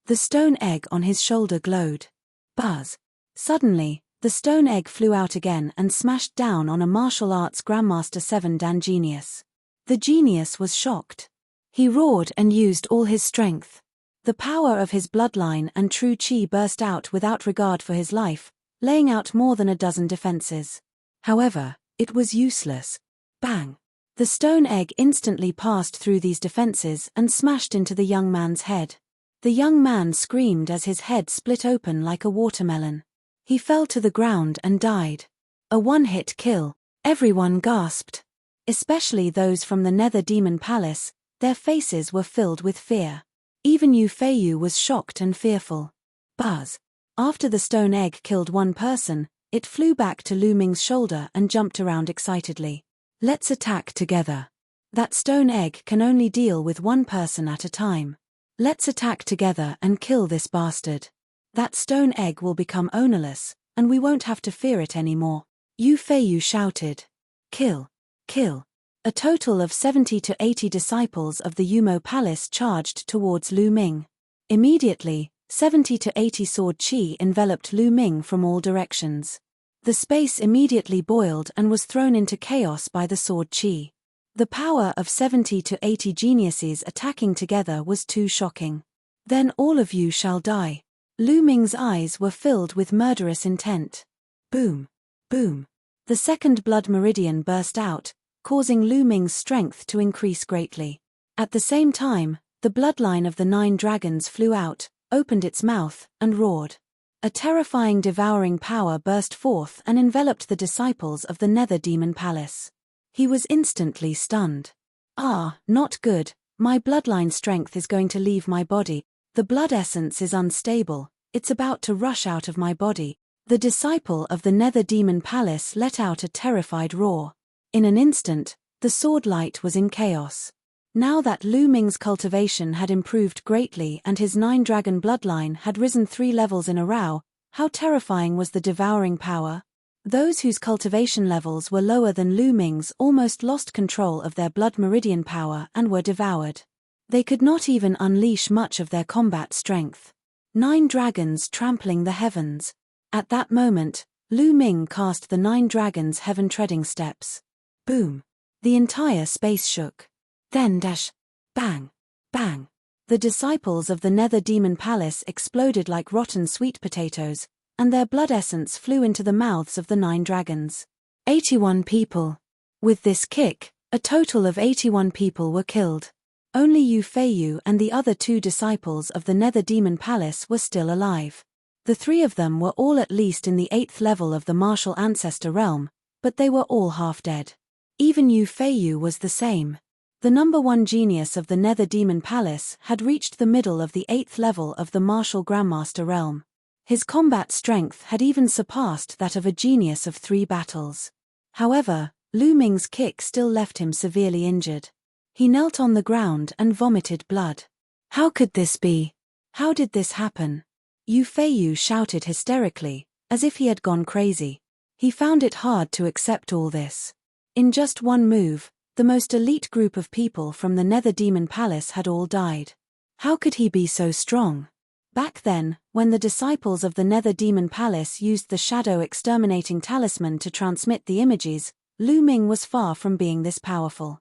The stone egg on his shoulder glowed. Buzz! Suddenly, the stone egg flew out again and smashed down on a martial arts Grandmaster 7 Dan genius. The genius was shocked. He roared and used all his strength. The power of his bloodline and true chi burst out without regard for his life, laying out more than a dozen defenses. However, it was useless. Bang! The stone egg instantly passed through these defenses and smashed into the young man's head. The young man screamed as his head split open like a watermelon. He fell to the ground and died. A one-hit kill. Everyone gasped. Especially those from the Nether Demon Palace, their faces were filled with fear. Even Yu Feiyu was shocked and fearful. Buzz! After the stone egg killed one person, it flew back to Lu Ming's shoulder and jumped around excitedly. Let's attack together. That stone egg can only deal with one person at a time. Let's attack together and kill this bastard. That stone egg will become ownerless, and we won't have to fear it anymore. Yu Feiyu shouted. Kill! Kill! A total of 70 to 80 disciples of the Yumo Palace charged towards Lu Ming. Immediately, 70 to 80 sword chi enveloped Lu Ming from all directions. The space immediately boiled and was thrown into chaos by the sword chi. The power of 70 to 80 geniuses attacking together was too shocking. Then all of you shall die. Lu Ming's eyes were filled with murderous intent. Boom! Boom! The second blood meridian burst out, causing Lu Ming's strength to increase greatly. At the same time, the bloodline of the 9 dragons flew out, opened its mouth, and roared. A terrifying devouring power burst forth and enveloped the disciples of the Nether Demon Palace. He was instantly stunned. Ah, not good, my bloodline strength is going to leave my body. The blood essence is unstable, it's about to rush out of my body. The disciple of the Nether Demon Palace let out a terrified roar. In an instant, the sword light was in chaos. Now that Lu Ming's cultivation had improved greatly and his 9-dragon bloodline had risen 3 levels in a row, how terrifying was the devouring power? Those whose cultivation levels were lower than Lu Ming's almost lost control of their blood meridian power and were devoured. They could not even unleash much of their combat strength. 9 dragons trampling the heavens. At that moment, Lu Ming cast the 9 dragons' heaven-treading steps. Boom! The entire space shook. Then dash! Bang! Bang! The disciples of the Nether Demon Palace exploded like rotten sweet potatoes, and their blood essence flew into the mouths of the 9 dragons. 81 people. With this kick, a total of 81 people were killed. Only Yu Feiyu and the other 2 disciples of the Nether Demon Palace were still alive. The 3 of them were all at least in the 8th level of the martial ancestor realm, but they were all half dead. Even Yu Feiyu was the same. The number 1 genius of the Nether Demon Palace had reached the middle of the 8th level of the martial Grandmaster realm. His combat strength had even surpassed that of a genius of 3 battles. However, Lu Ming's kick still left him severely injured. He knelt on the ground and vomited blood. How could this be? How did this happen? Yu Feiyu shouted hysterically, as if he had gone crazy. He found it hard to accept all this. In just one move, the most elite group of people from the Nether Demon Palace had all died. How could he be so strong? Back then, when the disciples of the Nether Demon Palace used the Shadow Exterminating Talisman to transmit the images, Lu Ming was far from being this powerful.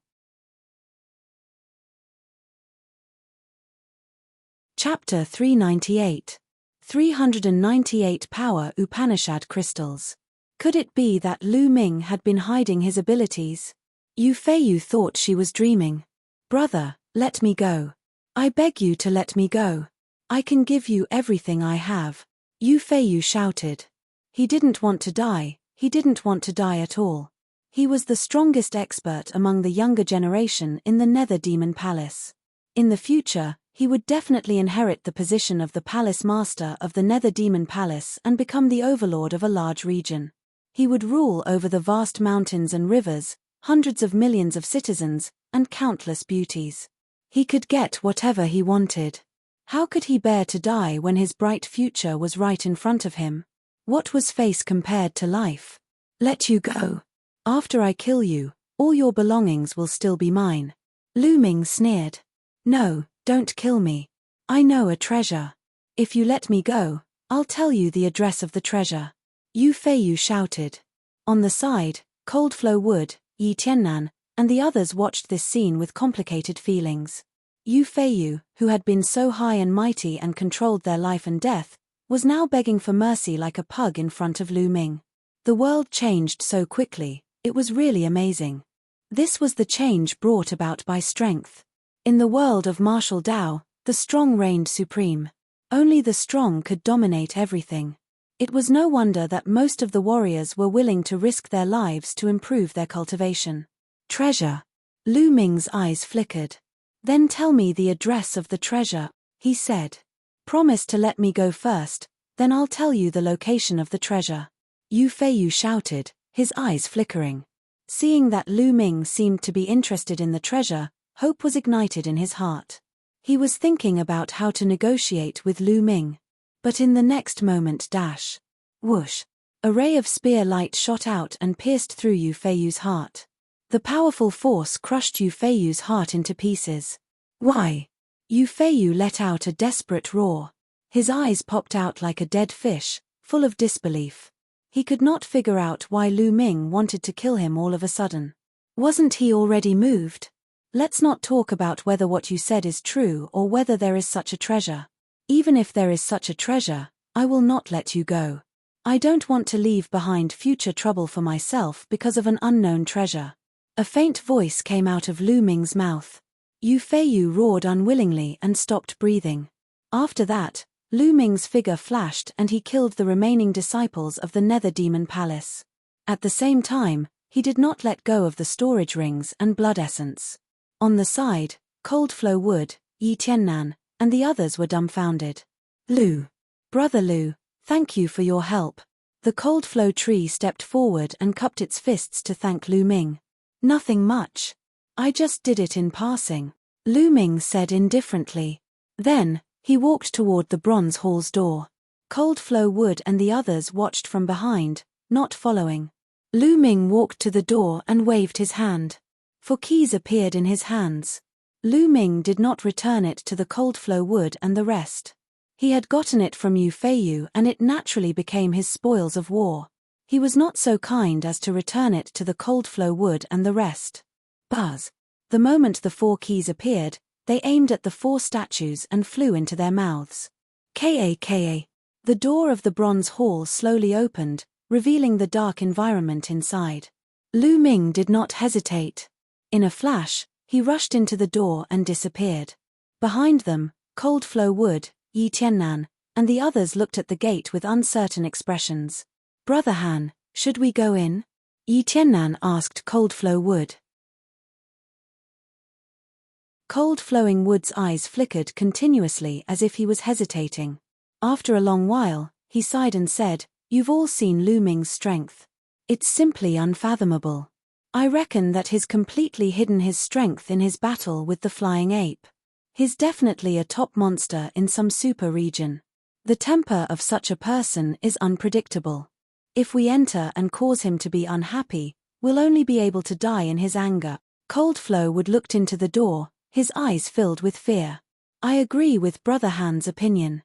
Chapter 398. 398 Power Upanishad Crystals. Could it be that Lu Ming had been hiding his abilities? Yu Feiyu thought she was dreaming. Brother, let me go. I beg you to let me go. I can give you everything I have. Yu Feiyu shouted. He didn't want to die, he didn't want to die at all. He was the strongest expert among the younger generation in the Nether Demon Palace. In the future, he would definitely inherit the position of the Palace Master of the Nether Demon Palace and become the overlord of a large region. He would rule over the vast mountains and rivers, hundreds of millions of citizens, and countless beauties. He could get whatever he wanted. How could he bear to die when his bright future was right in front of him? What was face compared to life? Let you go. After I kill you, all your belongings will still be mine. Lu Ming sneered. No, don't kill me. I know a treasure. If you let me go, I'll tell you the address of the treasure. Yu Feiyu shouted. On the side, Cold Flow Wood, Yi Tiannan, and the others watched this scene with complicated feelings. Yu Feiyu, who had been so high and mighty and controlled their life and death, was now begging for mercy like a pug in front of Lu Ming. The world changed so quickly, it was really amazing. This was the change brought about by strength. In the world of martial Tao, the strong reigned supreme. Only the strong could dominate everything. It was no wonder that most of the warriors were willing to risk their lives to improve their cultivation. Treasure. Lu Ming's eyes flickered. Then tell me the address of the treasure, he said. Promise to let me go first, then I'll tell you the location of the treasure. Yu Feiyu shouted, his eyes flickering. Seeing that Lu Ming seemed to be interested in the treasure, hope was ignited in his heart. He was thinking about how to negotiate with Lu Ming. But in the next moment whoosh, a ray of spear light shot out and pierced through Yu Feiyu's heart. The powerful force crushed Yu Feiyu's heart into pieces. Why? Yu Feiyu let out a desperate roar. His eyes popped out like a dead fish, full of disbelief. He could not figure out why Lu Ming wanted to kill him all of a sudden. Wasn't he already moved? Let's not talk about whether what you said is true or whether there is such a treasure. Even if there is such a treasure, I will not let you go. I don't want to leave behind future trouble for myself because of an unknown treasure. A faint voice came out of Lu Ming's mouth. Yu Feiyu roared unwillingly and stopped breathing. After that, Lu Ming's figure flashed and he killed the remaining disciples of the Nether Demon Palace. At the same time, he did not let go of the storage rings and blood essence. On the side, Cold Flow Wood, Yi Tiannan, and the others were dumbfounded. Brother Lu, thank you for your help. The Cold Flow tree stepped forward and cupped its fists to thank Lu Ming. Nothing much. I just did it in passing, Lu Ming said indifferently. Then, he walked toward the bronze hall's door. Cold Flow Wood and the others watched from behind, not following. Lu Ming walked to the door and waved his hand. 4 keys appeared in his hands. Lu Ming did not return it to the Cold Flow Wood and the rest. He had gotten it from Yu Feiyu and it naturally became his spoils of war. He was not so kind as to return it to the Cold Flow Wood and the rest. Buzz. The moment the 4 keys appeared, they aimed at the 4 statues and flew into their mouths. Ka. The door of the bronze hall slowly opened, revealing the dark environment inside. Lu Ming did not hesitate. In a flash, he rushed into the door and disappeared. Behind them, Cold Flow Wood, Yi Tiannan, and the others looked at the gate with uncertain expressions. Brother Han, should we go in? Yi Tiannan asked Cold Flow Wood. Cold Flowing Wood's eyes flickered continuously as if he was hesitating. After a long while, he sighed and said, You've all seen Lu Ming's strength. It's simply unfathomable. I reckon that he's completely hidden his strength in his battle with the flying ape. He's definitely a top monster in some super region. The temper of such a person is unpredictable. If we enter and cause him to be unhappy, we'll only be able to die in his anger. Cold Flow Wood looked into the door, his eyes filled with fear. I agree with Brother Han's opinion.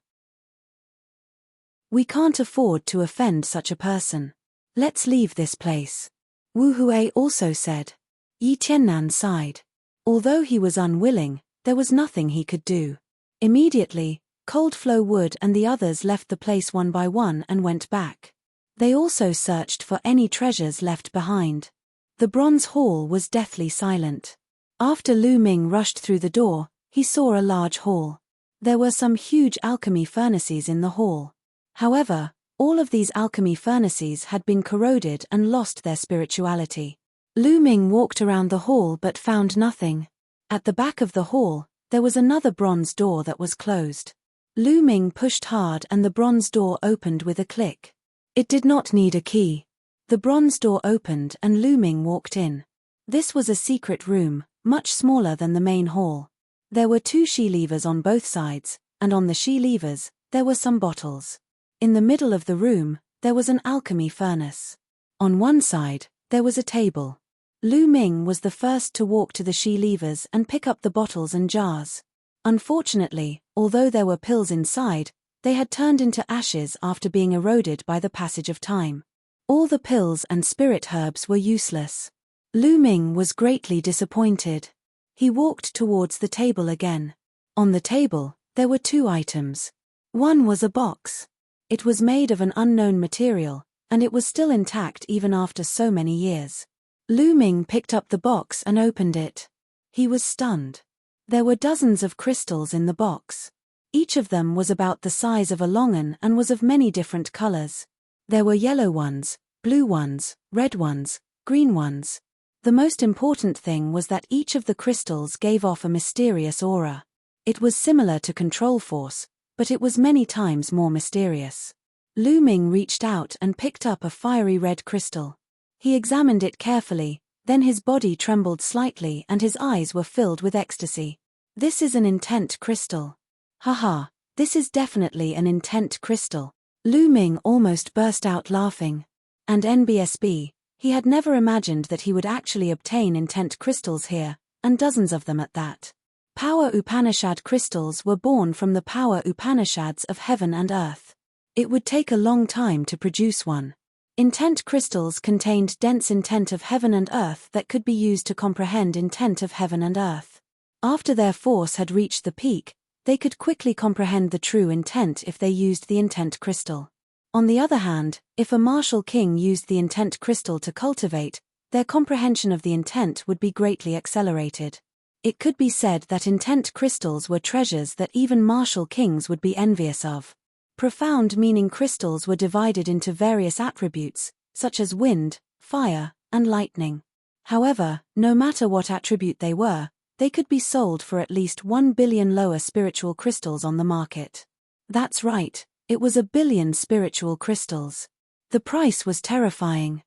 We can't afford to offend such a person. Let's leave this place. Wu Hui also said. Yi Tiannan sighed. Although he was unwilling, there was nothing he could do. Immediately, Cold Flow Wood and the others left the place one by one and went back. They also searched for any treasures left behind. The bronze hall was deathly silent. After Lu Ming rushed through the door, he saw a large hall. There were some huge alchemy furnaces in the hall. However, all of these alchemy furnaces had been corroded and lost their spirituality. Lu Ming walked around the hall but found nothing. At the back of the hall, there was another bronze door that was closed. Lu Ming pushed hard and the bronze door opened with a click. It did not need a key. The bronze door opened and Lu Ming walked in. This was a secret room, much smaller than the main hall. There were 2 she-levers on both sides, and on the she-levers, there were some bottles. In the middle of the room, there was an alchemy furnace. On one side, there was a table. Lu Ming was the first to walk to the she-levers and pick up the bottles and jars. Unfortunately, although there were pills inside, they had turned into ashes after being eroded by the passage of time. All the pills and spirit herbs were useless. Lu Ming was greatly disappointed. He walked towards the table again. On the table, there were 2 items. One was a box. It was made of an unknown material, and it was still intact even after so many years. Lu Ming picked up the box and opened it. He was stunned. There were dozens of crystals in the box. Each of them was about the size of a longan and was of many different colors. There were yellow ones, blue ones, red ones, green ones. The most important thing was that each of the crystals gave off a mysterious aura. It was similar to control force, but it was many times more mysterious. Lu Ming reached out and picked up a fiery red crystal. He examined it carefully, then his body trembled slightly and his eyes were filled with ecstasy. This is an intent crystal. Haha, this is definitely an intent crystal. Lu Ming almost burst out laughing. And NBSB, he had never imagined that he would actually obtain intent crystals here, and dozens of them at that. Power Upanishad crystals were born from the power Upanishads of heaven and earth. It would take a long time to produce one. Intent crystals contained dense intent of heaven and earth that could be used to comprehend intent of heaven and earth. After their force had reached the peak, they could quickly comprehend the true intent if they used the intent crystal. On the other hand, if a martial king used the intent crystal to cultivate, their comprehension of the intent would be greatly accelerated. It could be said that intent crystals were treasures that even martial kings would be envious of. Profound meaning crystals were divided into various attributes, such as wind, fire, and lightning. However, no matter what attribute they were, they could be sold for at least 1 billion lower spiritual crystals on the market. That's right, it was 1 billion spiritual crystals. The price was terrifying.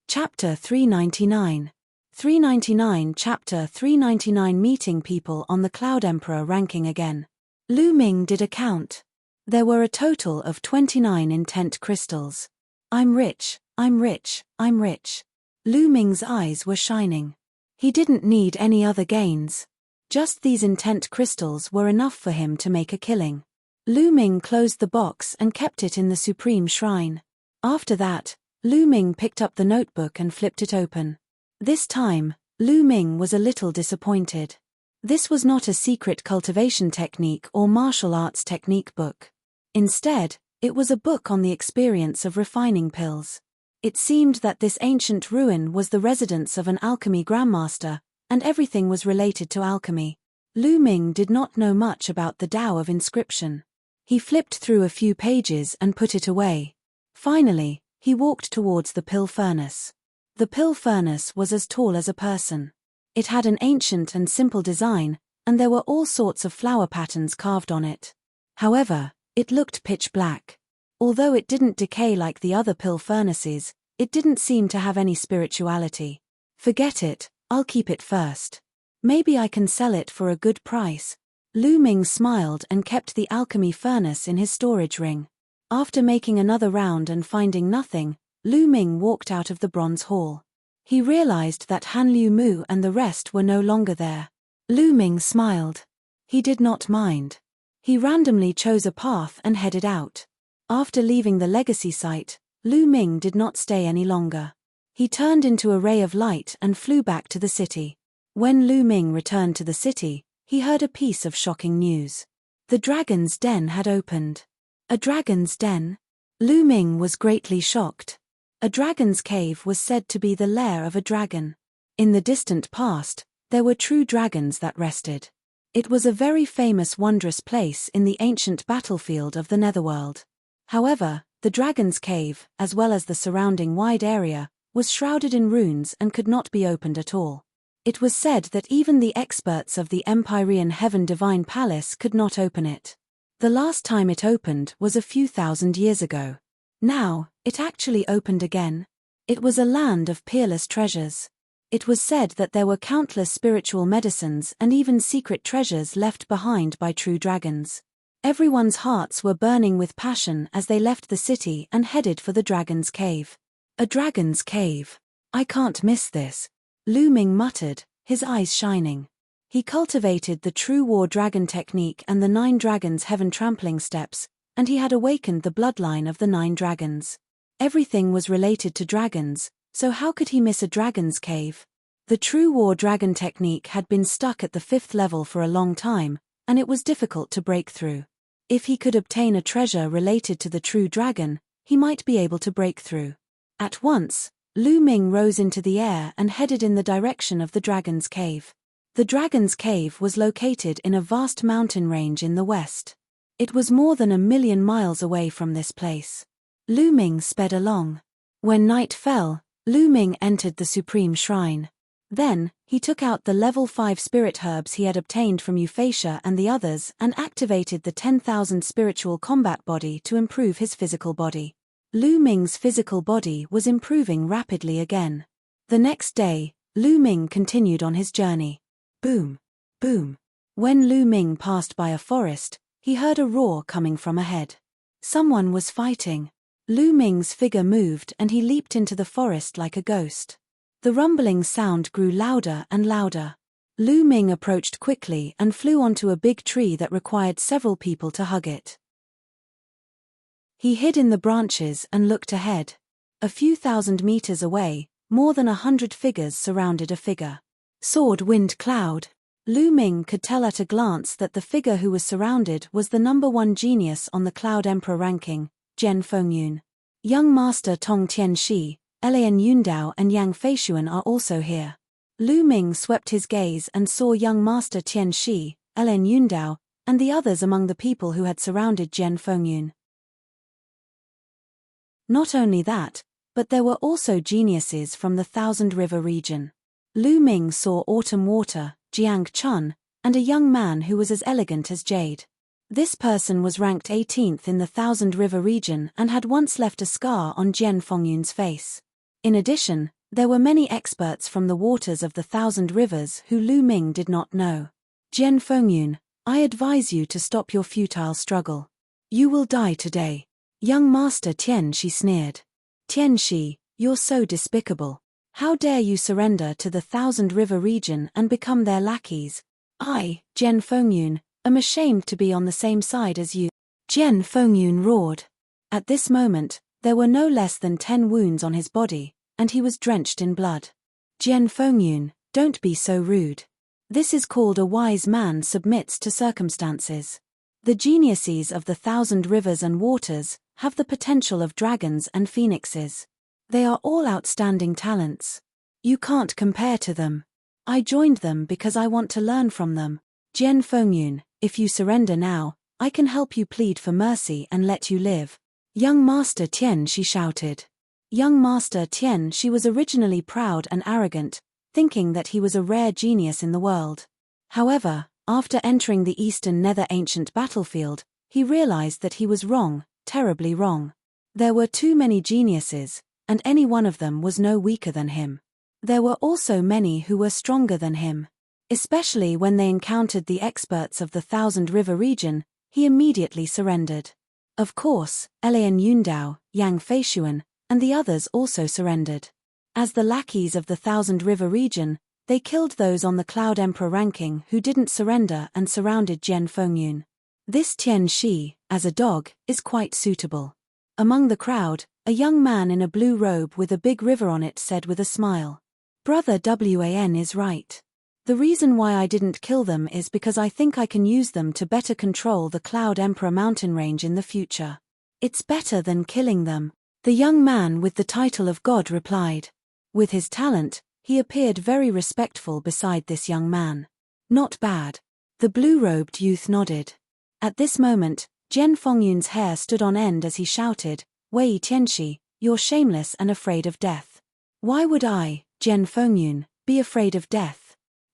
Chapter 399. 399 Chapter 399 Meeting people on the Cloud Emperor ranking again. Lu Ming did a count. There were a total of 29 intent crystals. I'm rich, I'm rich, I'm rich. Lu Ming's eyes were shining. He didn't need any other gains. Just these intent crystals were enough for him to make a killing. Lu Ming closed the box and kept it in the supreme shrine. After that, Lu Ming picked up the notebook and flipped it open. This time, Lu Ming was a little disappointed. This was not a secret cultivation technique or martial arts technique book. Instead, it was a book on the experience of refining pills. It seemed that this ancient ruin was the residence of an alchemy grandmaster, and everything was related to alchemy. Lu Ming did not know much about the Tao of inscription. He flipped through a few pages and put it away. Finally, he walked towards the pill furnace. The pill furnace was as tall as a person. It had an ancient and simple design, and there were all sorts of flower patterns carved on it. However, it looked pitch black. Although it didn't decay like the other pill furnaces, it didn't seem to have any spirituality. Forget it, I'll keep it first. Maybe I can sell it for a good price. Lu Ming smiled and kept the alchemy furnace in his storage ring. After making another round and finding nothing, Lu Ming walked out of the bronze hall. He realized that Han Liu Mu and the rest were no longer there. Lu Ming smiled. He did not mind. He randomly chose a path and headed out. After leaving the legacy site, Lu Ming did not stay any longer. He turned into a ray of light and flew back to the city. When Lu Ming returned to the city, he heard a piece of shocking news. The dragon's den had opened. A dragon's den? Lu Ming was greatly shocked. A dragon's cave was said to be the lair of a dragon. In the distant past, there were true dragons that rested. It was a very famous wondrous place in the ancient battlefield of the Netherworld. However, the dragon's cave, as well as the surrounding wide area, was shrouded in runes and could not be opened at all. It was said that even the experts of the Empyrean Heaven Divine Palace could not open it. The last time it opened was a few thousand years ago. Now, it actually opened again. It was a land of peerless treasures. It was said that there were countless spiritual medicines and even secret treasures left behind by true dragons. Everyone's hearts were burning with passion as they left the city and headed for the dragon's cave. A dragon's cave. I can't miss this, Lu Ming muttered, his eyes shining. He cultivated the true war dragon technique and the 9 dragons' heaven trampling steps, and he had awakened the bloodline of the 9 dragons. Everything was related to dragons, so how could he miss a dragon's cave? The true war dragon technique had been stuck at the 5th level for a long time, and it was difficult to break through. If he could obtain a treasure related to the true dragon, he might be able to break through. At once, Lu Ming rose into the air and headed in the direction of the dragon's cave. The dragon's cave was located in a vast mountain range in the west. It was more than 1,000,000 miles away from this place. Lu Ming sped along. When night fell, Lu Ming entered the supreme shrine. Then, he took out the level 5 spirit herbs he had obtained from Euphrasia and the others and activated the 10,000 spiritual combat body to improve his physical body. Lu Ming's physical body was improving rapidly again. The next day, Lu Ming continued on his journey. Boom! Boom! When Lu Ming passed by a forest, he heard a roar coming from ahead. Someone was fighting. Lu Ming's figure moved and he leaped into the forest like a ghost. The rumbling sound grew louder and louder. Lu Ming approached quickly and flew onto a big tree that required several people to hug it. He hid in the branches and looked ahead. A few thousand meters away, more than 100 figures surrounded a figure. Sword Wind Cloud. Lu Ming could tell at a glance that the figure who was surrounded was the number 1 genius on the Cloud Emperor ranking, Jian Fengyun. Young Master Tong Tianxi, Lian Yundao and Yang Feishuan are also here. Lu Ming swept his gaze and saw young Master Tianxi, Lian Yundao, and the others among the people who had surrounded Jian Fengyun. Not only that, but there were also geniuses from the Thousand River region. Lu Ming saw Autumn Water, Jiang Chun, and a young man who was as elegant as jade. This person was ranked 18th in the Thousand River region and had once left a scar on Jian Fengyun's face. In addition, there were many experts from the waters of the Thousand Rivers who Lu Ming did not know. Jian Fengyun, I advise you to stop your futile struggle. You will die today. Young Master Tianxi sneered. Tianxi, you're so despicable. How dare you surrender to the Thousand River region and become their lackeys? I, Jian Fengyun, am ashamed to be on the same side as you. Jian Fengyun roared. At this moment, there were no less than 10 wounds on his body, and he was drenched in blood. Jian Fengyun, don't be so rude. This is called a wise man submits to circumstances. The geniuses of the Thousand Rivers and Waters have the potential of dragons and phoenixes. They are all outstanding talents. You can't compare to them. I joined them because I want to learn from them. Jian Fengyun, if you surrender now, I can help you plead for mercy and let you live. Young Master Tianxi shouted. Young Master Tianxi was originally proud and arrogant, thinking that he was a rare genius in the world. However, after entering the Eastern Nether Ancient battlefield, he realized that he was wrong, terribly wrong. There were too many geniuses, and any one of them was no weaker than him. There were also many who were stronger than him. Especially when they encountered the experts of the Thousand River region, he immediately surrendered. Of course, Lian Yundao, Yang Feishuan, and the others also surrendered. As the lackeys of the Thousand River region, they killed those on the Cloud Emperor ranking who didn't surrender and surrounded Jian Fengyun. This Tianxi, as a dog, is quite suitable. Among the crowd, a young man in a blue robe with a big river on it said with a smile. Brother Wan is right. The reason why I didn't kill them is because I think I can use them to better control the Cloud Emperor mountain range in the future. It's better than killing them. The young man with the title of God replied. With his talent, he appeared very respectful beside this young man. Not bad. The blue-robed youth nodded. At this moment, Jian Fengyun's hair stood on end as he shouted, Wei Tianxi, you're shameless and afraid of death. Why would I, Jian Fengyun, be afraid of death?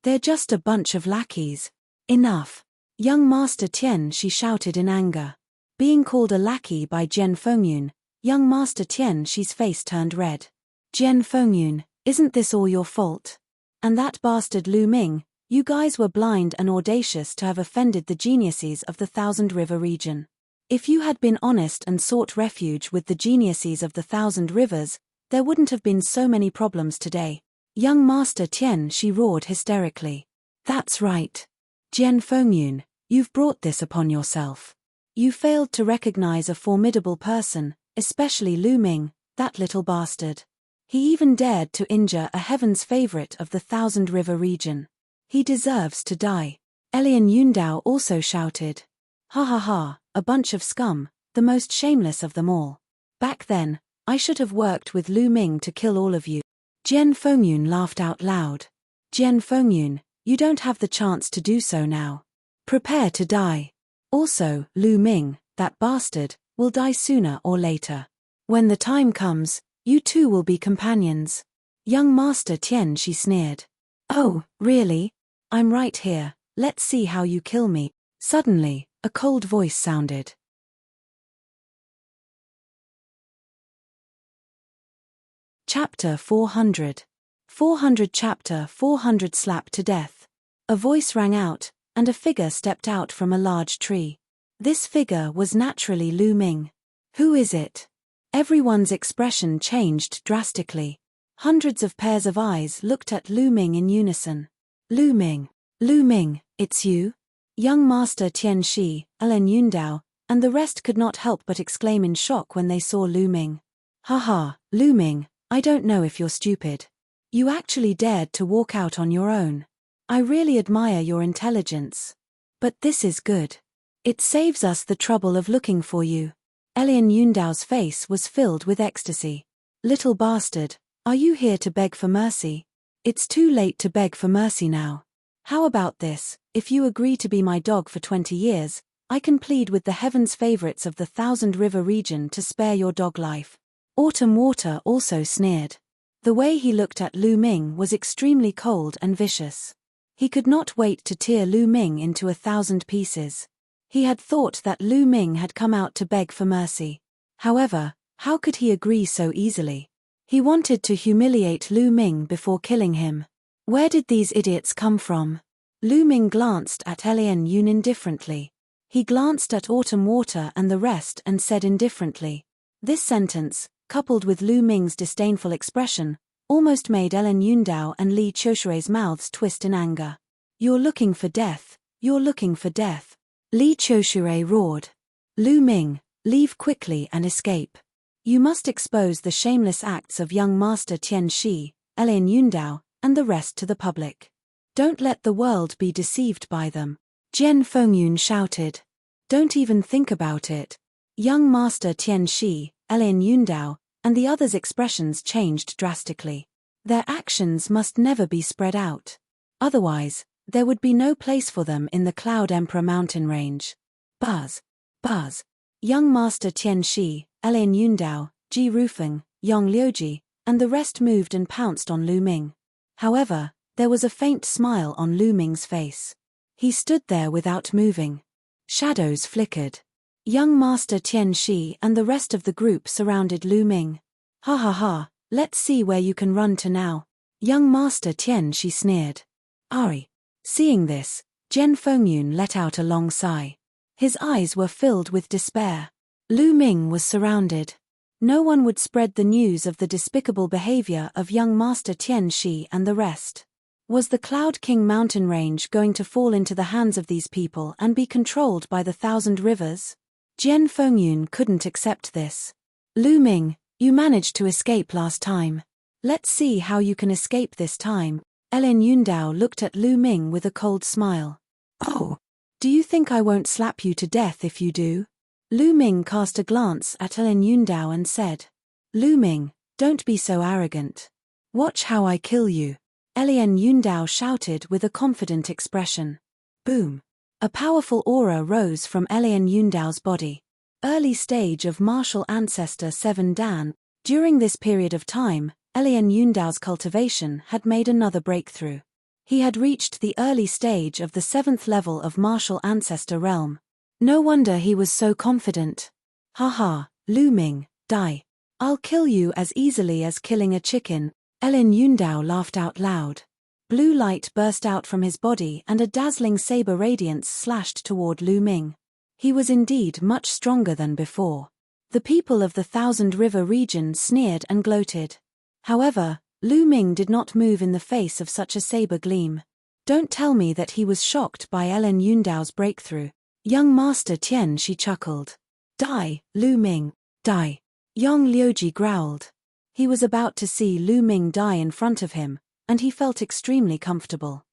They're just a bunch of lackeys. Enough. Young Master Tianxi shouted in anger. Being called a lackey by Jian Fengyun, young Master Tianxi's face turned red. Jian Fengyun, isn't this all your fault? And that bastard Lu Ming, you guys were blind and audacious to have offended the geniuses of the Thousand River region. If you had been honest and sought refuge with the geniuses of the Thousand Rivers, there wouldn't have been so many problems today. Young Master Tian Shi roared hysterically. That's right. Jian Fengyun, you've brought this upon yourself. You failed to recognize a formidable person, especially Lu Ming, that little bastard. He even dared to injure a heaven's favorite of the Thousand River region. He deserves to die. Elian Yundao also shouted. Ha ha ha, a bunch of scum, the most shameless of them all. Back then, I should have worked with Lu Ming to kill all of you. Jian Fengyun laughed out loud. Jian Fengyun, you don't have the chance to do so now. Prepare to die. Also, Lu Ming, that bastard, will die sooner or later. When the time comes, you two will be companions. Young Master Tian Shi sneered. Oh, really? I'm right here, let's see how you kill me. Suddenly, a cold voice sounded. Chapter 400. 400 Chapter 400 Slap to Death. A voice rang out, and a figure stepped out from a large tree. This figure was naturally Lu Ming. Who is it? Everyone's expression changed drastically. Hundreds of pairs of eyes looked at Lu Ming in unison. Lu Ming, it's you? Young Master Tian Shi, Elian Yundao, and the rest could not help but exclaim in shock when they saw Lu Ming. Haha, Lu Ming, I don't know if you're stupid. You actually dared to walk out on your own. I really admire your intelligence. But this is good. It saves us the trouble of looking for you. Elian Yundao's face was filled with ecstasy. Little bastard, are you here to beg for mercy? It's too late to beg for mercy now. How about this, if you agree to be my dog for 20 years, I can plead with the heavens favorites of the Thousand River region to spare your dog life. Autumn Water also sneered. The way he looked at Lu Ming was extremely cold and vicious. He could not wait to tear Lu Ming into 1,000 pieces. He had thought that Lu Ming had come out to beg for mercy. However, how could he agree so easily? He wanted to humiliate Lu Ming before killing him. Where did these idiots come from? Lu Ming glanced at Elian Yun indifferently. He glanced at Autumn Water and the rest and said indifferently. This sentence, coupled with Lu Ming's disdainful expression, almost made Elian Yundao and Li Qiushui's mouths twist in anger. You're looking for death, you're looking for death. Li Qiushui roared. Lu Ming, leave quickly and escape. You must expose the shameless acts of young Master Tian Shi, Elian Yundao, and the rest to the public. Don't let the world be deceived by them. Jian Fengyun shouted. Don't even think about it. Young Master Tian Shi, Elian Yundao, and the others' expressions changed drastically. Their actions must never be spread out. Otherwise, there would be no place for them in the Cloud Emperor mountain range. Buzz. Buzz. Young Master Tian Shi, Elian Yundao, Ji Rufeng, Yong Liuji, and the rest moved and pounced on Lu Ming. However, there was a faint smile on Lu Ming's face. He stood there without moving. Shadows flickered. Young Master Tian Shi and the rest of the group surrounded Lu Ming. Ha ha ha, let's see where you can run to now. Young Master Tian Shi sneered. Ari. Seeing this, Jian Fengyun let out a long sigh. His eyes were filled with despair. Lu Ming was surrounded. No one would spread the news of the despicable behavior of young Master Tian Shi and the rest. Was the Cloud King mountain range going to fall into the hands of these people and be controlled by the Thousand Rivers? Jian Fengyun couldn't accept this. Lu Ming, you managed to escape last time. Let's see how you can escape this time. Elian Yundao looked at Lu Ming with a cold smile. Oh, do you think I won't slap you to death if you do? Lu Ming cast a glance at Elian Yundao and said. Lu Ming, don't be so arrogant. Watch how I kill you. Elian Yundao shouted with a confident expression. Boom. A powerful aura rose from Elian Yundao's body. Early stage of martial ancestor 7 Dan. During this period of time, Elian Yundao's cultivation had made another breakthrough. He had reached the early stage of the 7th level of martial ancestor realm. No wonder he was so confident. Haha, Lu Ming, die. I'll kill you as easily as killing a chicken. Elin Yundao laughed out loud. Blue light burst out from his body and a dazzling saber radiance slashed toward Lu Ming. He was indeed much stronger than before. The people of the Thousand River region sneered and gloated. However, Lu Ming did not move in the face of such a saber gleam. Don't tell me that he was shocked by Elin Yundao's breakthrough. Young Master Tian, she chuckled. Die, Lu Ming, die. Yang Liuji growled. He was about to see Lu Ming die in front of him, and he felt extremely comfortable.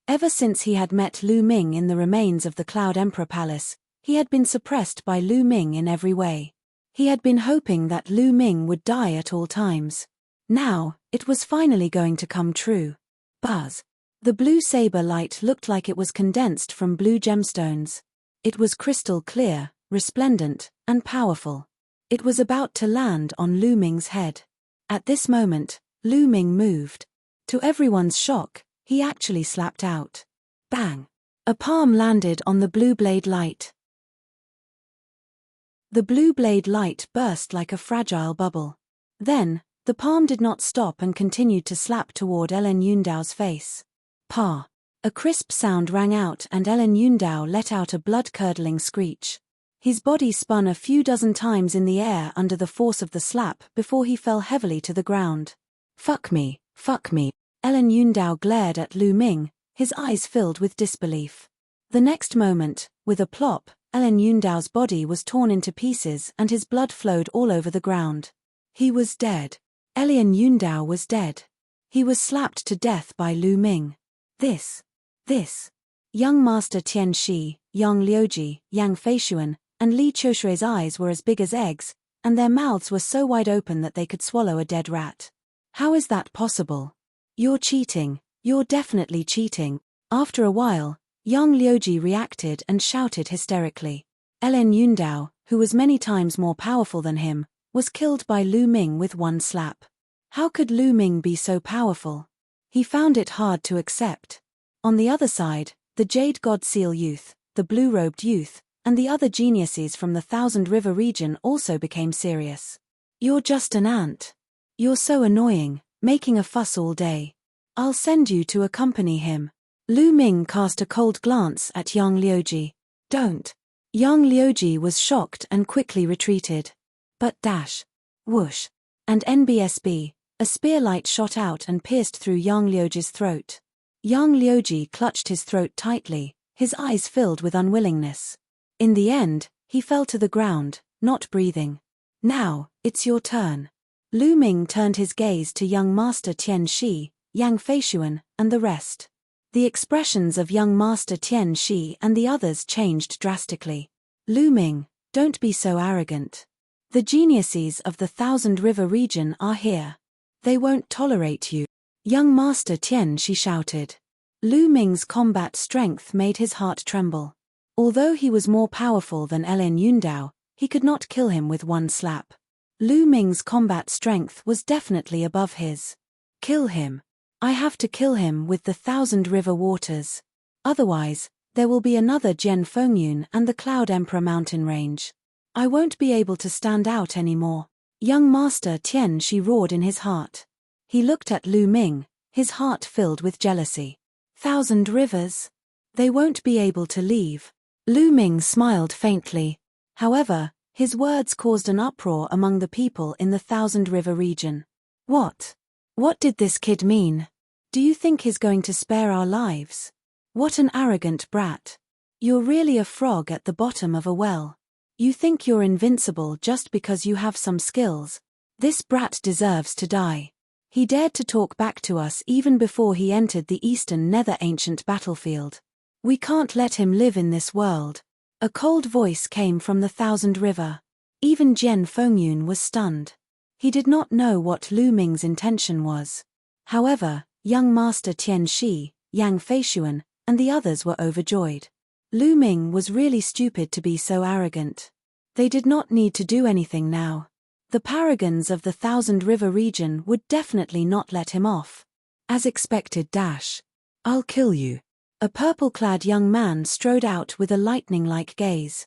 Ever since he had met Lu Ming in the remains of the Cloud Emperor Palace, he had been suppressed by Lu Ming in every way. He had been hoping that Lu Ming would die at all times. Now, it was finally going to come true. Buzz. The blue saber light looked like it was condensed from blue gemstones. It was crystal clear, resplendent, and powerful. It was about to land on Lu Ming's head. At this moment, Lu Ming moved. To everyone's shock, he actually slapped out. Bang! A palm landed on the blue blade light. The blue blade light burst like a fragile bubble. Then, the palm did not stop and continued to slap toward Elin Yundao's face. Pa! A crisp sound rang out and Elin Yundao let out a blood-curdling screech. His body spun a few dozen times in the air under the force of the slap before he fell heavily to the ground. Fuck me, Elin Yundao glared at Lu Ming, his eyes filled with disbelief. The next moment, with a plop, Elin Yundao's body was torn into pieces and his blood flowed all over the ground. He was dead. Elin Yundao was dead. He was slapped to death by Lu Ming. This. Young Master Tian Shi, Yang Liuji, Yang Feishuan, and Li Qiushui's eyes were as big as eggs, and their mouths were so wide open that they could swallow a dead rat. How is that possible? You're cheating. You're definitely cheating. After a while, Yang Liuji reacted and shouted hysterically. Elin Yundao, who was many times more powerful than him, was killed by Lu Ming with one slap. How could Lu Ming be so powerful? He found it hard to accept. On the other side, the Jade God Seal youth, the blue-robed youth, and the other geniuses from the Thousand River region also became serious. You're just an ant. You're so annoying, making a fuss all day. I'll send you to accompany him. Lu Ming cast a cold glance at Yang Liuji. Don't. Yang Liuji was shocked and quickly retreated. But dash. Whoosh. And NBSB, a spear light shot out and pierced through Yang Liuji's throat. Yang Liuji clutched his throat tightly, his eyes filled with unwillingness. In the end, he fell to the ground, not breathing. Now, it's your turn. Lu Ming turned his gaze to young Master Tian Shi, Yang Feishuan, and the rest. The expressions of young Master Tian Shi and the others changed drastically. Lu Ming, don't be so arrogant. The geniuses of the Thousand River region are here. They won't tolerate you. Young Master Tian Shi shouted. Lu Ming's combat strength made his heart tremble. Although he was more powerful than Elin Yundao, he could not kill him with one slap. Lu Ming's combat strength was definitely above his. Kill him. I have to kill him with the Thousand River waters. Otherwise, there will be another Jian Fengyun and the Cloud Emperor mountain range. I won't be able to stand out anymore. Young Master Tian Shi roared in his heart. He looked at Lu Ming, his heart filled with jealousy. Thousand Rivers? They won't be able to leave. Lu Ming smiled faintly. However, his words caused an uproar among the people in the Thousand River region. What? What did this kid mean? Do you think he's going to spare our lives? What an arrogant brat. You're really a frog at the bottom of a well. You think you're invincible just because you have some skills. This brat deserves to die. He dared to talk back to us even before he entered the Eastern Nether Ancient battlefield. We can't let him live in this world. A cold voice came from the Thousand River. Even Jian Fengyun was stunned. He did not know what Lu Ming's intention was. However, young Master Tian Shi, Yang Feishuan, and the others were overjoyed. Lu Ming was really stupid to be so arrogant. They did not need to do anything now. The paragons of the Thousand River region would definitely not let him off. As expected dash. I'll kill you. A purple-clad young man strode out with a lightning-like gaze.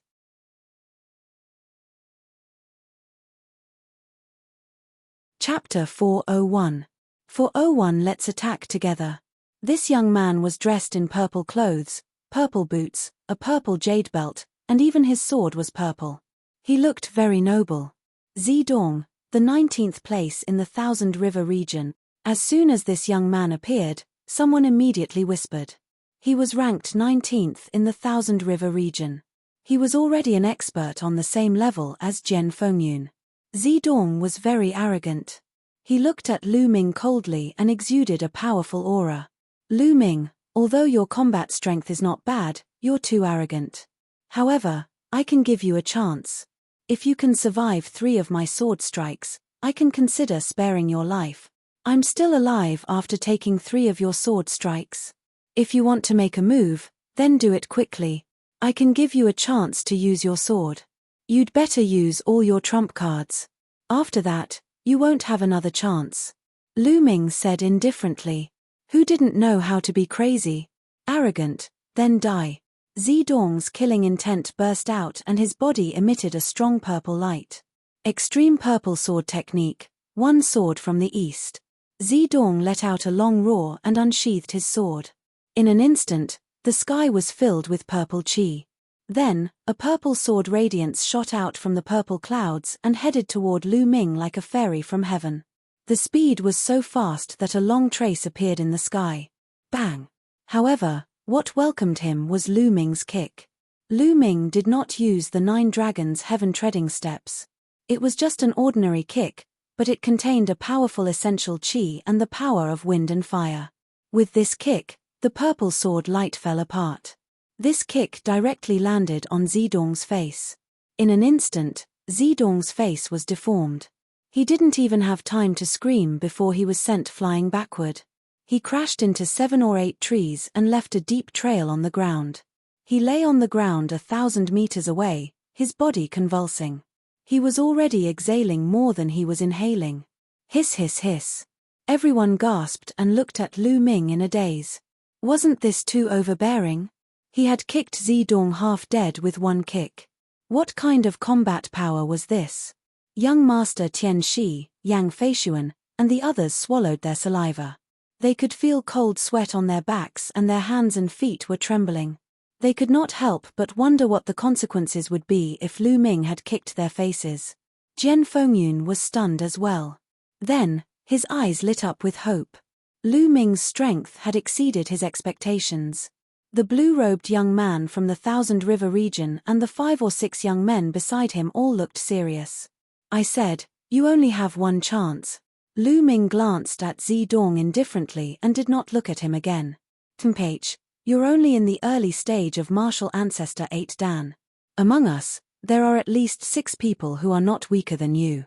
Chapter 401. 401 Let's attack together. This young man was dressed in purple clothes, purple boots, a purple jade belt, and even his sword was purple. He looked very noble. Zedong, the 19th place in the Thousand River region. As soon as this young man appeared, someone immediately whispered. He was ranked 19th in the Thousand River region. He was already an expert on the same level as Jian Fengyun. Zedong was very arrogant. He looked at Lu Ming coldly and exuded a powerful aura. Lu Ming, although your combat strength is not bad, you're too arrogant. However, I can give you a chance. If you can survive 3 of my sword strikes, I can consider sparing your life. I'm still alive after taking 3 of your sword strikes. If you want to make a move, then do it quickly. I can give you a chance to use your sword. You'd better use all your trump cards. After that, you won't have another chance. Lu Ming said indifferently. Who didn't know how to be crazy? Arrogant, then die. Zedong's killing intent burst out and his body emitted a strong purple light. Extreme purple sword technique, 1 sword from the east. Zedong let out a long roar and unsheathed his sword. In an instant, the sky was filled with purple chi. Then, a purple sword radiance shot out from the purple clouds and headed toward Lu Ming like a fairy from heaven. The speed was so fast that a long trace appeared in the sky. Bang! However, what welcomed him was Lu Ming's kick. Lu Ming did not use the 9 dragons' heaven-treading steps. It was just an ordinary kick, but it contained a powerful essential chi and the power of wind and fire. With this kick, the purple sword light fell apart. This kick directly landed on Zedong's face. In an instant, Zedong's face was deformed. He didn't even have time to scream before he was sent flying backward. He crashed into 7 or 8 trees and left a deep trail on the ground. He lay on the ground 1,000 meters away, his body convulsing. He was already exhaling more than he was inhaling. Hiss hiss hiss. Everyone gasped and looked at Lu Ming in a daze. Wasn't this too overbearing? He had kicked Zedong half dead with 1 kick. What kind of combat power was this? Young Master Tian Shi, Yang Feishuan, and the others swallowed their saliva. They could feel cold sweat on their backs and their hands and feet were trembling. They could not help but wonder what the consequences would be if Lu Ming had kicked their faces. Jian Fengyun was stunned as well. Then, his eyes lit up with hope. Lu Ming's strength had exceeded his expectations. The blue-robed young man from the Thousand River region and the 5 or 6 young men beside him all looked serious. I said, you only have 1 chance. Lu Ming glanced at Zedong indifferently and did not look at him again. Tempage, you're only in the early stage of martial ancestor 8 Dan. Among us, there are at least 6 people who are not weaker than you.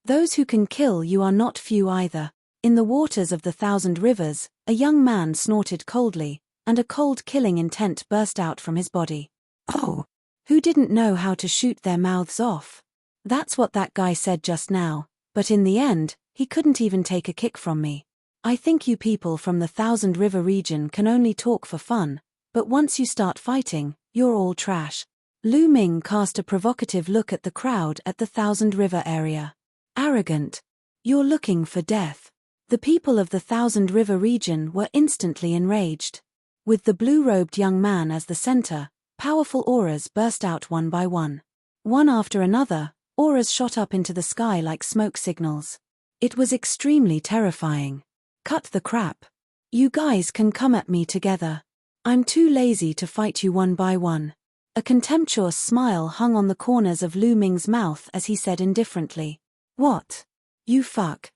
Those who can kill you are not few either. In the waters of the 1,000 rivers, a young man snorted coldly, and a cold killing intent burst out from his body. Oh! Who didn't know how to shoot their mouths off? That's what that guy said just now, but in the end, he couldn't even take a kick from me. I think you people from the 1,000 River region can only talk for fun, but once you start fighting, you're all trash. Lu Ming cast a provocative look at the crowd at the 1,000 River area. Arrogant. You're looking for death. The people of the 1,000 River region were instantly enraged. With the blue-robed young man as the center, powerful auras burst out one by one. One after another, auras shot up into the sky like smoke signals. It was extremely terrifying. Cut the crap. You guys can come at me together. I'm too lazy to fight you one by one. A contemptuous smile hung on the corners of Lu Ming's mouth as he said indifferently. What? You fuck.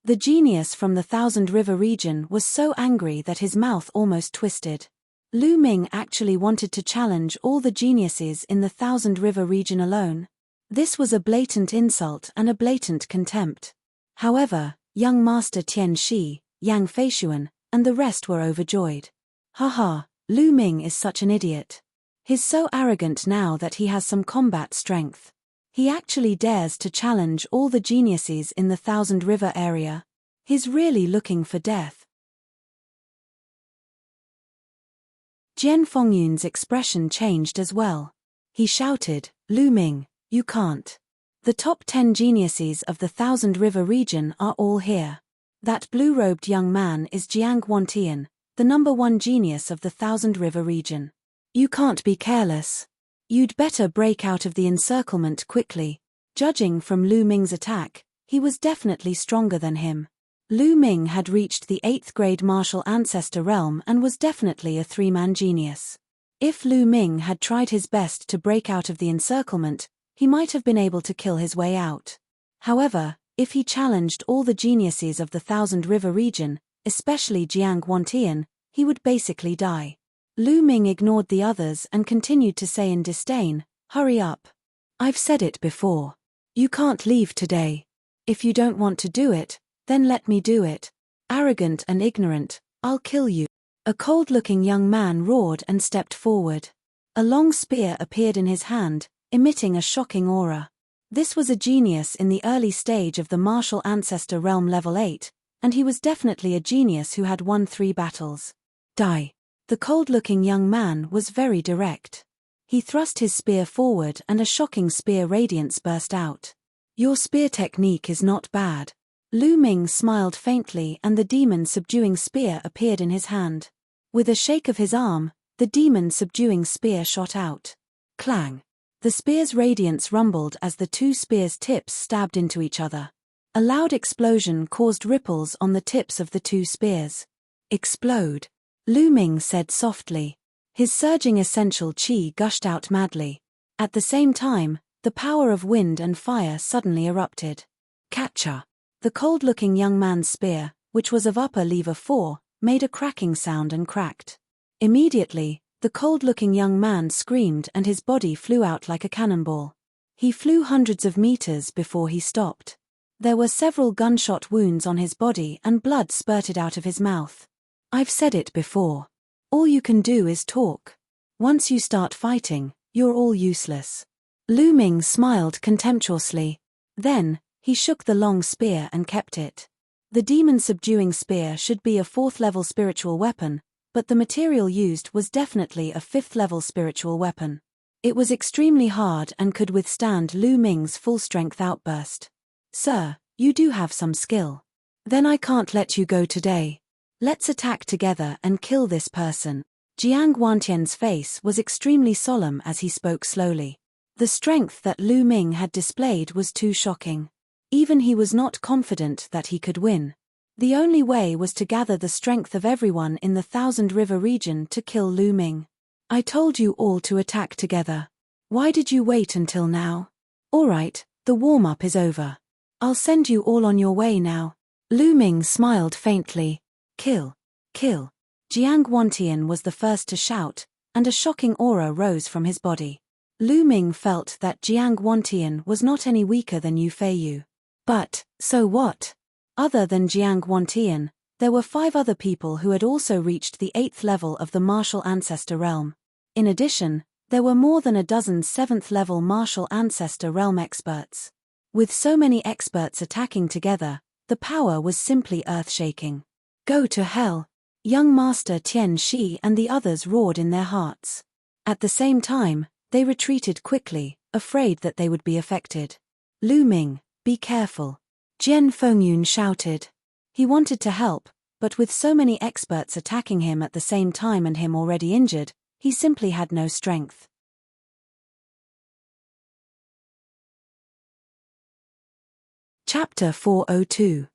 The genius from the 1,000 River region was so angry that his mouth almost twisted. Lu Ming actually wanted to challenge all the geniuses in the 1,000 River region alone. This was a blatant insult and a blatant contempt. However, young Master Tian Shi, Yang Feishuan, and the rest were overjoyed. Haha, Lu Ming is such an idiot. He's so arrogant now that he has some combat strength. He actually dares to challenge all the geniuses in the 1,000 River area. He's really looking for death. Jian Fengyun's expression changed as well. He shouted, Lu Ming, you can't. The top 10 geniuses of the Thousand River region are all here. That blue-robed young man is Jiang Wantian, the #1 genius of the Thousand River region. You can't be careless. You'd better break out of the encirclement quickly. Judging from Lu Ming's attack, he was definitely stronger than him. Lu Ming had reached the 8th grade martial ancestor realm and was definitely a 3-man genius. If Lu Ming had tried his best to break out of the encirclement, he might have been able to kill his way out. However, if he challenged all the geniuses of the Thousand River region, especially Jiang Wantian, he would basically die. Lu Ming ignored the others and continued to say in disdain, "Hurry up. I've said it before. You can't leave today. If you don't want to do it, then let me do it. Arrogant and ignorant, I'll kill you." A cold-looking young man roared and stepped forward. A long spear appeared in his hand, emitting a shocking aura. This was a genius in the early stage of the martial ancestor realm level 8, and he was definitely a genius who had won 3 battles. Die. The cold-looking young man was very direct. He thrust his spear forward and a shocking spear radiance burst out. Your spear technique is not bad. Lu Ming smiled faintly and the demon-subduing spear appeared in his hand. With a shake of his arm, the demon-subduing spear shot out. Clang. The spear's radiance rumbled as the 2 spears' tips stabbed into each other. A loud explosion caused ripples on the tips of the 2 spears. Explode. Lu Ming said softly. His surging essential qi gushed out madly. At the same time, the power of wind and fire suddenly erupted. Catcha. The cold-looking young man's spear, which was of upper lever 4, made a cracking sound and cracked. Immediately, the cold-looking young man screamed and his body flew out like a cannonball. He flew hundreds of meters before he stopped. There were several gunshot wounds on his body and blood spurted out of his mouth. I've said it before. All you can do is talk. Once you start fighting, you're all useless. Lu Ming smiled contemptuously. Then, he shook the long spear and kept it. The demon-subduing spear should be a 4th-level spiritual weapon, but the material used was definitely a 5th-level spiritual weapon. It was extremely hard and could withstand Lu Ming's full-strength outburst. Sir, you do have some skill. Then I can't let you go today. Let's attack together and kill this person. Jiang Wantian's face was extremely solemn as he spoke slowly. The strength that Lu Ming had displayed was too shocking. Even he was not confident that he could win. The only way was to gather the strength of everyone in the Thousand River region to kill Lu Ming. I told you all to attack together. Why did you wait until now? All right, the warm-up is over. I'll send you all on your way now. Lu Ming smiled faintly. Kill. Kill. Jiang Wantian was the first to shout, and a shocking aura rose from his body. Lu Ming felt that Jiang Wantian was not any weaker than Yu Feiyu. But, so what? Other than Jiang Wantian, there were 5 other people who had also reached the 8th level of the martial ancestor realm. In addition, there were more than a dozen 7th-level martial ancestor realm experts. With so many experts attacking together, the power was simply earth-shaking. Go to hell! Young Master Tian Shi and the others roared in their hearts. At the same time, they retreated quickly, afraid that they would be affected. Lu Ming, be careful. Jian Fengyun shouted. He wanted to help, but with so many experts attacking him at the same time and him already injured, he simply had no strength. Chapter 402.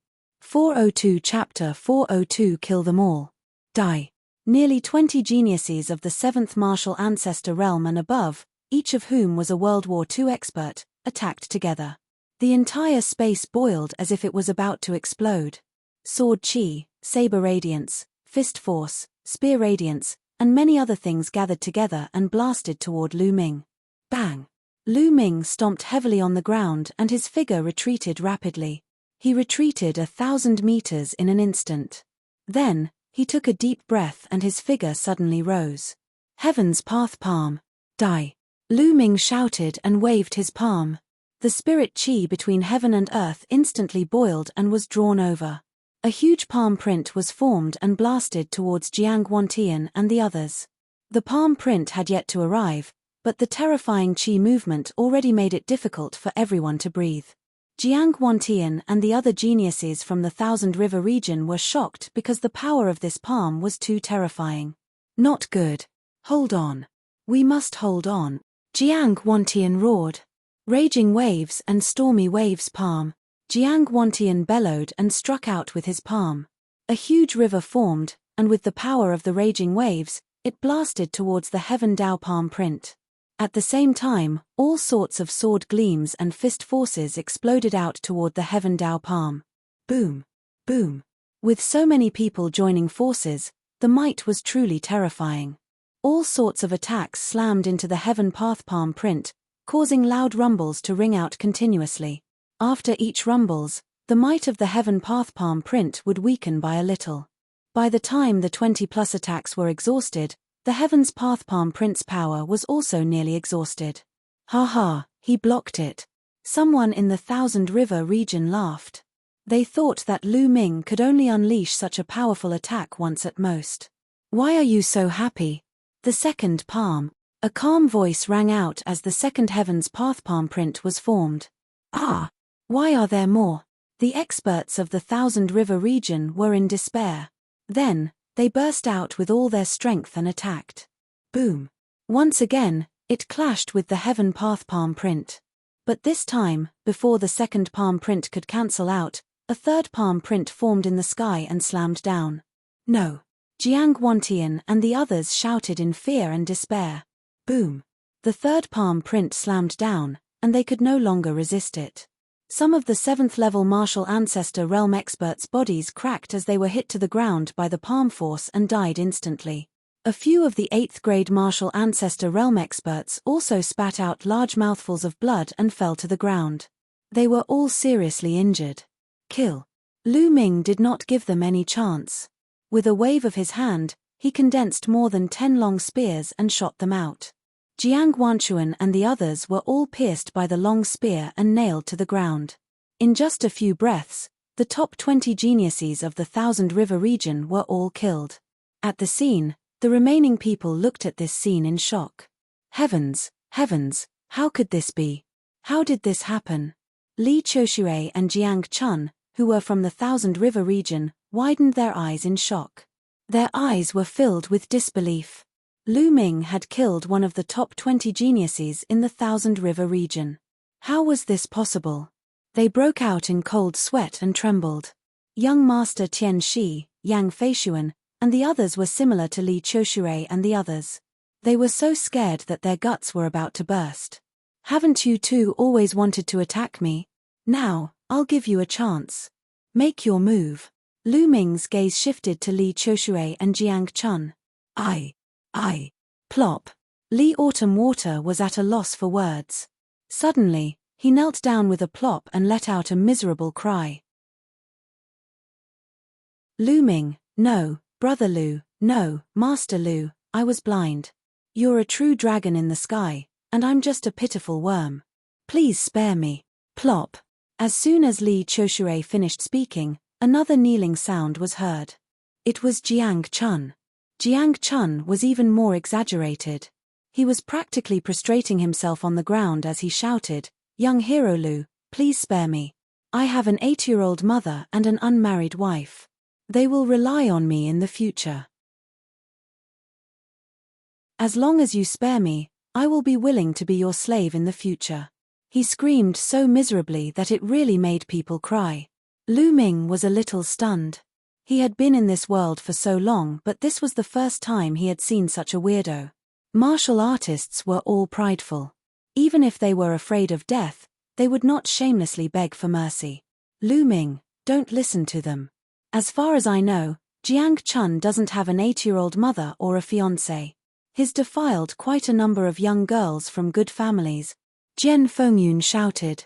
402 Chapter 402 Kill them all. Die. Nearly 20 geniuses of the 7th martial ancestor realm and above, each of whom was a World War II expert, attacked together. The entire space boiled as if it was about to explode. Sword chi, saber radiance, fist force, spear radiance, and many other things gathered together and blasted toward Lu Ming. Bang! Lu Ming stomped heavily on the ground and his figure retreated rapidly. He retreated 1,000 meters in an instant. Then, he took a deep breath and his figure suddenly rose. Heaven's path palm. Die! Lu Ming shouted and waved his palm. The spirit chi between heaven and earth instantly boiled and was drawn over. A huge palm print was formed and blasted towards Jiang Wantian and the others. The palm print had yet to arrive, but the terrifying qi movement already made it difficult for everyone to breathe. Jiang Guantian and the other geniuses from the Thousand River region were shocked because the power of this palm was too terrifying. Not good. Hold on. We must hold on. Jiang Guantian roared. Raging waves and stormy waves palm. Jiang Guantian bellowed and struck out with his palm. A huge river formed, and with the power of the raging waves, it blasted towards the Heaven Dao palm print. At the same time, all sorts of sword gleams and fist forces exploded out toward the Heaven Dao palm. Boom! Boom! With so many people joining forces, the might was truly terrifying. All sorts of attacks slammed into the Heaven Path palm print, causing loud rumbles to ring out continuously. After each rumbles, the might of the Heaven Path palm print would weaken by a little. By the time the 20+ attacks were exhausted, the Heaven's Path palm print's power was also nearly exhausted. Ha ha, he blocked it. Someone in the Thousand River region laughed. They thought that Lu Ming could only unleash such a powerful attack once at most. Why are you so happy? The second palm. A calm voice rang out as the second Heaven's Path palm print was formed. Ah! Why are there more? The experts of the Thousand River region were in despair. Then, they burst out with all their strength and attacked. Boom! Once again, it clashed with the Heaven Path palm print. But this time, before the second palm print could cancel out, a third palm print formed in the sky and slammed down. No! Jiang Guantian and the others shouted in fear and despair. Boom! The third palm print slammed down, and they could no longer resist it. Some of the 7th-level martial ancestor realm experts' bodies cracked as they were hit to the ground by the palm force and died instantly. A few of the 8th-grade martial ancestor realm experts also spat out large mouthfuls of blood and fell to the ground. They were all seriously injured. Kill. Lu Ming did not give them any chance. With a wave of his hand, he condensed more than 10 long spears and shot them out. Jiang Guanchuan and the others were all pierced by the long spear and nailed to the ground. In just a few breaths, the top 20 geniuses of the Thousand River region were all killed. At the scene, the remaining people looked at this scene in shock. Heavens, heavens, how could this be? How did this happen? Li Qiushui and Jiang Chun, who were from the Thousand River region, widened their eyes in shock. Their eyes were filled with disbelief. Lu Ming had killed one of the top 20 geniuses in the Thousand River region. How was this possible? They broke out in cold sweat and trembled. Young Master Tian Shi, Yang Feishuan, and the others were similar to Li Qiushui and the others. They were so scared that their guts were about to burst. Haven't you two always wanted to attack me? Now, I'll give you a chance. Make your move. Lu Ming's gaze shifted to Li Qiushui and Jiang Chun. I. Plop. Li Autumn Water was at a loss for words. Suddenly, he knelt down with a plop and let out a miserable cry. Lu Ming, no, Brother Lu, no, Master Lu, I was blind. You're a true dragon in the sky, and I'm just a pitiful worm. Please spare me. Plop. As soon as Li Qiushui finished speaking, another kneeling sound was heard. It was Jiang Chun. Jiang Chun was even more exaggerated. He was practically prostrating himself on the ground as he shouted, Young hero Lu, please spare me. I have an 8-year-old mother and an unmarried wife. They will rely on me in the future. As long as you spare me, I will be willing to be your slave in the future. He screamed so miserably that it really made people cry. Lu Ming was a little stunned. He had been in this world for so long, but this was the first time he had seen such a weirdo. Martial artists were all prideful. Even if they were afraid of death, they would not shamelessly beg for mercy. Lu Ming, don't listen to them. As far as I know, Jiang Chun doesn't have an 8-year-old mother or a fiancé. He's defiled quite a number of young girls from good families. Jian Fengyun shouted.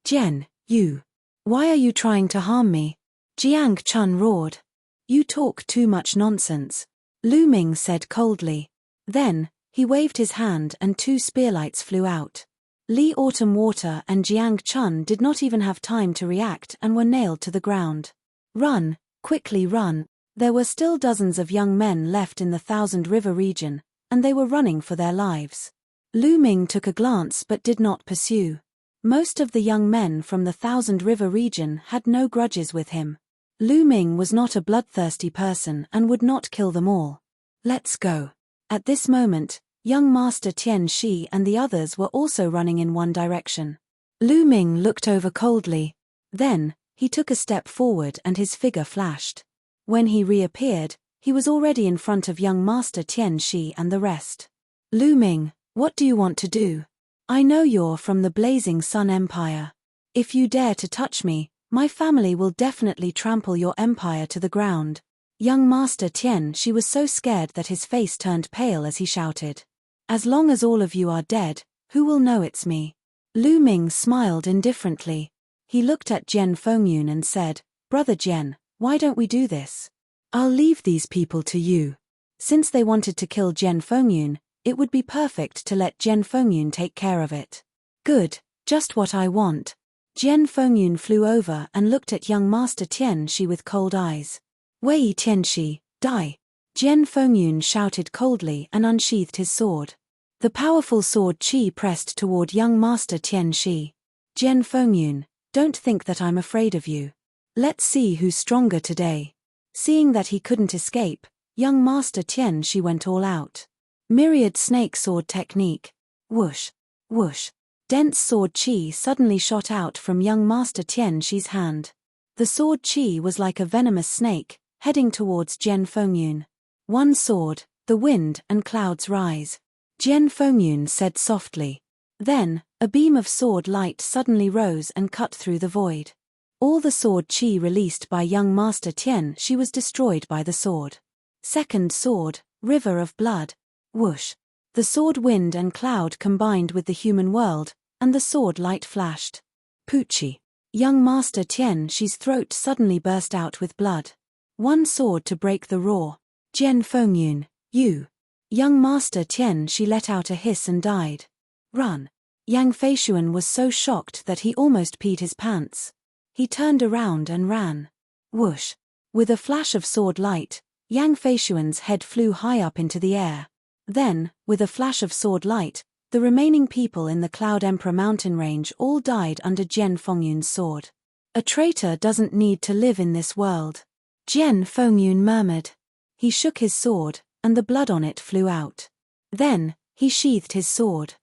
Jian, you. Why are you trying to harm me? Jiang Chun roared. You talk too much nonsense. Lu Ming said coldly. Then, he waved his hand and 2 spearlights flew out. Li Autumn Water and Jiang Chun did not even have time to react and were nailed to the ground. Run, quickly run. There were still dozens of young men left in the Thousand River region, and they were running for their lives. Lu Ming took a glance but did not pursue. Most of the young men from the Thousand River region had no grudges with him. Lu Ming was not a bloodthirsty person and would not kill them all. Let's go. At this moment, young Master Tian Shi and the others were also running in one direction. Lu Ming looked over coldly. Then, he took a step forward and his figure flashed. When he reappeared, he was already in front of young Master Tian Shi and the rest. Lu Ming, what do you want to do? I know you're from the Blazing Sun Empire. If you dare to touch me, my family will definitely trample your empire to the ground. Young Master Tian Shi was so scared that his face turned pale as he shouted. As long as all of you are dead, who will know it's me? Lu Ming smiled indifferently. He looked at Jian Fengyun and said, Brother Jian, why don't we do this? I'll leave these people to you. Since they wanted to kill Jian Fengyun, it would be perfect to let Jian Fengyun take care of it. Good, just what I want. Jian Fengyun flew over and looked at young Master Tian Shi with cold eyes. Wei Tian Shi, die! Jian Fengyun shouted coldly and unsheathed his sword. The powerful sword Qi pressed toward young Master Tian Shi. Jian Fengyun, don't think that I'm afraid of you. Let's see who's stronger today. Seeing that he couldn't escape, young Master Tian Shi went all out. Myriad snake sword technique. Whoosh, whoosh. Dense sword Qi suddenly shot out from young Master Tian Shi's hand. The sword Qi was like a venomous snake, heading towards Jian Fengyun. One sword, the wind and clouds rise. Jian Fengyun said softly. Then, a beam of sword light suddenly rose and cut through the void. All the sword Qi released by young Master Tian Shi was destroyed by the sword. Second sword, river of blood. Whoosh. The sword wind and cloud combined with the human world, and the sword light flashed. Poochie. Young Master Tian Shi's throat suddenly burst out with blood. One sword to break the roar. Jian Fengyun, you. Young Master Tian Shi let out a hiss and died. Run. Yang Feishuan was so shocked that he almost peed his pants. He turned around and ran. Whoosh. With a flash of sword light, Yang Feishuan's head flew high up into the air. Then, with a flash of sword light, the remaining people in the Cloud Emperor mountain range all died under Jian Fengyun's sword. A traitor doesn't need to live in this world. Jian Fengyun murmured. He shook his sword, and the blood on it flew out. Then, he sheathed his sword.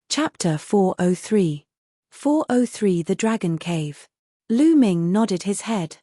Chapter 403. 403 The Dragon Cave. Lu Ming nodded his head.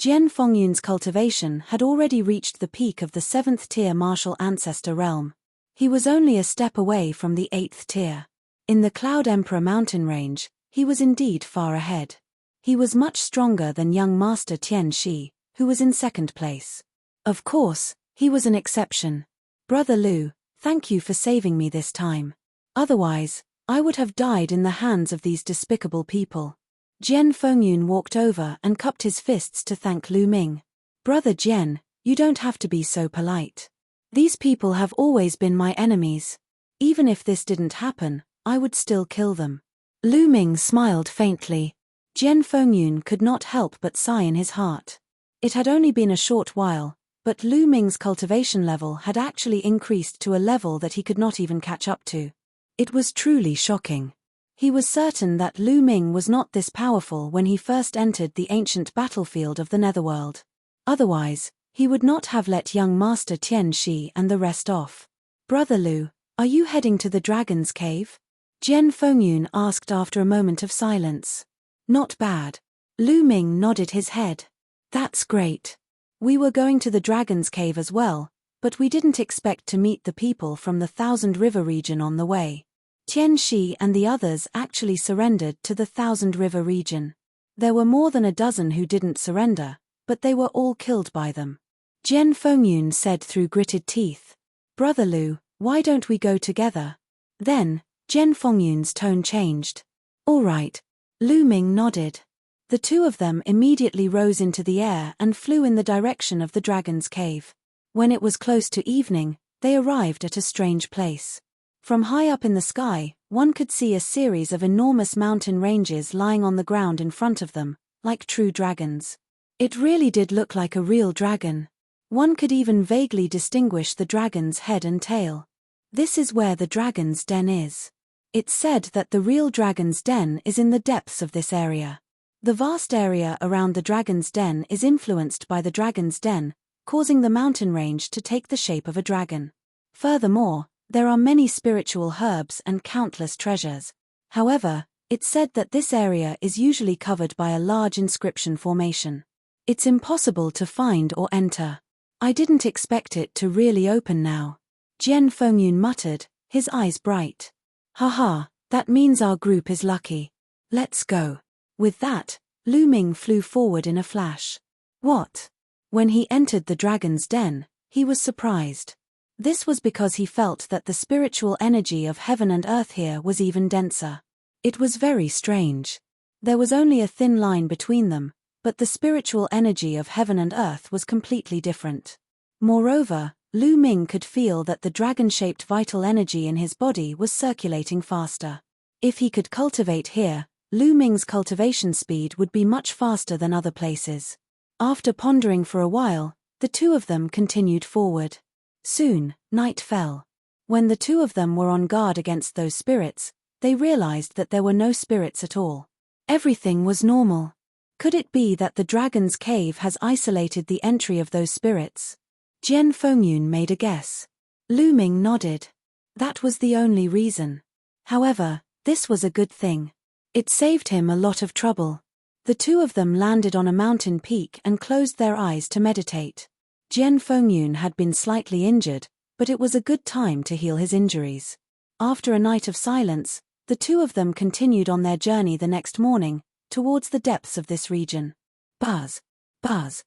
Jian Fengyun's cultivation had already reached the peak of the 7th tier martial ancestor realm. He was only a step away from the 8th tier. In the Cloud Emperor mountain range, he was indeed far ahead. He was much stronger than young Master Tian Shi, who was in 2nd place. Of course, he was an exception. Brother Lu, thank you for saving me this time. Otherwise, I would have died in the hands of these despicable people. Jian Fengyun walked over and cupped his fists to thank Lu Ming. Brother Jian, you don't have to be so polite. These people have always been my enemies. Even if this didn't happen, I would still kill them. Lu Ming smiled faintly. Jian Fengyun could not help but sigh in his heart. It had only been a short while, but Lu Ming's cultivation level had actually increased to a level that he could not even catch up to. It was truly shocking. He was certain that Lu Ming was not this powerful when he first entered the ancient battlefield of the Netherworld. Otherwise, he would not have let young Master Tian Shi and the rest off. Brother Lu, are you heading to the Dragon's Cave? Jian Fengyun asked after a moment of silence. Not bad. Lu Ming nodded his head. That's great. We were going to the Dragon's Cave as well, but we didn't expect to meet the people from the Thousand River region on the way. Tian Shi and the others actually surrendered to the Thousand River region. There were more than a dozen who didn't surrender, but they were all killed by them. Jian Fengyun said through gritted teeth. Brother Lu, why don't we go together? Then, Jian Fengyun's tone changed. All right. Lu Ming nodded. The two of them immediately rose into the air and flew in the direction of the Dragon's Cave. When it was close to evening, they arrived at a strange place. From high up in the sky, one could see a series of enormous mountain ranges lying on the ground in front of them, like true dragons. It really did look like a real dragon. One could even vaguely distinguish the dragon's head and tail. This is where the dragon's den is. It's said that the real dragon's den is in the depths of this area. The vast area around the dragon's den is influenced by the dragon's den, causing the mountain range to take the shape of a dragon. Furthermore, there are many spiritual herbs and countless treasures. However, it's said that this area is usually covered by a large inscription formation. It's impossible to find or enter. I didn't expect it to really open now. Jian Fengyun muttered, his eyes bright. Haha, that means our group is lucky. Let's go. With that, Lu Ming flew forward in a flash. What? When he entered the dragon's den, he was surprised. This was because he felt that the spiritual energy of heaven and earth here was even denser. It was very strange. There was only a thin line between them, but the spiritual energy of heaven and earth was completely different. Moreover, Lu Ming could feel that the dragon-shaped vital energy in his body was circulating faster. If he could cultivate here, Lu Ming's cultivation speed would be much faster than other places. After pondering for a while, the two of them continued forward. Soon, night fell. When the two of them were on guard against those spirits, they realized that there were no spirits at all. Everything was normal. Could it be that the dragon's cave has isolated the entry of those spirits? Jian Fengyun made a guess. Lu Ming nodded. That was the only reason. However, this was a good thing. It saved him a lot of trouble. The two of them landed on a mountain peak and closed their eyes to meditate. Jian Fengyun had been slightly injured, but it was a good time to heal his injuries. After a night of silence, the two of them continued on their journey the next morning, towards the depths of this region. Buzz! Buzz!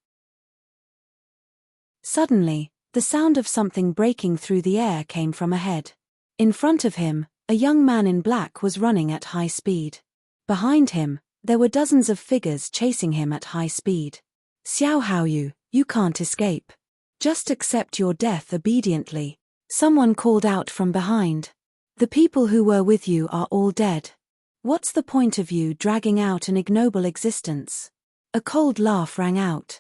Suddenly, the sound of something breaking through the air came from ahead. In front of him, a young man in black was running at high speed. Behind him, there were dozens of figures chasing him at high speed. Xiao Haoyu, you can't escape. Just accept your death obediently, someone called out from behind. The people who were with you are all dead. What's the point of you dragging out an ignoble existence? A cold laugh rang out.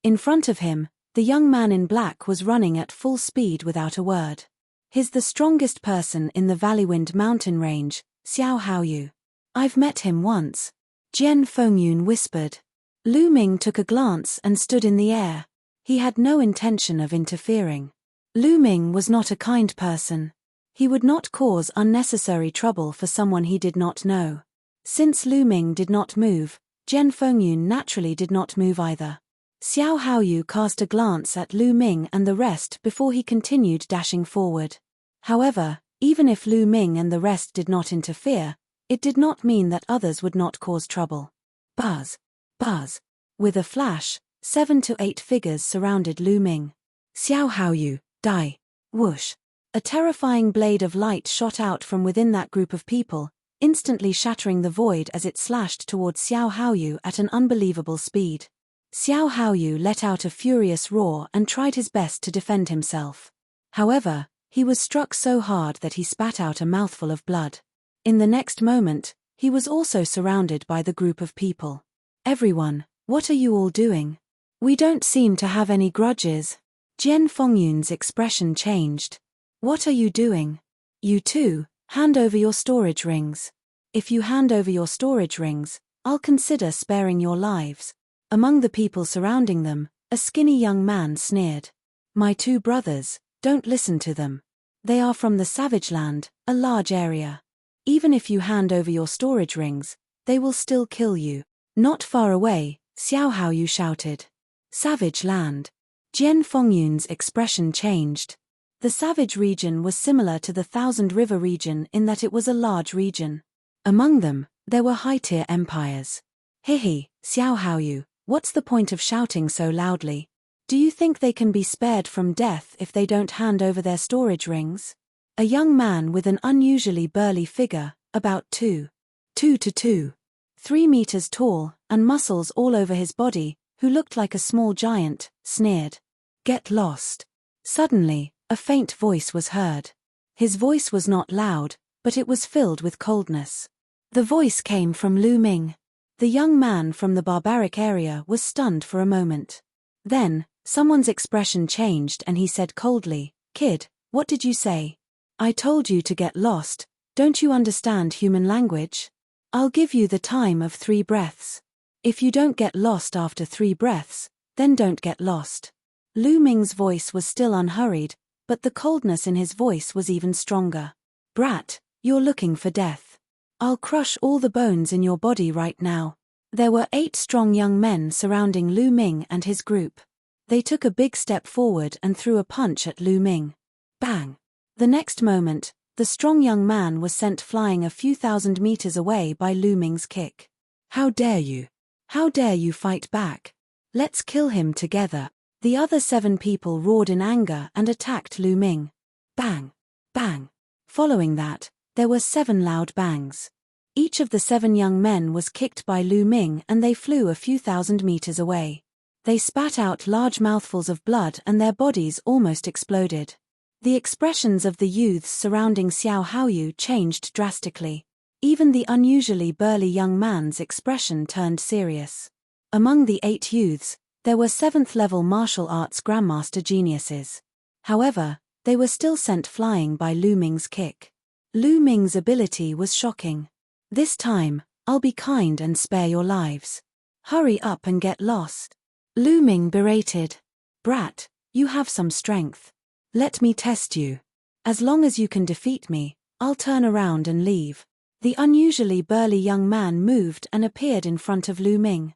In front of him, the young man in black was running at full speed without a word. He's the strongest person in the Valleywind mountain range, Xiao Haoyu. I've met him once. Jian Fengyun whispered. Lu Ming took a glance and stood in the air. He had no intention of interfering. Lu Ming was not a kind person. He would not cause unnecessary trouble for someone he did not know. Since Lu Ming did not move, Jian Fengyun naturally did not move either. Xiao Haoyu cast a glance at Lu Ming and the rest before he continued dashing forward. However, even if Lu Ming and the rest did not interfere, it did not mean that others would not cause trouble. Buzz! Buzz! With a flash, 7 to 8 figures surrounded Lu Ming. Xiao Haoyu, die! Whoosh! A terrifying blade of light shot out from within that group of people, instantly shattering the void as it slashed towards Xiao Haoyu at an unbelievable speed. Xiao Haoyu let out a furious roar and tried his best to defend himself. However, he was struck so hard that he spat out a mouthful of blood. In the next moment, he was also surrounded by the group of people. Everyone, what are you all doing? We don't seem to have any grudges. Jian Fengyun's expression changed. What are you doing? You too, hand over your storage rings. If you hand over your storage rings, I'll consider sparing your lives. Among the people surrounding them, a skinny young man sneered. My two brothers, don't listen to them. They are from the Savage Land, a large area. Even if you hand over your storage rings, they will still kill you. Not far away, Xiao Haoyu shouted. Savage Land. Jian Fengyun's expression changed. The Savage region was similar to the Thousand River region in that it was a large region. Among them, there were high-tier empires. Hihi, Xiao Haoyu, what's the point of shouting so loudly? Do you think they can be spared from death if they don't hand over their storage rings? A young man with an unusually burly figure, about 2 to 3 meters tall, and muscles all over his body, who looked like a small giant, sneered. Get lost. Suddenly, a faint voice was heard. His voice was not loud, but it was filled with coldness. The voice came from Lu Ming. The young man from the barbaric area was stunned for a moment. Then, someone's expression changed and he said coldly, "Kid, what did you say? I told you to get lost. Don't you understand human language? I'll give you the time of 3 breaths. If you don't get lost after 3 breaths, then don't get lost." Lu Ming's voice was still unhurried, but the coldness in his voice was even stronger. "Brat, you're looking for death. I'll crush all the bones in your body right now." There were 8 strong young men surrounding Lu Ming and his group. They took a big step forward and threw a punch at Lu Ming. Bang! The next moment, the strong young man was sent flying a few thousand meters away by Lu Ming's kick. "How dare you? How dare you fight back? Let's kill him together." The other 7 people roared in anger and attacked Lu Ming. Bang! Bang! Following that, there were 7 loud bangs. Each of the 7 young men was kicked by Lu Ming and they flew a few thousand meters away. They spat out large mouthfuls of blood and their bodies almost exploded. The expressions of the youths surrounding Xiao Haoyu changed drastically. Even the unusually burly young man's expression turned serious. Among the 8 youths, there were 7th-level martial arts grandmaster geniuses. However, they were still sent flying by Lu Ming's kick. Lu Ming's ability was shocking. "This time, I'll be kind and spare your lives. Hurry up and get lost." Lu Ming berated. "Brat, you have some strength. Let me test you. As long as you can defeat me, I'll turn around and leave." The unusually burly young man moved and appeared in front of Lu Ming.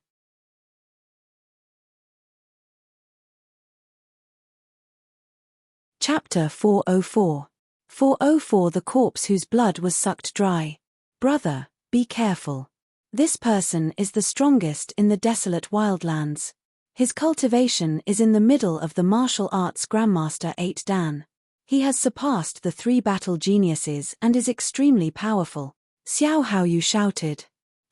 Chapter 404. 404 The corpse whose blood was sucked dry. "Brother, be careful. This person is the strongest in the desolate wildlands. His cultivation is in the middle of the martial arts grandmaster 8 Dan. He has surpassed the 3 battle geniuses and is extremely powerful." Xiao Haoyu shouted.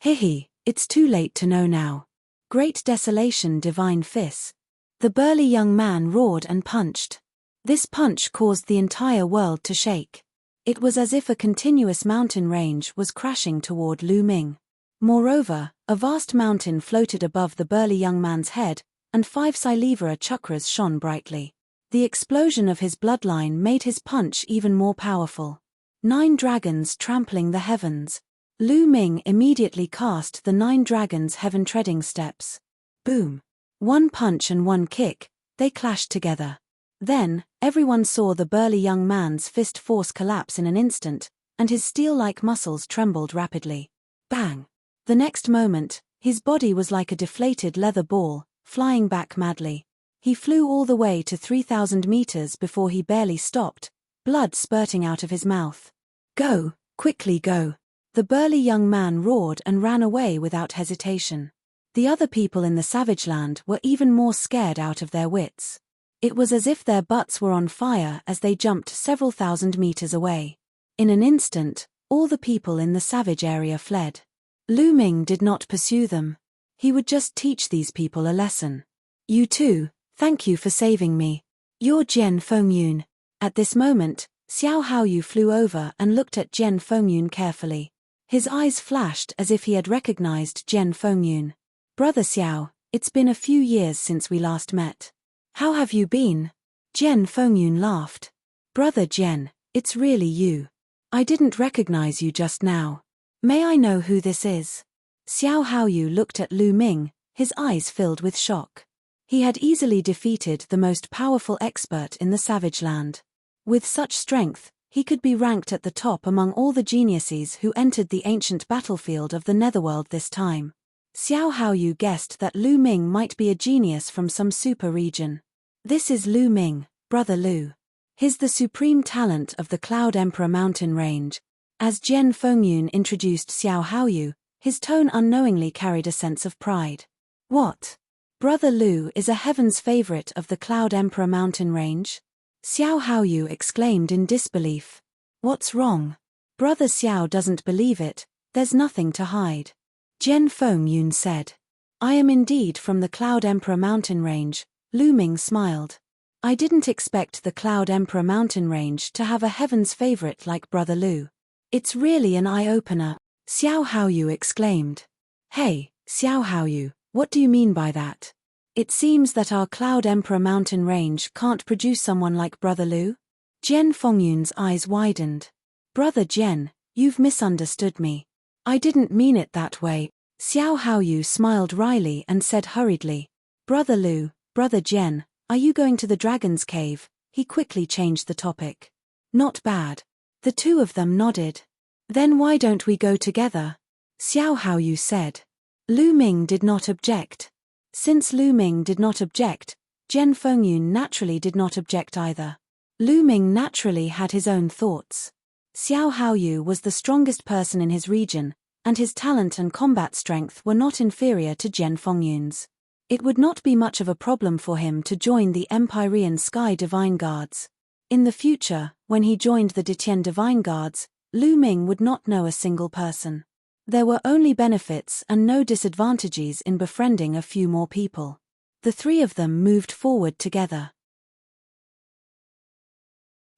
"Hihi, it's too late to know now. Great desolation, divine fist." The burly young man roared and punched. This punch caused the entire world to shake. It was as if a continuous mountain range was crashing toward Lu Ming. Moreover, a vast mountain floated above the burly young man's head, and 5 Silivera chakras shone brightly. The explosion of his bloodline made his punch even more powerful. 9 dragons trampling the heavens. Lu Ming immediately cast the 9 dragons' heaven-treading steps. Boom! 1 punch and 1 kick, they clashed together. Then, everyone saw the burly young man's fist force collapse in an instant, and his steel-like muscles trembled rapidly. Bang! The next moment, his body was like a deflated leather ball, flying back madly. He flew all the way to 3,000 meters before he barely stopped, blood spurting out of his mouth. "Go, quickly go!" The burly young man roared and ran away without hesitation. The other people in the savage land were even more scared out of their wits. It was as if their butts were on fire as they jumped several thousand meters away. In an instant, all the people in the savage area fled. Lu Ming did not pursue them. He would just teach these people a lesson. "You too, thank you for saving me. You're Jian Fengyun." At this moment, Xiao Haoyu flew over and looked at Jian Fengyun carefully. His eyes flashed as if he had recognized Jian Fengyun. "Brother Xiao, it's been a few years since we last met. How have you been?" Jian Fengyun laughed. "Brother Jian, it's really you. I didn't recognize you just now. May I know who this is?" Xiao Haoyu looked at Lu Ming, his eyes filled with shock. He had easily defeated the most powerful expert in the savage land. With such strength, he could be ranked at the top among all the geniuses who entered the ancient battlefield of the Netherworld this time. Xiao Haoyu guessed that Lu Ming might be a genius from some super region. "This is Lu Ming, Brother Lu. He's the supreme talent of the Cloud Emperor mountain range." As Jian Fengyun introduced Xiao Haoyu, his tone unknowingly carried a sense of pride. "What? Brother Lu is a heaven's favorite of the Cloud Emperor mountain range?" Xiao Haoyu exclaimed in disbelief. "What's wrong? Brother Xiao doesn't believe it, there's nothing to hide." Jian Fengyun said. "I am indeed from the Cloud Emperor mountain range." Lu Ming smiled. "I didn't expect the Cloud Emperor mountain range to have a heaven's favorite like Brother Lu. It's really an eye-opener." Xiao Haoyu exclaimed. "Hey, Xiao Haoyu, what do you mean by that? It seems that our Cloud Emperor mountain range can't produce someone like Brother Lu? Jian Fengyun's eyes widened. Brother Jian, you've misunderstood me. I didn't mean it that way. Xiao Haoyu smiled wryly and said hurriedly. Brother Lu, Brother Jian, are you going to the dragon's cave? He quickly changed the topic. Not bad. The two of them nodded. Then why don't we go together? Xiao Haoyu said. Lu Ming did not object. Since Lu Ming did not object, Jian Fengyun naturally did not object either. Lu Ming naturally had his own thoughts. Xiao Haoyu was the strongest person in his region, and his talent and combat strength were not inferior to Jian Fengyun's. It would not be much of a problem for him to join the Empyrean Sky Divine Guards. In the future, when he joined the Detian Divine Guards, Lu Ming would not know a single person. There were only benefits and no disadvantages in befriending a few more people. The three of them moved forward together.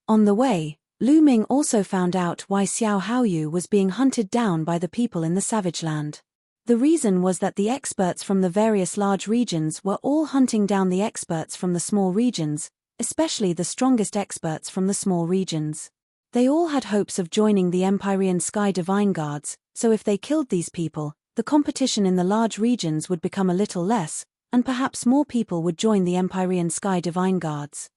On the way, Lu Ming also found out why Xiao Haoyu was being hunted down by the people in the Savage Land. The reason was that the experts from the various large regions were all hunting down the experts from the small regions, especially the strongest experts from the small regions. They all had hopes of joining the Empyrean Sky Divine Guards, so if they killed these people, the competition in the large regions would become a little less, and perhaps more people would join the Empyrean Sky Divine Guards.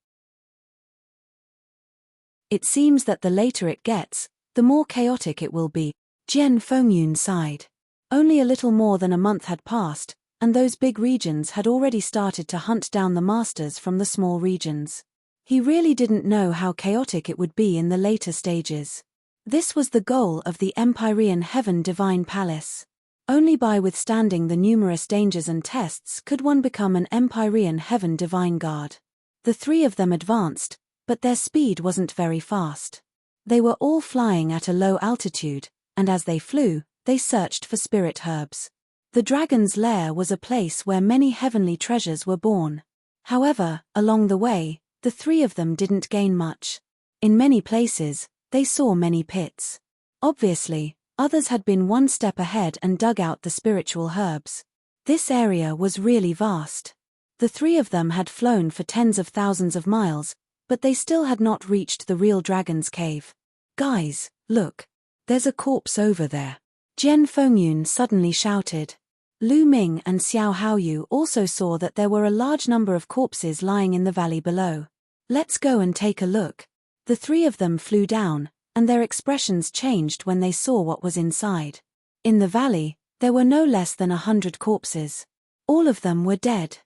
It seems that the later it gets, the more chaotic it will be. Jian Fengyun sighed. Only a little more than a month had passed, and those big regions had already started to hunt down the masters from the small regions. He really didn't know how chaotic it would be in the later stages. This was the goal of the Empyrean Heaven Divine Palace. Only by withstanding the numerous dangers and tests could one become an Empyrean Heaven Divine Guard. The three of them advanced, but their speed wasn't very fast. They were all flying at a low altitude, and as they flew, they searched for spirit herbs. The dragon's lair was a place where many heavenly treasures were born. However, along the way, the three of them didn't gain much. In many places, they saw many pits. Obviously, others had been one step ahead and dug out the spiritual herbs. This area was really vast. The three of them had flown for tens of thousands of miles, but they still had not reached the real dragon's cave. Guys, look. There's a corpse over there. Jian Fengyun suddenly shouted. Lu Ming and Xiao Haoyu also saw that there were a large number of corpses lying in the valley below. Let's go and take a look. The three of them flew down, and their expressions changed when they saw what was inside. In the valley, there were no less than 100 corpses. All of them were dead.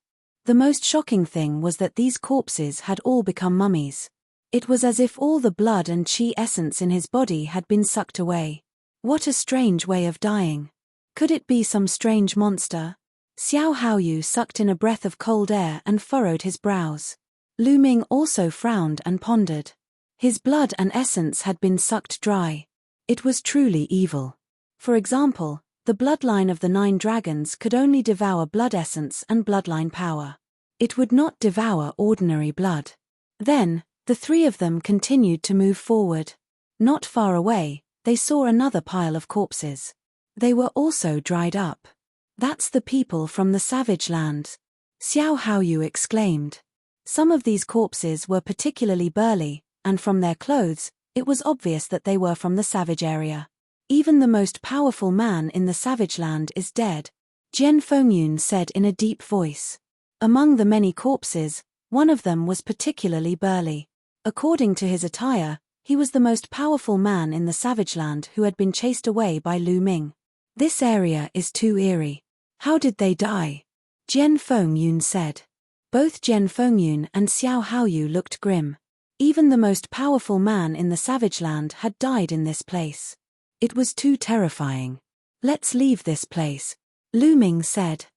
The most shocking thing was that these corpses had all become mummies. It was as if all the blood and qi essence in his body had been sucked away. What a strange way of dying. Could it be some strange monster? Xiao Haoyu sucked in a breath of cold air and furrowed his brows. Lu Ming also frowned and pondered. His blood and essence had been sucked dry. It was truly evil. For example, the bloodline of the 9 dragons could only devour blood essence and bloodline power. It would not devour ordinary blood. Then, the three of them continued to move forward. Not far away, they saw another pile of corpses. They were also dried up. That's the people from the Savage Land. Xiao Haoyu exclaimed. Some of these corpses were particularly burly, and from their clothes, it was obvious that they were from the savage area. Even the most powerful man in the Savage Land is dead, Jian Fengyun said in a deep voice. Among the many corpses, one of them was particularly burly. According to his attire, he was the most powerful man in the Savage Land who had been chased away by Lu Ming. This area is too eerie. How did they die? Jian Fengyun said. Both Jian Fengyun and Xiao Haoyu looked grim. Even the most powerful man in the Savage Land had died in this place. It was too terrifying. Let's leave this place, Lu Ming said.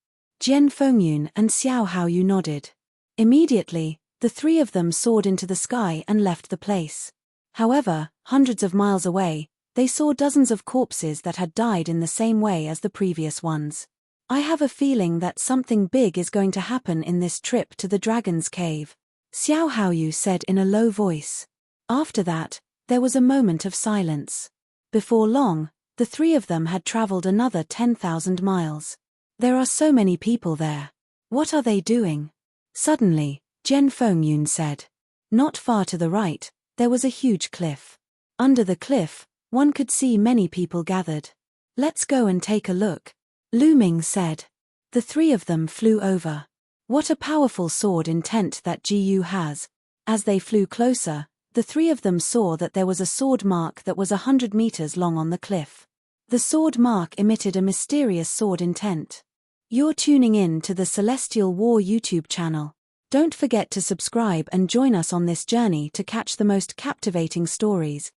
Jian Fengyun and Xiao Haoyu nodded. Immediately, the three of them soared into the sky and left the place. However, hundreds of miles away, they saw dozens of corpses that had died in the same way as the previous ones. I have a feeling that something big is going to happen in this trip to the Dragon's Cave, Xiao Haoyu said in a low voice. After that, there was a moment of silence. Before long, the three of them had traveled another 10,000 miles. There are so many people there. What are they doing? Suddenly, Jen Fengyun said. Not far to the right, there was a huge cliff. Under the cliff, one could see many people gathered. Let's go and take a look, Lu Ming said. The three of them flew over. What a powerful sword intent that Jiyu has. As they flew closer, the three of them saw that there was a sword mark that was 100 meters long on the cliff. The sword mark emitted a mysterious sword intent. You're tuning in to the Celestial War YouTube channel. Don't forget to subscribe and join us on this journey to catch the most captivating stories.